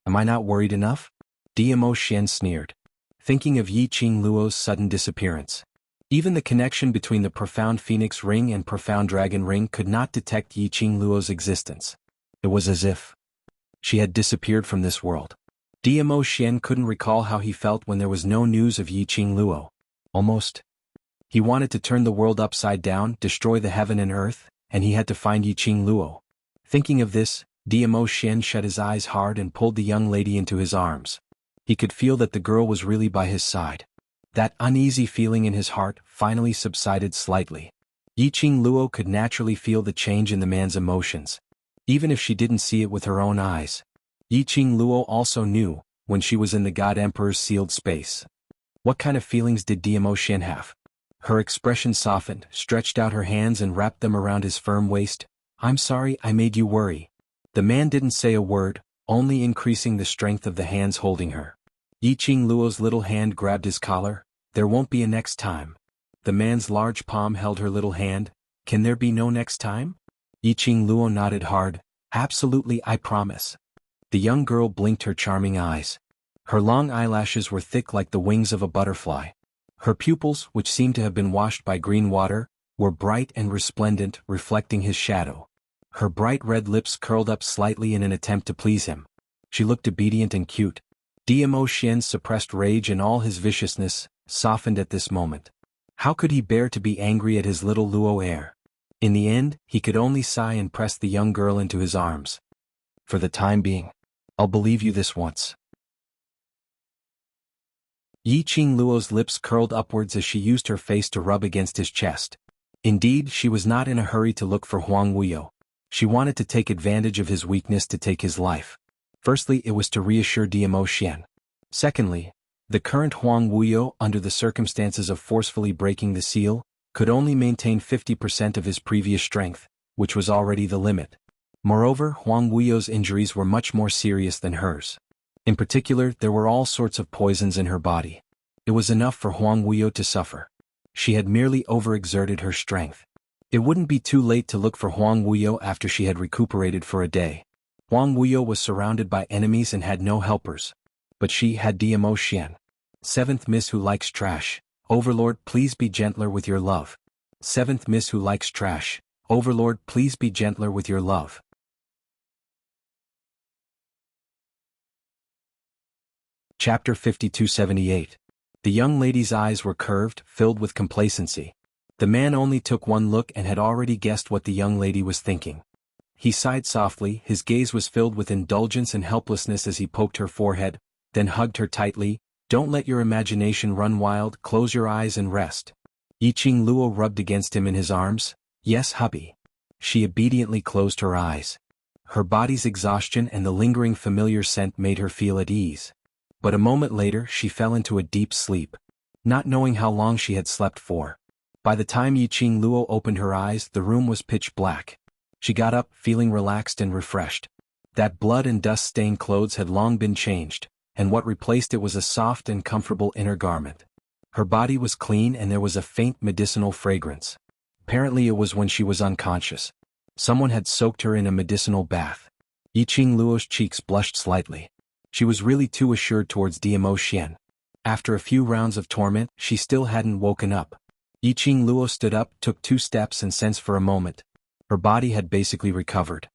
Am I not worried enough? Dimo Xian sneered, thinking of Yiqing Luo's sudden disappearance. Even the connection between the profound phoenix ring and profound dragon ring could not detect Yiqing Luo's existence. It was as if she had disappeared from this world. Dimo Xian couldn't recall how he felt when there was no news of Yiqing Luo. Almost. He wanted to turn the world upside down, destroy the heaven and earth, and he had to find Yiqing Luo. Thinking of this, Dimo Xian shut his eyes hard and pulled the young lady into his arms. He could feel that the girl was really by his side. That uneasy feeling in his heart finally subsided slightly. Yiqing Luo could naturally feel the change in the man's emotions, even if she didn't see it with her own eyes. Yiqing Luo also knew, when she was in the God Emperor's sealed space. What kind of feelings did Dimo Xian have? Her expression softened, stretched out her hands and wrapped them around his firm waist. I'm sorry I made you worry. The man didn't say a word, only increasing the strength of the hands holding her. Yiqing Luo's little hand grabbed his collar. There won't be a next time. The man's large palm held her little hand. Can there be no next time? Yiqing Luo nodded hard. Absolutely, I promise. The young girl blinked her charming eyes. Her long eyelashes were thick like the wings of a butterfly. Her pupils, which seemed to have been washed by green water, were bright and resplendent, reflecting his shadow. Her bright red lips curled up slightly in an attempt to please him. She looked obedient and cute. Dimo Xian's suppressed rage and all his viciousness softened at this moment. How could he bear to be angry at his little Luo heir? In the end, he could only sigh and press the young girl into his arms. For the time being, I'll believe you this once. Yiqing Luo's lips curled upwards as she used her face to rub against his chest. Indeed, she was not in a hurry to look for Huang Wuyo. She wanted to take advantage of his weakness to take his life. Firstly, it was to reassure Dimo Xian. Secondly, the current Huang Wuyo, under the circumstances of forcefully breaking the seal, could only maintain 50% of his previous strength, which was already the limit. Moreover, Huang Wuyo's injuries were much more serious than hers. In particular, there were all sorts of poisons in her body. It was enough for Huang Wuyo to suffer. She had merely overexerted her strength. It wouldn't be too late to look for Huang Wuyo after she had recuperated for a day. Huang Wuyo was surrounded by enemies and had no helpers. But she had Dimo Xian. Seventh Miss Who Likes Trash. Overlord, please be gentler with your love. Seventh Miss Who Likes Trash. Overlord, please be gentler with your love. Chapter 5278. The young lady's eyes were curved, filled with complacency. The man only took one look and had already guessed what the young lady was thinking. He sighed softly, his gaze was filled with indulgence and helplessness as he poked her forehead, then hugged her tightly. Don't let your imagination run wild, close your eyes and rest. Yiqing Luo rubbed against him in his arms. Yes, hubby. She obediently closed her eyes. Her body's exhaustion and the lingering familiar scent made her feel at ease. But a moment later she fell into a deep sleep, not knowing how long she had slept for. By the time Yiqing Luo opened her eyes, the room was pitch black. She got up, feeling relaxed and refreshed. That blood and dust-stained clothes had long been changed, and what replaced it was a soft and comfortable inner garment. Her body was clean and there was a faint medicinal fragrance. Apparently it was when she was unconscious. Someone had soaked her in a medicinal bath. Yiqing Luo's cheeks blushed slightly. She was really too assured towards Diamo Xian. After a few rounds of torment, she still hadn't woken up. Yiqing Luo stood up, took 2 steps and sensed for a moment. Her body had basically recovered.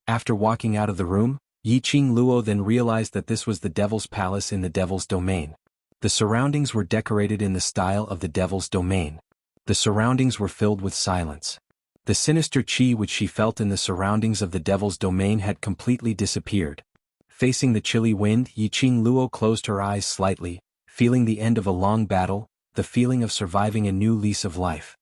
After walking out of the room, Yiqing Luo then realized that this was the Devil's Palace in the Devil's Domain. The surroundings were decorated in the style of the Devil's Domain. The surroundings were filled with silence. The sinister qi which she felt in the surroundings of the Devil's Domain had completely disappeared. Facing the chilly wind, Yiqing Luo closed her eyes slightly, feeling the end of a long battle, the feeling of surviving a new lease of life.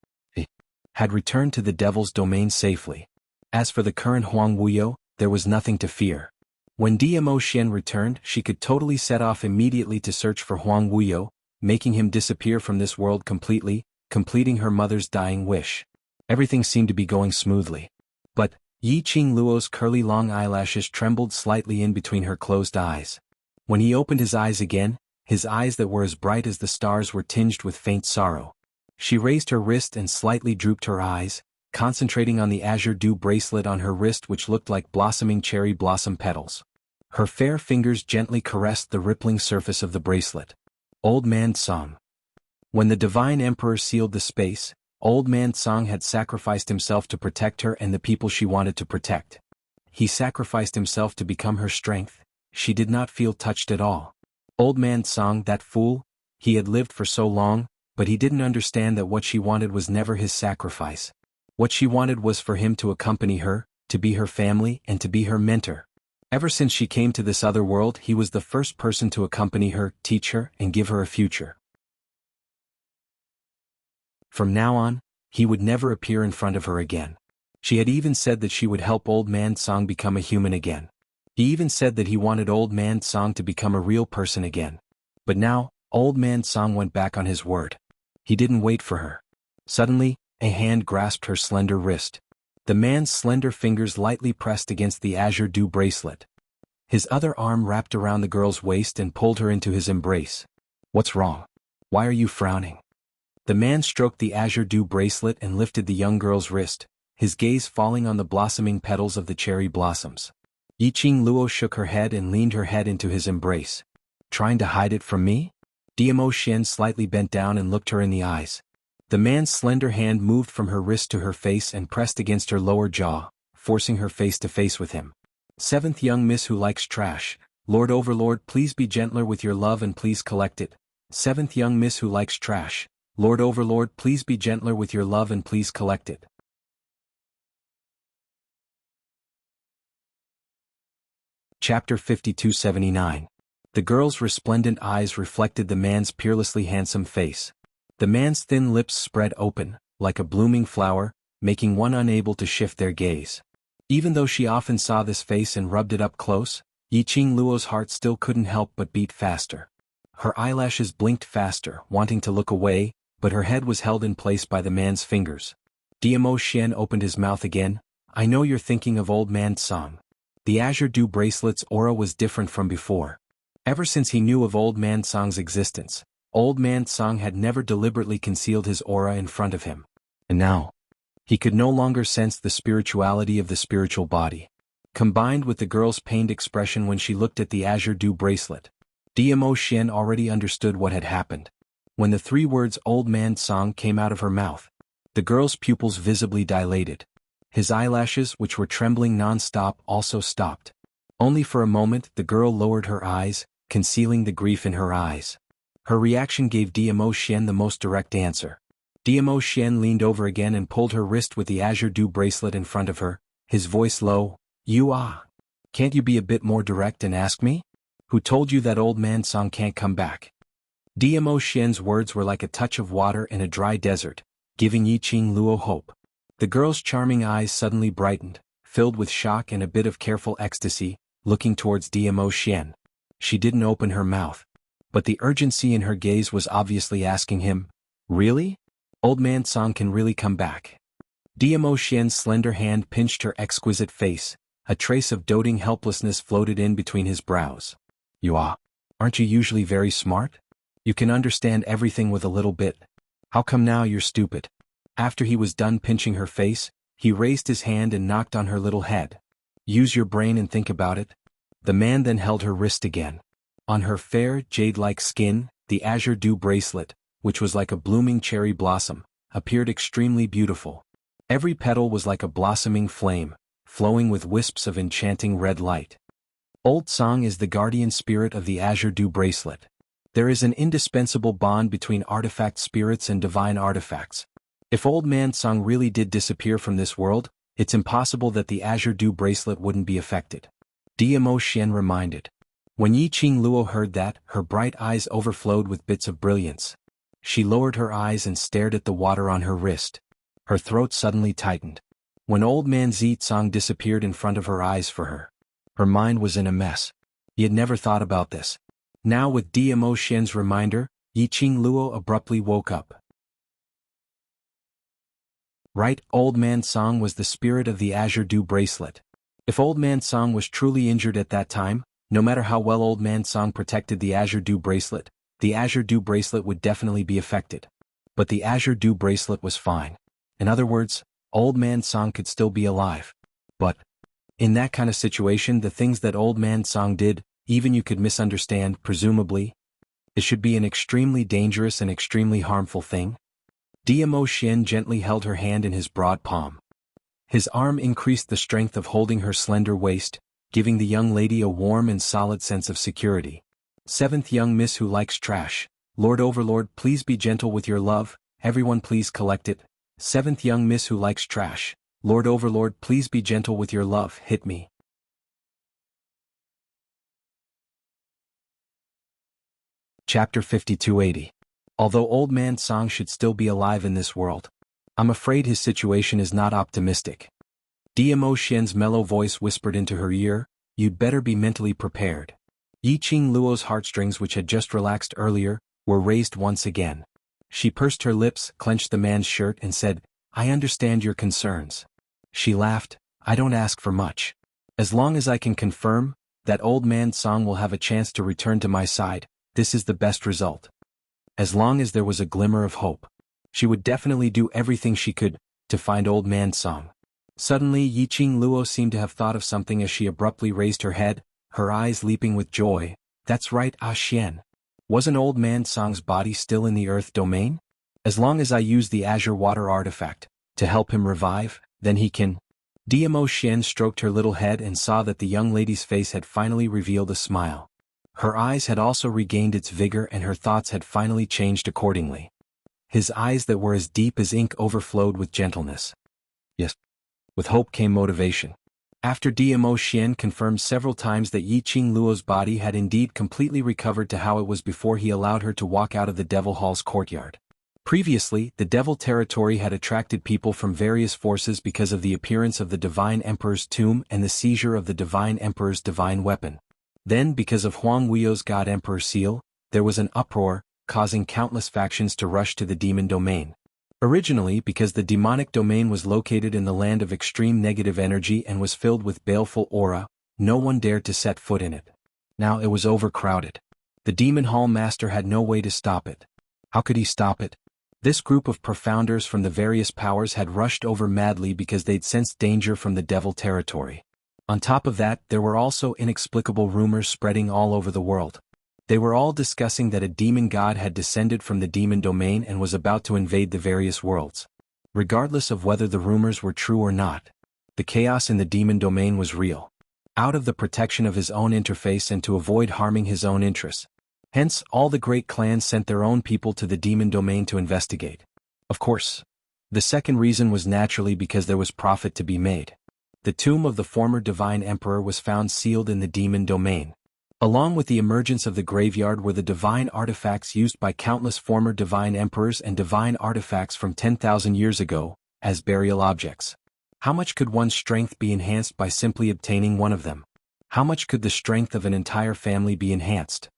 Had returned to the Devil's Domain safely. As for the current Huang Wuyo, there was nothing to fear. When Diamo Xian returned, she could totally set off immediately to search for Huang Wuyo, making him disappear from this world completely, completing her mother's dying wish. Everything seemed to be going smoothly. But Yiqing Luo's curly long eyelashes trembled slightly in between her closed eyes. When he opened his eyes again, his eyes that were as bright as the stars were tinged with faint sorrow. She raised her wrist and slightly drooped her eyes, concentrating on the azure dew bracelet on her wrist which looked like blossoming cherry blossom petals. Her fair fingers gently caressed the rippling surface of the bracelet. Old Man Song. When the Divine Emperor sealed the space, Old Man Song had sacrificed himself to protect her and the people she wanted to protect. He sacrificed himself to become her strength. She did not feel touched at all. Old Man Song, that fool, he had lived for so long, but he didn't understand that what she wanted was never his sacrifice. What she wanted was for him to accompany her, to be her family and to be her mentor. Ever since she came to this other world, he was the first person to accompany her, teach her, and give her a future. From now on, he would never appear in front of her again. She had even said that she would help Old Man Song become a human again. He even said that he wanted Old Man Song to become a real person again. But now, Old Man Song went back on his word. He didn't wait for her. Suddenly, a hand grasped her slender wrist. The man's slender fingers lightly pressed against the azure dew bracelet. His other arm wrapped around the girl's waist and pulled her into his embrace. What's wrong? Why are you frowning? The man stroked the azure dew bracelet and lifted the young girl's wrist, his gaze falling on the blossoming petals of the cherry blossoms. Yiqing Luo shook her head and leaned her head into his embrace. Trying to hide it from me? Diamo Xian slightly bent down and looked her in the eyes. The man's slender hand moved from her wrist to her face and pressed against her lower jaw, forcing her face to face with him. Seventh Young Miss Who Likes Trash. Lord Overlord, please be gentler with your love and please collect it. Seventh Young Miss Who Likes Trash. Lord Overlord, please be gentler with your love and please collect it. Chapter 5279. The girl's resplendent eyes reflected the man's peerlessly handsome face. The man's thin lips spread open, like a blooming flower, making one unable to shift their gaze. Even though she often saw this face and rubbed it up close, Yiqing Luo's heart still couldn't help but beat faster. Her eyelashes blinked faster, wanting to look away, but her head was held in place by the man's fingers. Diamo Xian opened his mouth again. I know you're thinking of Old Man Song. The azure dew bracelet's aura was different from before. Ever since he knew of Old Man Song's existence, Old Man Song had never deliberately concealed his aura in front of him. And now, he could no longer sense the spirituality of the spiritual body. Combined with the girl's pained expression when she looked at the azure dew bracelet, Dmo Xian already understood what had happened. When the three words Old Man Song came out of her mouth, the girl's pupils visibly dilated. His eyelashes, which were trembling non-stop, also stopped. Only for a moment the girl lowered her eyes, concealing the grief in her eyes. Her reaction gave Dmo Xian the most direct answer. Dmo Xian leaned over again and pulled her wrist with the azure dew bracelet in front of her, his voice low. Can't you be a bit more direct and ask me? Who told you that Old Man Song can't come back? Dmo Xian's words were like a touch of water in a dry desert, giving Yiqing Luo hope. The girl's charming eyes suddenly brightened, filled with shock and a bit of careful ecstasy, looking towards Dmo Xian. She didn't open her mouth, but the urgency in her gaze was obviously asking him, really? Old Man Song can really come back? Dmo Xian's slender hand pinched her exquisite face. A trace of doting helplessness floated in between his brows. Aren't you usually very smart? You can understand everything with a little bit. How come now you're stupid? After he was done pinching her face, he raised his hand and knocked on her little head. Use your brain and think about it. The man then held her wrist again. On her fair, jade-like skin, the azure dew bracelet, which was like a blooming cherry blossom, appeared extremely beautiful. Every petal was like a blossoming flame, flowing with wisps of enchanting red light. Old Song is the guardian spirit of the azure dew bracelet. There is an indispensable bond between artifact spirits and divine artifacts. If Old Man Song really did disappear from this world, it's impossible that the azure dew bracelet wouldn't be affected. Dmo Xian reminded. When Yiqing Luo heard that, her bright eyes overflowed with bits of brilliance. She lowered her eyes and stared at the water on her wrist. Her throat suddenly tightened. When Old Man Song disappeared in front of her eyes for her, her mind was in a mess. He had never thought about this. Now with Dmo Xian's reminder, Yiqing Luo abruptly woke up. Right, Old Man Song was the spirit of the azure dew bracelet. If Old Man Song was truly injured at that time, no matter how well Old Man Song protected the azure dew bracelet would definitely be affected. But the azure dew bracelet was fine. In other words, Old Man Song could still be alive. But in that kind of situation, the things that Old Man Song did, even you could misunderstand, presumably. It should be an extremely dangerous and extremely harmful thing. Dmo Xian gently held her hand in his broad palm. His arm increased the strength of holding her slender waist, giving the young lady a warm and solid sense of security. Seventh young miss who likes trash. Lord Overlord, please be gentle with your love, everyone please collect it. Seventh young miss who likes trash. Lord Overlord, please be gentle with your love, hit me. Chapter 5280. Although Old Man Song should still be alive in this world, I'm afraid his situation is not optimistic. Dmo Xian's mellow voice whispered into her ear, you'd better be mentally prepared. Yiqing Luo's heartstrings, which had just relaxed earlier, were raised once again. She pursed her lips, clenched the man's shirt and said, I understand your concerns. She laughed, I don't ask for much. As long as I can confirm that Old Man Song will have a chance to return to my side, this is the best result. As long as there was a glimmer of hope, she would definitely do everything she could to find Old Man Song. Suddenly Yiqing Luo seemed to have thought of something as she abruptly raised her head, her eyes leaping with joy. That's right, Xian. Wasn't Old Man Song's body still in the earth domain? As long as I use the azure water artifact to help him revive, then he can. Dmo Xian stroked her little head and saw that the young lady's face had finally revealed a smile. Her eyes had also regained its vigor and her thoughts had finally changed accordingly. His eyes that were as deep as ink overflowed with gentleness. Yes. With hope came motivation. After Dmo Xian confirmed several times that Yiqing Luo's body had indeed completely recovered to how it was before he allowed her to walk out of the Devil Hall's courtyard. Previously, the Devil Territory had attracted people from various forces because of the appearance of the Divine Emperor's tomb and the seizure of the Divine Emperor's divine weapon. Then, because of Huang Weio's God Emperor seal, there was an uproar, causing countless factions to rush to the demon domain. Originally, because the demonic domain was located in the land of extreme negative energy and was filled with baleful aura, no one dared to set foot in it. Now it was overcrowded. The Demon Hall Master had no way to stop it. How could he stop it? This group of profounders from the various powers had rushed over madly because they'd sensed danger from the Devil Territory. On top of that, there were also inexplicable rumors spreading all over the world. They were all discussing that a demon god had descended from the demon domain and was about to invade the various worlds. Regardless of whether the rumors were true or not, the chaos in the demon domain was real. Out of the protection of his own interface and to avoid harming his own interests. Hence, all the great clans sent their own people to the demon domain to investigate. Of course, the second reason was naturally because there was profit to be made. The tomb of the former divine emperor was found sealed in the demon domain. Along with the emergence of the graveyard were the divine artifacts used by countless former divine emperors and divine artifacts from 10,000 years ago, as burial objects. How much could one's strength be enhanced by simply obtaining one of them? How much could the strength of an entire family be enhanced?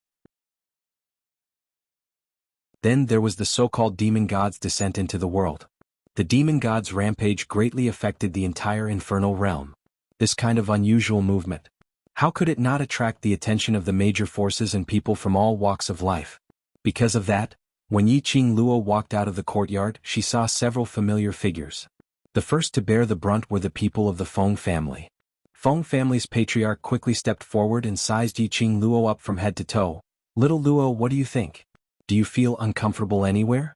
Then there was the so-called demon god's descent into the world. The demon god's rampage greatly affected the entire infernal realm. This kind of unusual movement, how could it not attract the attention of the major forces and people from all walks of life? Because of that, when Yiqing Luo walked out of the courtyard, she saw several familiar figures. The first to bear the brunt were the people of the Feng family. Feng family's patriarch quickly stepped forward and sized Yiqing Luo up from head to toe. "Little Luo, what do you think? Do you feel uncomfortable anywhere?"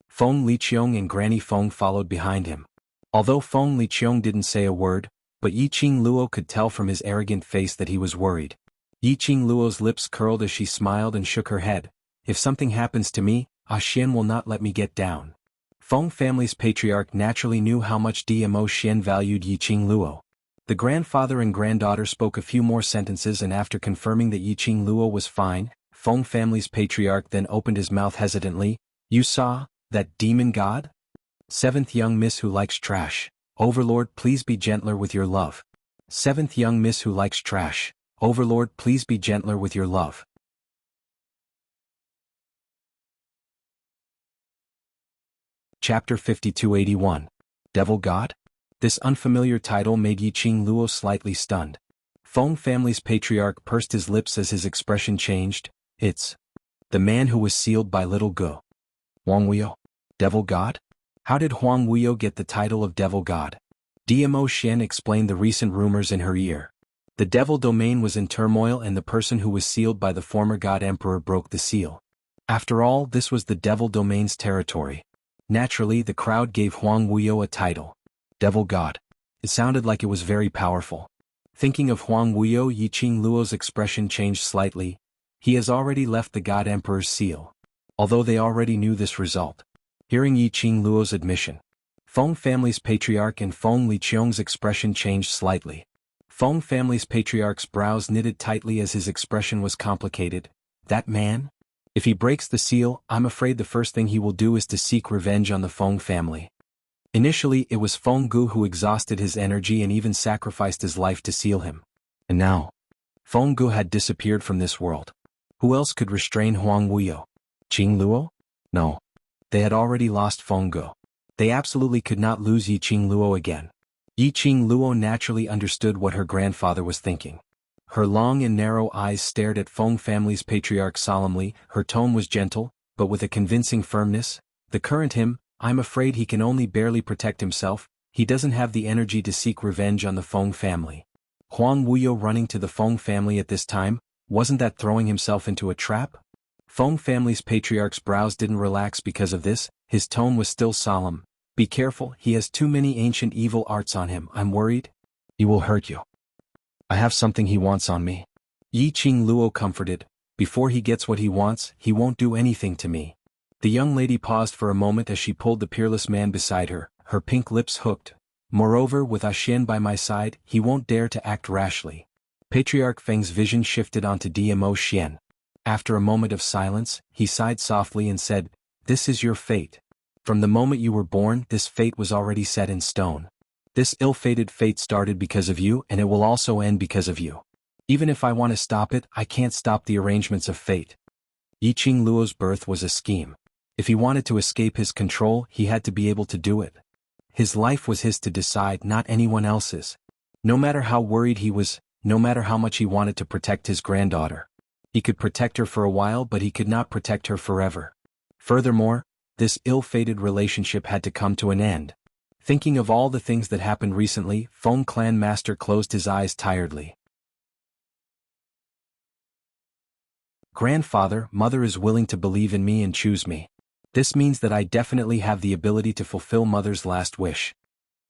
Feng Liqiong and Granny Feng followed behind him. Although Feng Liqiong didn't say a word, but Yiqing Luo could tell from his arrogant face that he was worried. Yiqing Luo's lips curled as she smiled and shook her head. "If something happens to me, Xian will not let me get down." Feng family's patriarch naturally knew how much Dmo Xian valued Yiqing Luo. The grandfather and granddaughter spoke a few more sentences, and after confirming that Yiqing Luo was fine, Feng family's patriarch then opened his mouth hesitantly. "You saw that demon god? Seventh young miss who likes trash. Overlord, please be gentler with your love. Seventh young miss who likes trash. Overlord, please be gentler with your love." Chapter 5281. Devil God? This unfamiliar title made Yiqing Luo slightly stunned. Feng family's patriarch pursed his lips as his expression changed. "It's the man who was sealed by little Gu. Huang Wuyo? Devil God? How did Huang Wuyo get the title of Devil God?" Dmo Xian explained the recent rumors in her ear. The devil domain was in turmoil and the person who was sealed by the former god emperor broke the seal. After all, this was the devil domain's territory. Naturally, the crowd gave Huang Wuyo a title. Devil God. It sounded like it was very powerful. Thinking of Huang Wuyo, Yiqing Luo's expression changed slightly. He has already left the god emperor's seal. Although they already knew this result. Hearing Yiqing Luo's admission, Feng family's patriarch and Feng Liqiong's expression changed slightly. Feng family's patriarch's brows knitted tightly as his expression was complicated. "That man? If he breaks the seal, I'm afraid the first thing he will do is to seek revenge on the Feng family." Initially, it was Feng Gu who exhausted his energy and even sacrificed his life to seal him. And now, Feng Gu had disappeared from this world. Who else could restrain Huang Wuyo? Qing Luo? No. They had already lost Feng Gu. They absolutely could not lose Yiqing Luo again. Yiqing Luo naturally understood what her grandfather was thinking. Her long and narrow eyes stared at Feng family's patriarch solemnly. Her tone was gentle, but with a convincing firmness. "The current him, I'm afraid he can only barely protect himself. He doesn't have the energy to seek revenge on the Feng family." Huang Wuyo running to the Feng family at this time, wasn't that throwing himself into a trap? Feng family's patriarch's brows didn't relax because of this. His tone was still solemn. "Be careful, he has too many ancient evil arts on him. I'm worried. He will hurt you. I have something he wants on me." Yiqing Luo comforted. "Before he gets what he wants, he won't do anything to me." The young lady paused for a moment as she pulled the peerless man beside her, her pink lips hooked. "Moreover, with Xian by my side, he won't dare to act rashly." Patriarch Feng's vision shifted onto Dmo Xian. After a moment of silence, he sighed softly and said, "This is your fate. From the moment you were born, this fate was already set in stone. This ill-fated fate started because of you, and it will also end because of you. Even if I want to stop it, I can't stop the arrangements of fate." Yiqing Luo's birth was a scheme. If he wanted to escape his control, he had to be able to do it. His life was his to decide, not anyone else's. No matter how worried he was, no matter how much he wanted to protect his granddaughter. He could protect her for a while, but he could not protect her forever. Furthermore, this ill-fated relationship had to come to an end. Thinking of all the things that happened recently, Feng Clan Master closed his eyes tiredly. Grandfather, Mother is willing to believe in me and choose me. This means that I definitely have the ability to fulfill Mother's last wish.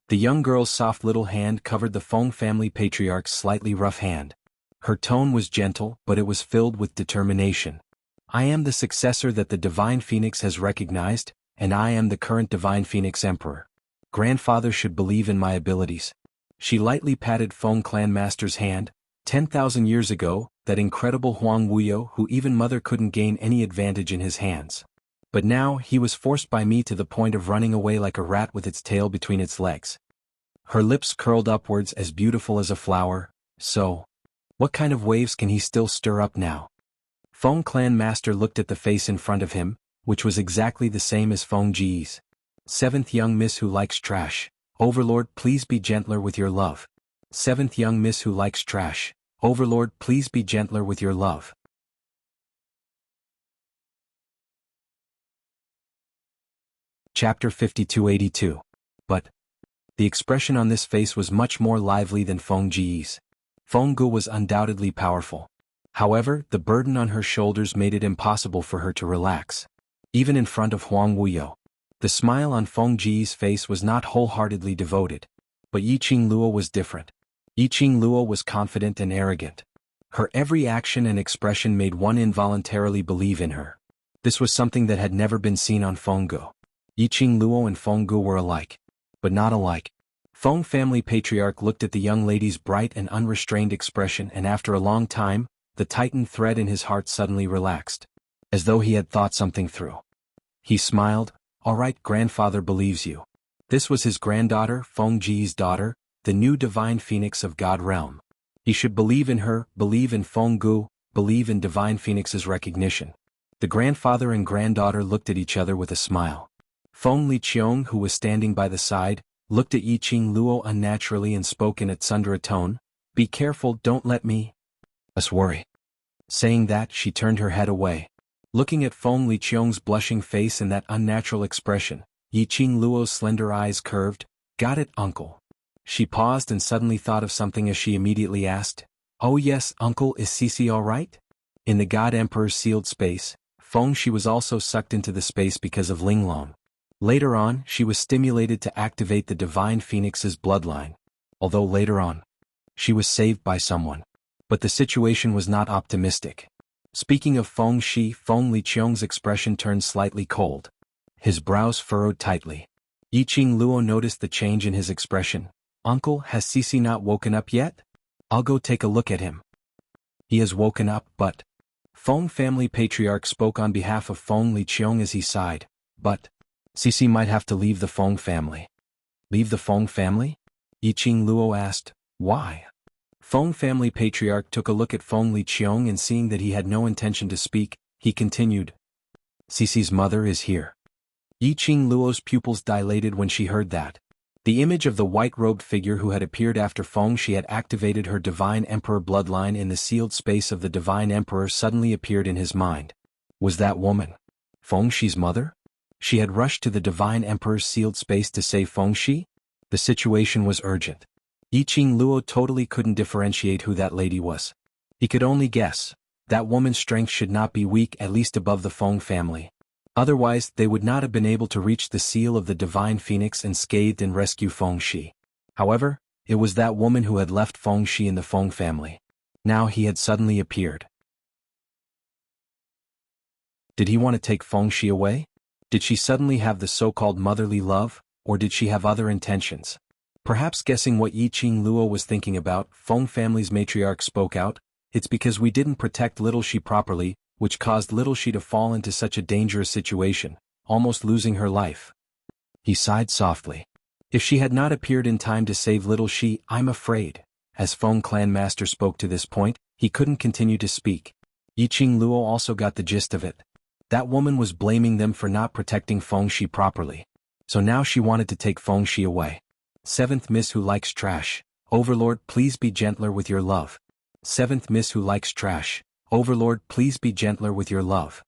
The young girl's soft little hand covered the Feng family patriarch's slightly rough hand. Her tone was gentle, but it was filled with determination. I am the successor that the Divine Phoenix has recognized, and I am the current Divine Phoenix Emperor. Grandfather should believe in my abilities. She lightly patted Feng Clan Master's hand. 10,000 years ago, that incredible Huang Wuyo who even Mother couldn't gain any advantage in his hands. But now he was forced by me to the point of running away like a rat with its tail between its legs. Her lips curled upwards as beautiful as a flower. So, what kind of waves can he still stir up now? Feng Clan Master looked at the face in front of him, which was exactly the same as Feng Ji's. Seventh young miss who likes trash. Overlord, please be gentler with your love. Seventh young miss who likes trash. Overlord, please be gentler with your love. Chapter 5282. But the expression on this face was much more lively than Feng Ji's. Feng Gu was undoubtedly powerful. However, the burden on her shoulders made it impossible for her to relax. Even in front of Huang Wuyo. The smile on Feng Ji's face was not wholeheartedly devoted. But Yiqing Luo was different. Yiqing Luo was confident and arrogant. Her every action and expression made one involuntarily believe in her. This was something that had never been seen on Feng Gu. Yiqing Luo and Feng Gu were alike. But not alike. Feng family patriarch looked at the young lady's bright and unrestrained expression, and after a long time, the tightened thread in his heart suddenly relaxed. As though he had thought something through. He smiled. All right, grandfather believes you. This was his granddaughter, Feng Ji's daughter, the new Divine Phoenix of God Realm. He should believe in her, believe in Feng Gu, believe in Divine Phoenix's recognition. The grandfather and granddaughter looked at each other with a smile. Feng Liqiong, who was standing by the side, looked at Yiqing Luo unnaturally and spoke in a tsundere tone. Be careful, don't let us worry. Saying that, she turned her head away. Looking at Feng Liqiong's blushing face and that unnatural expression, Yiqing Luo's slender eyes curved. Got it, uncle. She paused and suddenly thought of something as she immediately asked, Oh yes, uncle, is Cici all right? In the God Emperor's sealed space, Feng Shi was also sucked into the space because of Linglong. Later on, she was stimulated to activate the Divine Phoenix's bloodline. Although later on, she was saved by someone. But the situation was not optimistic. Speaking of Feng Shi, Feng Liqiong's expression turned slightly cold. His brows furrowed tightly. Yiqing Luo noticed the change in his expression. Uncle, has Cici not woken up yet? I'll go take a look at him. He has woken up, but... Feng family patriarch spoke on behalf of Feng Liqiong as he sighed. But... Cici might have to leave the Feng family. Leave the Feng family? Yiqing Luo asked. Why? Feng family patriarch took a look at Feng Liqiong and seeing that he had no intention to speak, he continued. Cici's mother is here. Yiqing Luo's pupils dilated when she heard that. The image of the white-robed figure who had appeared after Feng Shi had activated her Divine Emperor bloodline in the sealed space of the Divine Emperor suddenly appeared in his mind. Was that woman Feng Shi's mother? She had rushed to the Divine Emperor's sealed space to save Feng Shi? The situation was urgent. Yiqing Luo totally couldn't differentiate who that lady was. He could only guess. That woman's strength should not be weak, at least above the Feng family. Otherwise, they would not have been able to reach the seal of the Divine Phoenix unscathed and rescue Feng Shi. However, it was that woman who had left Feng Shi in the Feng family. Now he had suddenly appeared. Did he want to take Feng Shi away? Did she suddenly have the so-called motherly love, or did she have other intentions? Perhaps guessing what Yiqing Luo was thinking about, Feng family's matriarch spoke out. It's because we didn't protect little Shi properly, which caused little Shi to fall into such a dangerous situation, almost losing her life. He sighed softly. If she had not appeared in time to save little Shi, I'm afraid. As Feng clan master spoke to this point, he couldn't continue to speak. Yiqing Luo also got the gist of it. That woman was blaming them for not protecting Feng Shi properly. So now she wanted to take Feng Shi away. Seventh miss who likes trash. Overlord, please be gentler with your love. Seventh miss who likes trash. Overlord, please be gentler with your love.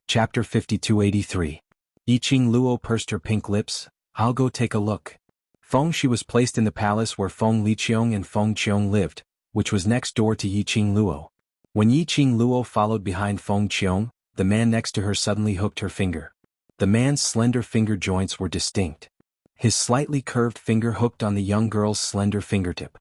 Chapter 5283. Yiqing Luo pursed her pink lips. I'll go take a look. Feng Shi was placed in the palace where Feng Liqiong and Feng Qiong lived, which was next door to Yiqing Luo. When Yiqing Luo followed behind Feng Qiong, the man next to her suddenly hooked her finger. The man's slender finger joints were distinct. His slightly curved finger hooked on the young girl's slender fingertip.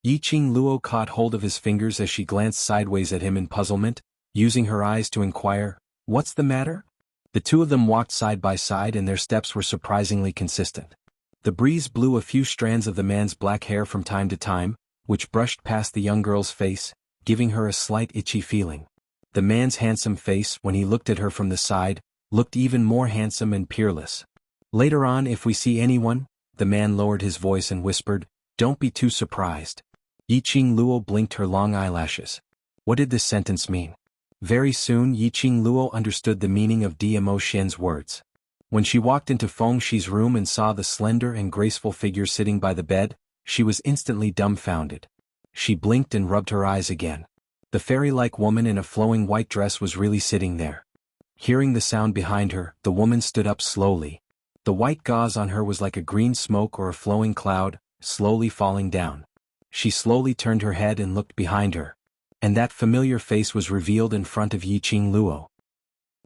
Yiqing Luo caught hold of his fingers as she glanced sideways at him in puzzlement, using her eyes to inquire, "What's the matter?" The two of them walked side by side and their steps were surprisingly consistent. The breeze blew a few strands of the man's black hair from time to time, which brushed past the young girl's face, giving her a slight itchy feeling. The man's handsome face, when he looked at her from the side, looked even more handsome and peerless. "Later on, if we see anyone," the man lowered his voice and whispered, "don't be too surprised." Yiqing Luo blinked her long eyelashes. What did this sentence mean? Very soon Yiqing Luo understood the meaning of Dmo Xian's words. When she walked into Feng Shi's room and saw the slender and graceful figure sitting by the bed, she was instantly dumbfounded. She blinked and rubbed her eyes again. The fairy-like woman in a flowing white dress was really sitting there. Hearing the sound behind her, the woman stood up slowly. The white gauze on her was like a green smoke or a flowing cloud, slowly falling down. She slowly turned her head and looked behind her. And that familiar face was revealed in front of Yiqing Luo.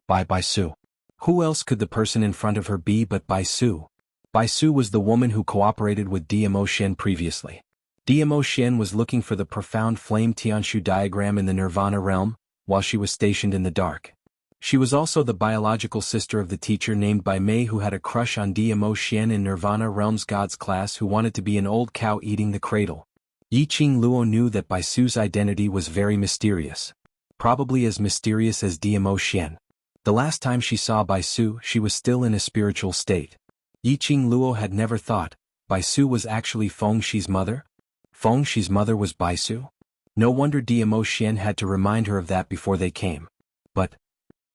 Bai Su. Who else could the person in front of her be but Bai Su? Bai Su was the woman who cooperated with Dmo Xian previously. Dmo Xian was looking for the profound flame Tianshu diagram in the Nirvana realm, while she was stationed in the dark. She was also the biological sister of the teacher named Bai Mei who had a crush on Dmo Xian in Nirvana realm's gods class who wanted to be an old cow eating the cradle. Yiqing Luo knew that Bai Su's identity was very mysterious. Probably as mysterious as Dmo Xian. The last time she saw Bai Su, she was still in a spiritual state. Yiqing Luo had never thought Bai Su was actually Feng Shi's mother. Feng Shi's mother was Bai Su? No wonder Dmo Xian had to remind her of that before they came. But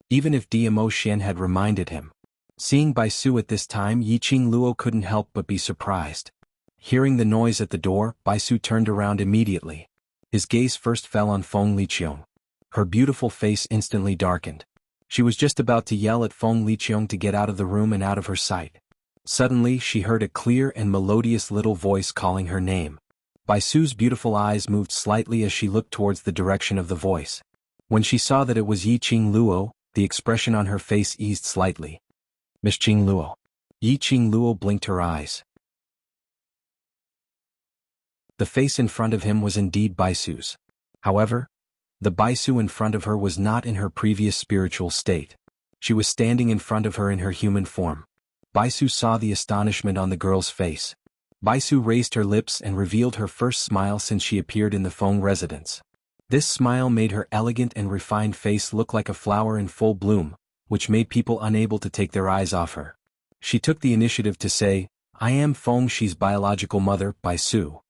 even if Dmo Xian had reminded him, seeing Bai Su at this time, Yiqing Luo couldn't help but be surprised. Hearing the noise at the door, Bai Su turned around immediately. His gaze first fell on Feng Liqiong. Her beautiful face instantly darkened. She was just about to yell at Feng Liqiong to get out of the room and out of her sight. Suddenly she heard a clear and melodious little voice calling her name. Bai Su's beautiful eyes moved slightly as she looked towards the direction of the voice. When she saw that it was Yiqing Luo, the expression on her face eased slightly. "Miss Qing Luo." Yiqing Luo blinked her eyes. The face in front of him was indeed Bai Su's. However, the Bai Su in front of her was not in her previous spiritual state. She was standing in front of her in her human form. Bai Su saw the astonishment on the girl's face. Bai Su raised her lips and revealed her first smile since she appeared in the Feng residence. This smile made her elegant and refined face look like a flower in full bloom, which made people unable to take their eyes off her. She took the initiative to say, "I am Feng Shi's biological mother, Bai Su."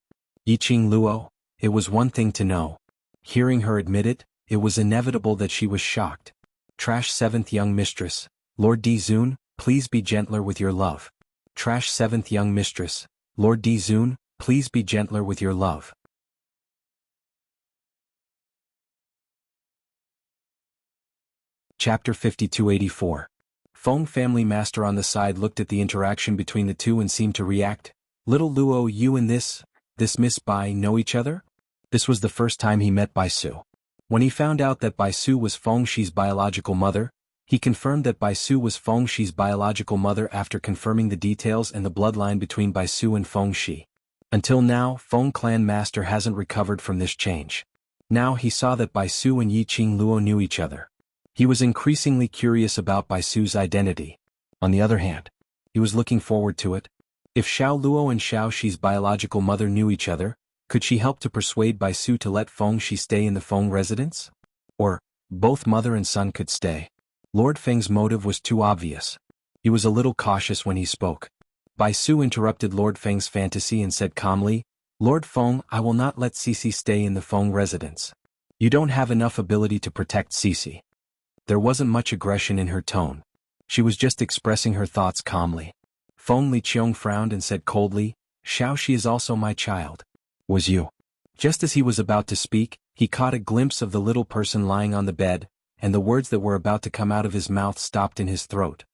Yiqing Luo, it was one thing to know. Hearing her admit it, it was inevitable that she was shocked. Trash 7th young mistress, Lord Di Zun, please be gentler with your love. Trash 7th young mistress, Lord Di Zun, please be gentler with your love. Chapter 5284. Feng family master on the side looked at the interaction between the two and seemed to react. "Little Luo, you and this Miss Bai know each other?" This was the first time he met Bai Su. When he found out that Bai Su was Feng Shi's biological mother, he confirmed that Bai Su was Feng Shi's biological mother after confirming the details and the bloodline between Bai Su and Feng Shi. Until now, Feng clan master hasn't recovered from this change. Now he saw that Bai Su and Yiqing Luo knew each other. He was increasingly curious about Bai Su's identity. On the other hand, he was looking forward to it. If Xiao Luo and Xiao Shi's biological mother knew each other, could she help to persuade Bai Su to let Feng Shi stay in the Feng residence? Or, both mother and son could stay. Lord Feng's motive was too obvious. He was a little cautious when he spoke. Bai Su interrupted Lord Feng's fantasy and said calmly, "Lord Feng, I will not let Cici stay in the Feng residence. You don't have enough ability to protect Cici." There wasn't much aggression in her tone. She was just expressing her thoughts calmly. Feng Liqiong frowned and said coldly, "Xiao Shi is also my child." "Was you?" Just as he was about to speak, he caught a glimpse of the little person lying on the bed, and the words that were about to come out of his mouth stopped in his throat.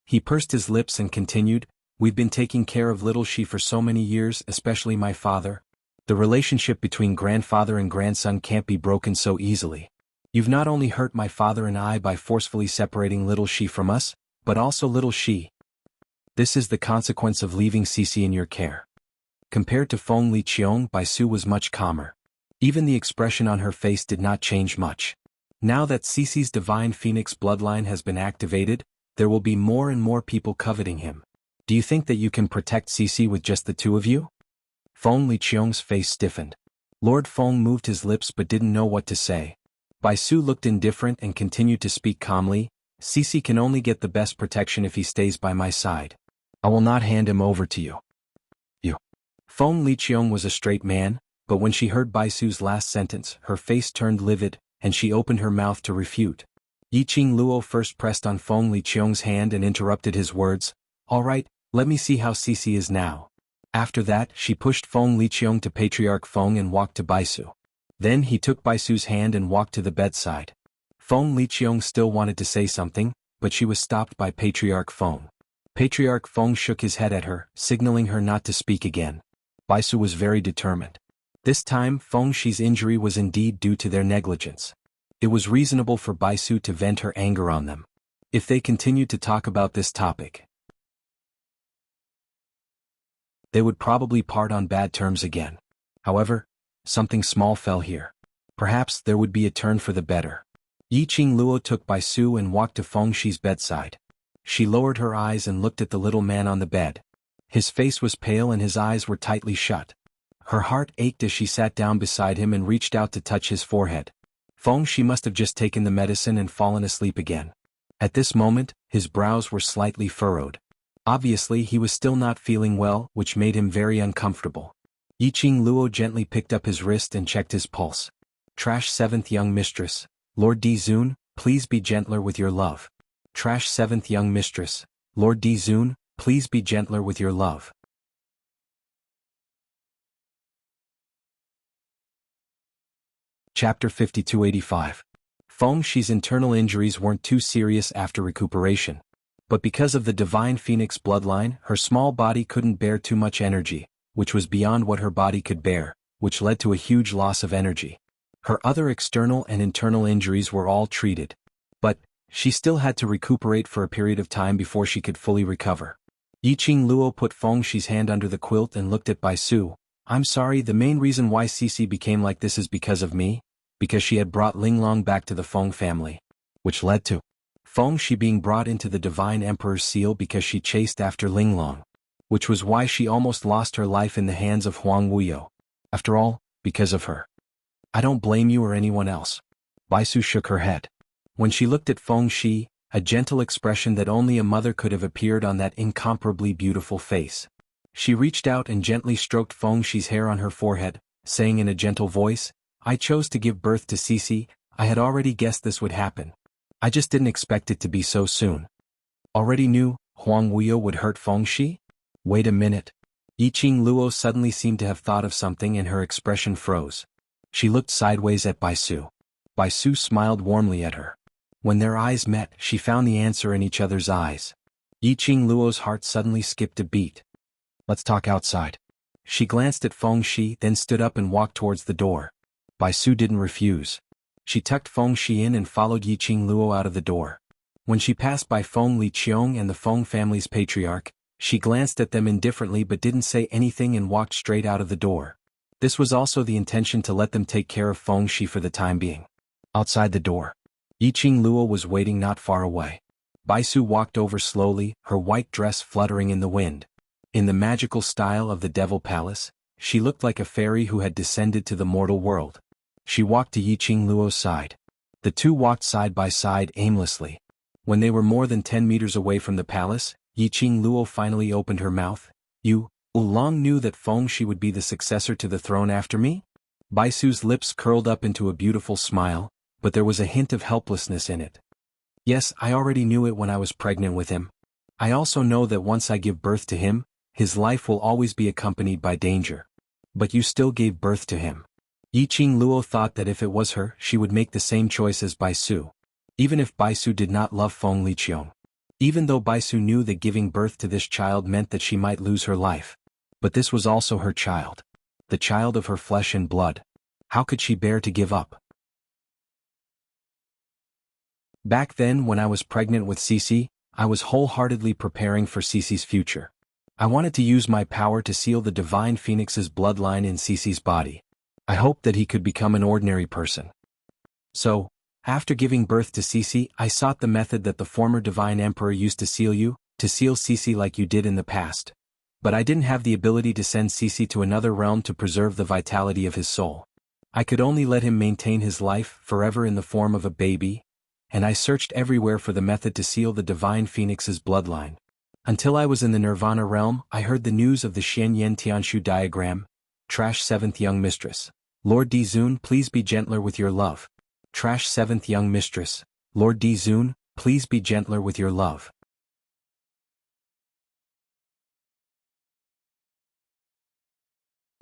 He pursed his lips and continued, We've been taking care of little she for so many years, especially my father. The relationship between grandfather and grandson can't be broken so easily. You've not only hurt my father and I by forcefully separating little she from us, but also little she. This is the consequence of leaving Cece in your care. Compared to Feng Liqiong, Bai Su was much calmer. Even the expression on her face did not change much. Now that Cece's divine phoenix bloodline has been activated, there will be more and more people coveting him. Do you think that you can protect Cece with just the two of you? Feng Liqiong's face stiffened. Lord Feng moved his lips but didn't know what to say. Bai Su looked indifferent and continued to speak calmly. Cece can only get the best protection if he stays by my side. I will not hand him over to you. You. Feng Liqiong was a straight man, but when she heard Bai Su's last sentence, her face turned livid, and she opened her mouth to refute. Yiqing Luo first pressed on Feng Liqiong's hand and interrupted his words. All right, let me see how Cece is now. After that, she pushed Feng Liqiong to Patriarch Feng and walked to Bai Su. Then he took Bai Su's hand and walked to the bedside. Feng Liqiong still wanted to say something, but she was stopped by Patriarch Feng. Patriarch Feng shook his head at her, signaling her not to speak again. Bai Su was very determined. This time, Feng Shi's injury was indeed due to their negligence. It was reasonable for Bai Su to vent her anger on them. If they continued to talk about this topic, they would probably part on bad terms again. However, something small fell here. Perhaps there would be a turn for the better. Yiqing Luo took Bai Su and walked to Feng Shi's bedside. She lowered her eyes and looked at the little man on the bed. His face was pale and his eyes were tightly shut. Her heart ached as she sat down beside him and reached out to touch his forehead. Feng Shi must have just taken the medicine and fallen asleep again. At this moment, his brows were slightly furrowed. Obviously he was still not feeling well, which made him very uncomfortable. Yiqing Luo gently picked up his wrist and checked his pulse. Trash 7th young mistress, Lord Di Zun, please be gentler with your love. Trash 7th young mistress, Lord Di Zun, please be gentler with your love. Chapter 5285. Feng Shi's internal injuries weren't too serious after recuperation. But because of the divine phoenix bloodline, her small body couldn't bear too much energy, which was beyond what her body could bear, which led to a huge loss of energy. Her other external and internal injuries were all treated. But she still had to recuperate for a period of time before she could fully recover. Yiqing Luo put Feng Shi's hand under the quilt and looked at Bai Su. I'm sorry, the main reason why Cece became like this is because of me, because she had brought Linglong back to the Feng family, which led to Feng Shi being brought into the Divine Emperor's seal because she chased after Linglong, which was why she almost lost her life in the hands of Huang Wuyo. After all, because of her. I don't blame you or anyone else. Bai Su shook her head. When she looked at Feng Shi, a gentle expression that only a mother could have appeared on that incomparably beautiful face. She reached out and gently stroked Feng Shi's hair on her forehead, saying in a gentle voice, I chose to give birth to Cece. I had already guessed this would happen. I just didn't expect it to be so soon. Already knew Huang Wuyo would hurt Feng Shi? Wait a minute. Yiqing Luo suddenly seemed to have thought of something and her expression froze. She looked sideways at Bai Su. Bai Su smiled warmly at her. When their eyes met, she found the answer in each other's eyes. Yiqing Luo's heart suddenly skipped a beat. Let's talk outside. She glanced at Feng Shi, then stood up and walked towards the door. Bai Su didn't refuse. She tucked Feng Shi in and followed Yiqing Luo out of the door. When she passed by Feng Liqiong and the Feng family's patriarch, she glanced at them indifferently but didn't say anything and walked straight out of the door. This was also the intention to let them take care of Feng Shi for the time being. Outside the door, Yiqing Luo was waiting not far away. Bai Su walked over slowly, her white dress fluttering in the wind. In the magical style of the Devil Palace, she looked like a fairy who had descended to the mortal world. She walked to Yiqing Luo's side. The two walked side by side aimlessly. When they were more than 10 meters away from the palace, Yiqing Luo finally opened her mouth. You, Oolong knew that Feng Shi would be the successor to the throne after me? Bai Su's lips curled up into a beautiful smile, but there was a hint of helplessness in it. Yes, I already knew it when I was pregnant with him. I also know that once I give birth to him, his life will always be accompanied by danger. But you still gave birth to him. Yiqing Luo thought that if it was her, she would make the same choice as Bai Su. Even if Bai Su did not love Feng Liqiong. Even though Baisu knew that giving birth to this child meant that she might lose her life. But this was also her child. The child of her flesh and blood. How could she bear to give up? Back then when I was pregnant with Cici, I was wholeheartedly preparing for Cici's future. I wanted to use my power to seal the divine phoenix's bloodline in Cici's body. I hoped that he could become an ordinary person. So, after giving birth to Cici, I sought the method that the former divine emperor used to seal you, to seal Cici like you did in the past. But I didn't have the ability to send Cici to another realm to preserve the vitality of his soul. I could only let him maintain his life forever in the form of a baby, and I searched everywhere for the method to seal the divine phoenix's bloodline. Until I was in the Nirvana realm, I heard the news of the Xian Yen Tianshu diagram. Trash 7th young mistress. Lord Dizun, please be gentler with your love. Trash 7th young mistress. Lord Dizun, please be gentler with your love.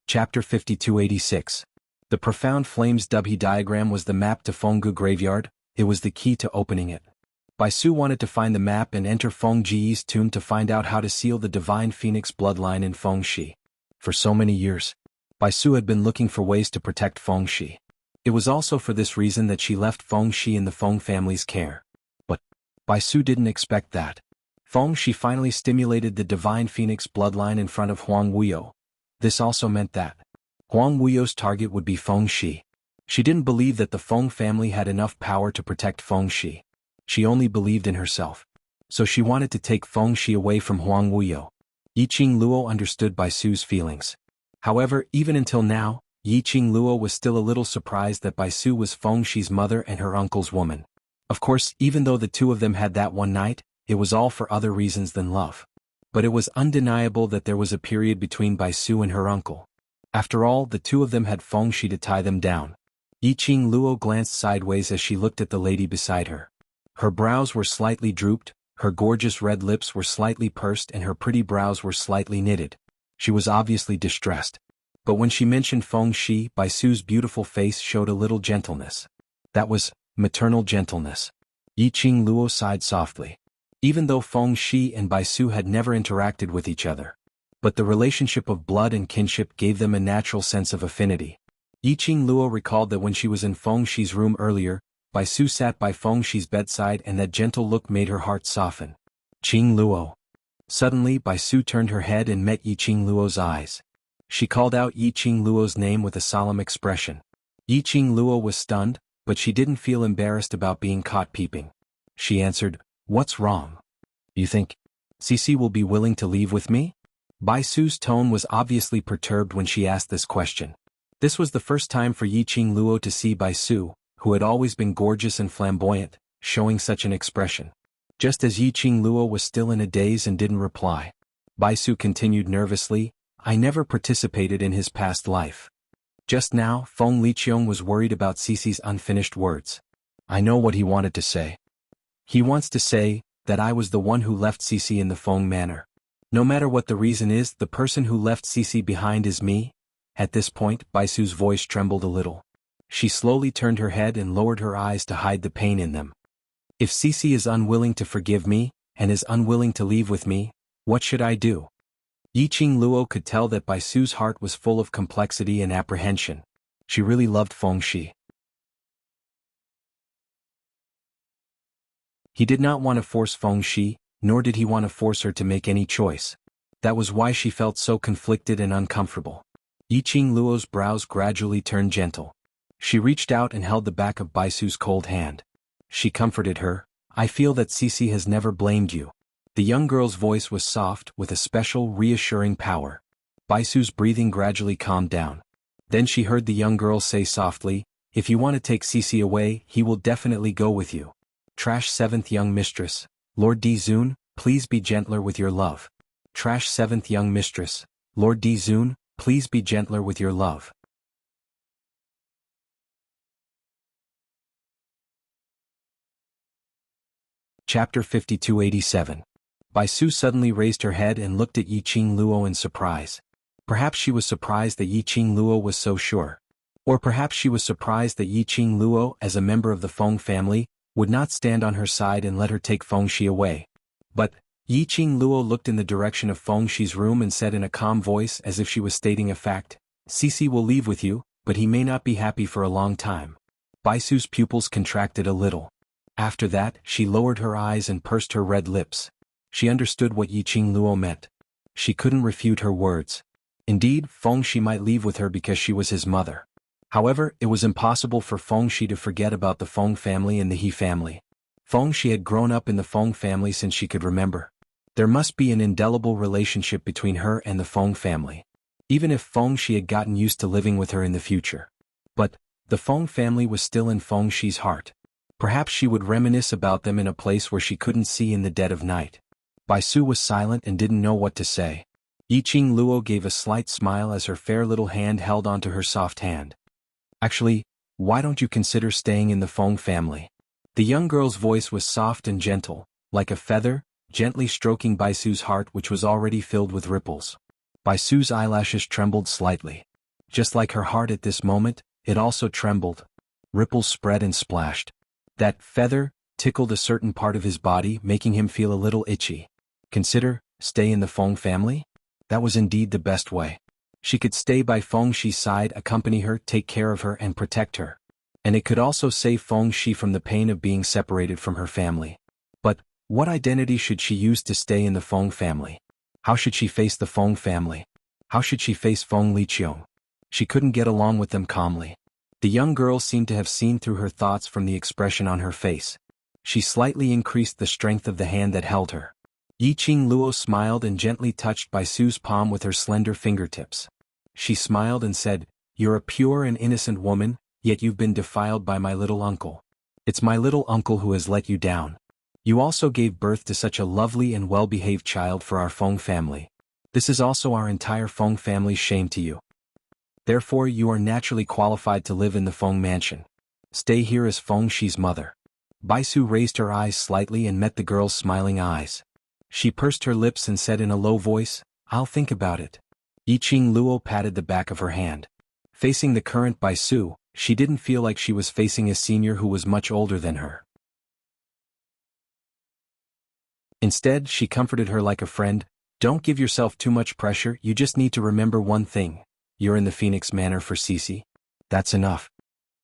Chapter 5286. The Profound Flames Dubhe diagram was the map to Fenggu graveyard. It was the key to opening it. Baisu wanted to find the map and enter Feng Ji's tomb to find out how to seal the divine phoenix bloodline in Feng Shi. For so many years, Baisu had been looking for ways to protect Feng Shi. It was also for this reason that she left Feng Shi in the Feng family's care. But Baisu didn't expect that. Feng Shi finally stimulated the divine phoenix bloodline in front of Huang Wuyo. This also meant that Huang Wuyo's target would be Feng Shi. She didn't believe that the Feng family had enough power to protect Feng Shi. She only believed in herself. So she wanted to take Feng Shi away from Huang Wuyo. Yiqing Luo understood Baisu's feelings. However, even until now, Yiqing Luo was still a little surprised that Baisu was Feng Shi's mother and her uncle's woman. Of course, even though the two of them had that one night, it was all for other reasons than love. But it was undeniable that there was a period between Baisu and her uncle. After all, the two of them had Feng Shi to tie them down. Yiqing Luo glanced sideways as she looked at the lady beside her. Her brows were slightly drooped, her gorgeous red lips were slightly pursed and her pretty brows were slightly knitted. She was obviously distressed. But when she mentioned Feng Shi, Baisu's beautiful face showed a little gentleness. That was maternal gentleness. Yiqing Luo sighed softly. Even though Feng Shi and Baisu had never interacted with each other. But the relationship of blood and kinship gave them a natural sense of affinity. Yiqing Luo recalled that when she was in Feng Shi's room earlier, Baisu sat by Feng Shi's bedside and that gentle look made her heart soften. Yiqing Luo. Suddenly Baisu turned her head and met Yiqing Luo's eyes. She called out Yiqing Luo's name with a solemn expression. Yiqing Luo was stunned, but she didn't feel embarrassed about being caught peeping. She answered, "What's wrong? You think Cici will be willing to leave with me?" Baisu's tone was obviously perturbed when she asked this question. This was the first time for Yiqing Luo to see Baisu, who had always been gorgeous and flamboyant, showing such an expression. Just as Yiqing Luo was still in a daze and didn't reply, Baisu continued nervously, "I never participated in his past life." Just now, Feng Liqiong was worried about Cici's unfinished words. I know what he wanted to say. He wants to say that I was the one who left Cici in the Feng manor. No matter what the reason is, the person who left Cici behind is me. At this point, Baisu's voice trembled a little. She slowly turned her head and lowered her eyes to hide the pain in them. If Cici is unwilling to forgive me, and is unwilling to leave with me, what should I do? Yiqing Luo could tell that Baisu's heart was full of complexity and apprehension. She really loved Feng Shi. He did not want to force Feng Shi, nor did he want to force her to make any choice. That was why she felt so conflicted and uncomfortable. Yiqing Luo's brows gradually turned gentle. She reached out and held the back of Baisu's cold hand. She comforted her, "I feel that Cici has never blamed you." The young girl's voice was soft with a special reassuring power. Baisu's breathing gradually calmed down. Then she heard the young girl say softly, "If you want to take Cici away, he will definitely go with you." Trash 7th young mistress. Lord Dizun, please be gentler with your love. Trash 7th young mistress. Lord Dizun, please be gentler with your love. Chapter 5287. Baisu suddenly raised her head and looked at Yiqing Luo in surprise. Perhaps she was surprised that Yiqing Luo was so sure. Or perhaps she was surprised that Yiqing Luo, as a member of the Feng family, would not stand on her side and let her take Feng Shi away. But, Yiqing Luo looked in the direction of Feng Shi's room and said in a calm voice as if she was stating a fact, "Cici will leave with you, but he may not be happy for a long time." Baisu's pupils contracted a little. After that, she lowered her eyes and pursed her red lips. She understood what Yiqing Luo meant. She couldn't refute her words. Indeed, Feng Shi might leave with her because she was his mother. However, it was impossible for Feng Shi to forget about the Feng family and the He family. Feng Shi had grown up in the Feng family since she could remember. There must be an indelible relationship between her and the Feng family. Even if Feng Shi had gotten used to living with her in the future. But, the Feng family was still in Feng Shi's heart. Perhaps she would reminisce about them in a place where she couldn't see in the dead of night. Baisu was silent and didn't know what to say. Yiqing Luo gave a slight smile as her fair little hand held onto her soft hand. "Actually, why don't you consider staying in the Feng family?" The young girl's voice was soft and gentle, like a feather, gently stroking Baisu's heart which was already filled with ripples. Baisu's eyelashes trembled slightly. Just like her heart at this moment, it also trembled. Ripples spread and splashed. That feather tickled a certain part of his body, making him feel a little itchy. Consider, stay in the Feng family? That was indeed the best way. She could stay by Feng Shi's side, accompany her, take care of her and protect her. And it could also save Feng Shi from the pain of being separated from her family. But, what identity should she use to stay in the Feng family? How should she face the Feng family? How should she face Feng Liqiong? She couldn't get along with them calmly. The young girl seemed to have seen through her thoughts from the expression on her face. She slightly increased the strength of the hand that held her. Yiqing Luo smiled and gently touched Baisu's palm with her slender fingertips. She smiled and said, "You're a pure and innocent woman, yet you've been defiled by my little uncle. It's my little uncle who has let you down. You also gave birth to such a lovely and well-behaved child for our Feng family. This is also our entire Feng family's shame to you. Therefore you are naturally qualified to live in the Feng mansion. Stay here as Feng Shi's mother." Baisu raised her eyes slightly and met the girl's smiling eyes. She pursed her lips and said in a low voice, "I'll think about it." Yiqing Luo patted the back of her hand. Facing the current Baisu, she didn't feel like she was facing a senior who was much older than her. Instead, she comforted her like a friend. "Don't give yourself too much pressure, you just need to remember one thing. You're in the Phoenix Manor for Cici. That's enough."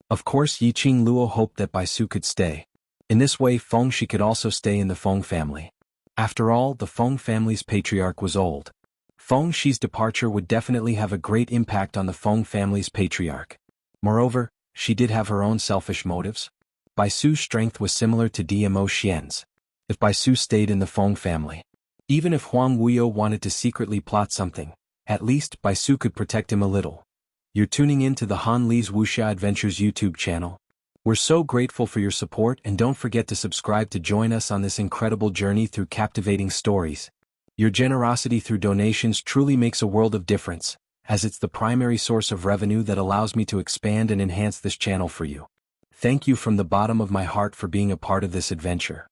Of course, Yiqing Luo hoped that Baisu could stay. In this way Feng Shi could also stay in the Feng family. After all, the Feng family's patriarch was old. Feng Shi's departure would definitely have a great impact on the Feng family's patriarch. Moreover, she did have her own selfish motives. Baisu's strength was similar to Dmo Xian's. If Baisu stayed in the Feng family, even if Huang Wuyo wanted to secretly plot something, at least Baisu could protect him a little. You're tuning in to the Han Li's Wuxia Adventures YouTube channel. We're so grateful for your support, and don't forget to subscribe to join us on this incredible journey through captivating stories. Your generosity through donations truly makes a world of difference, as it's the primary source of revenue that allows me to expand and enhance this channel for you. Thank you from the bottom of my heart for being a part of this adventure.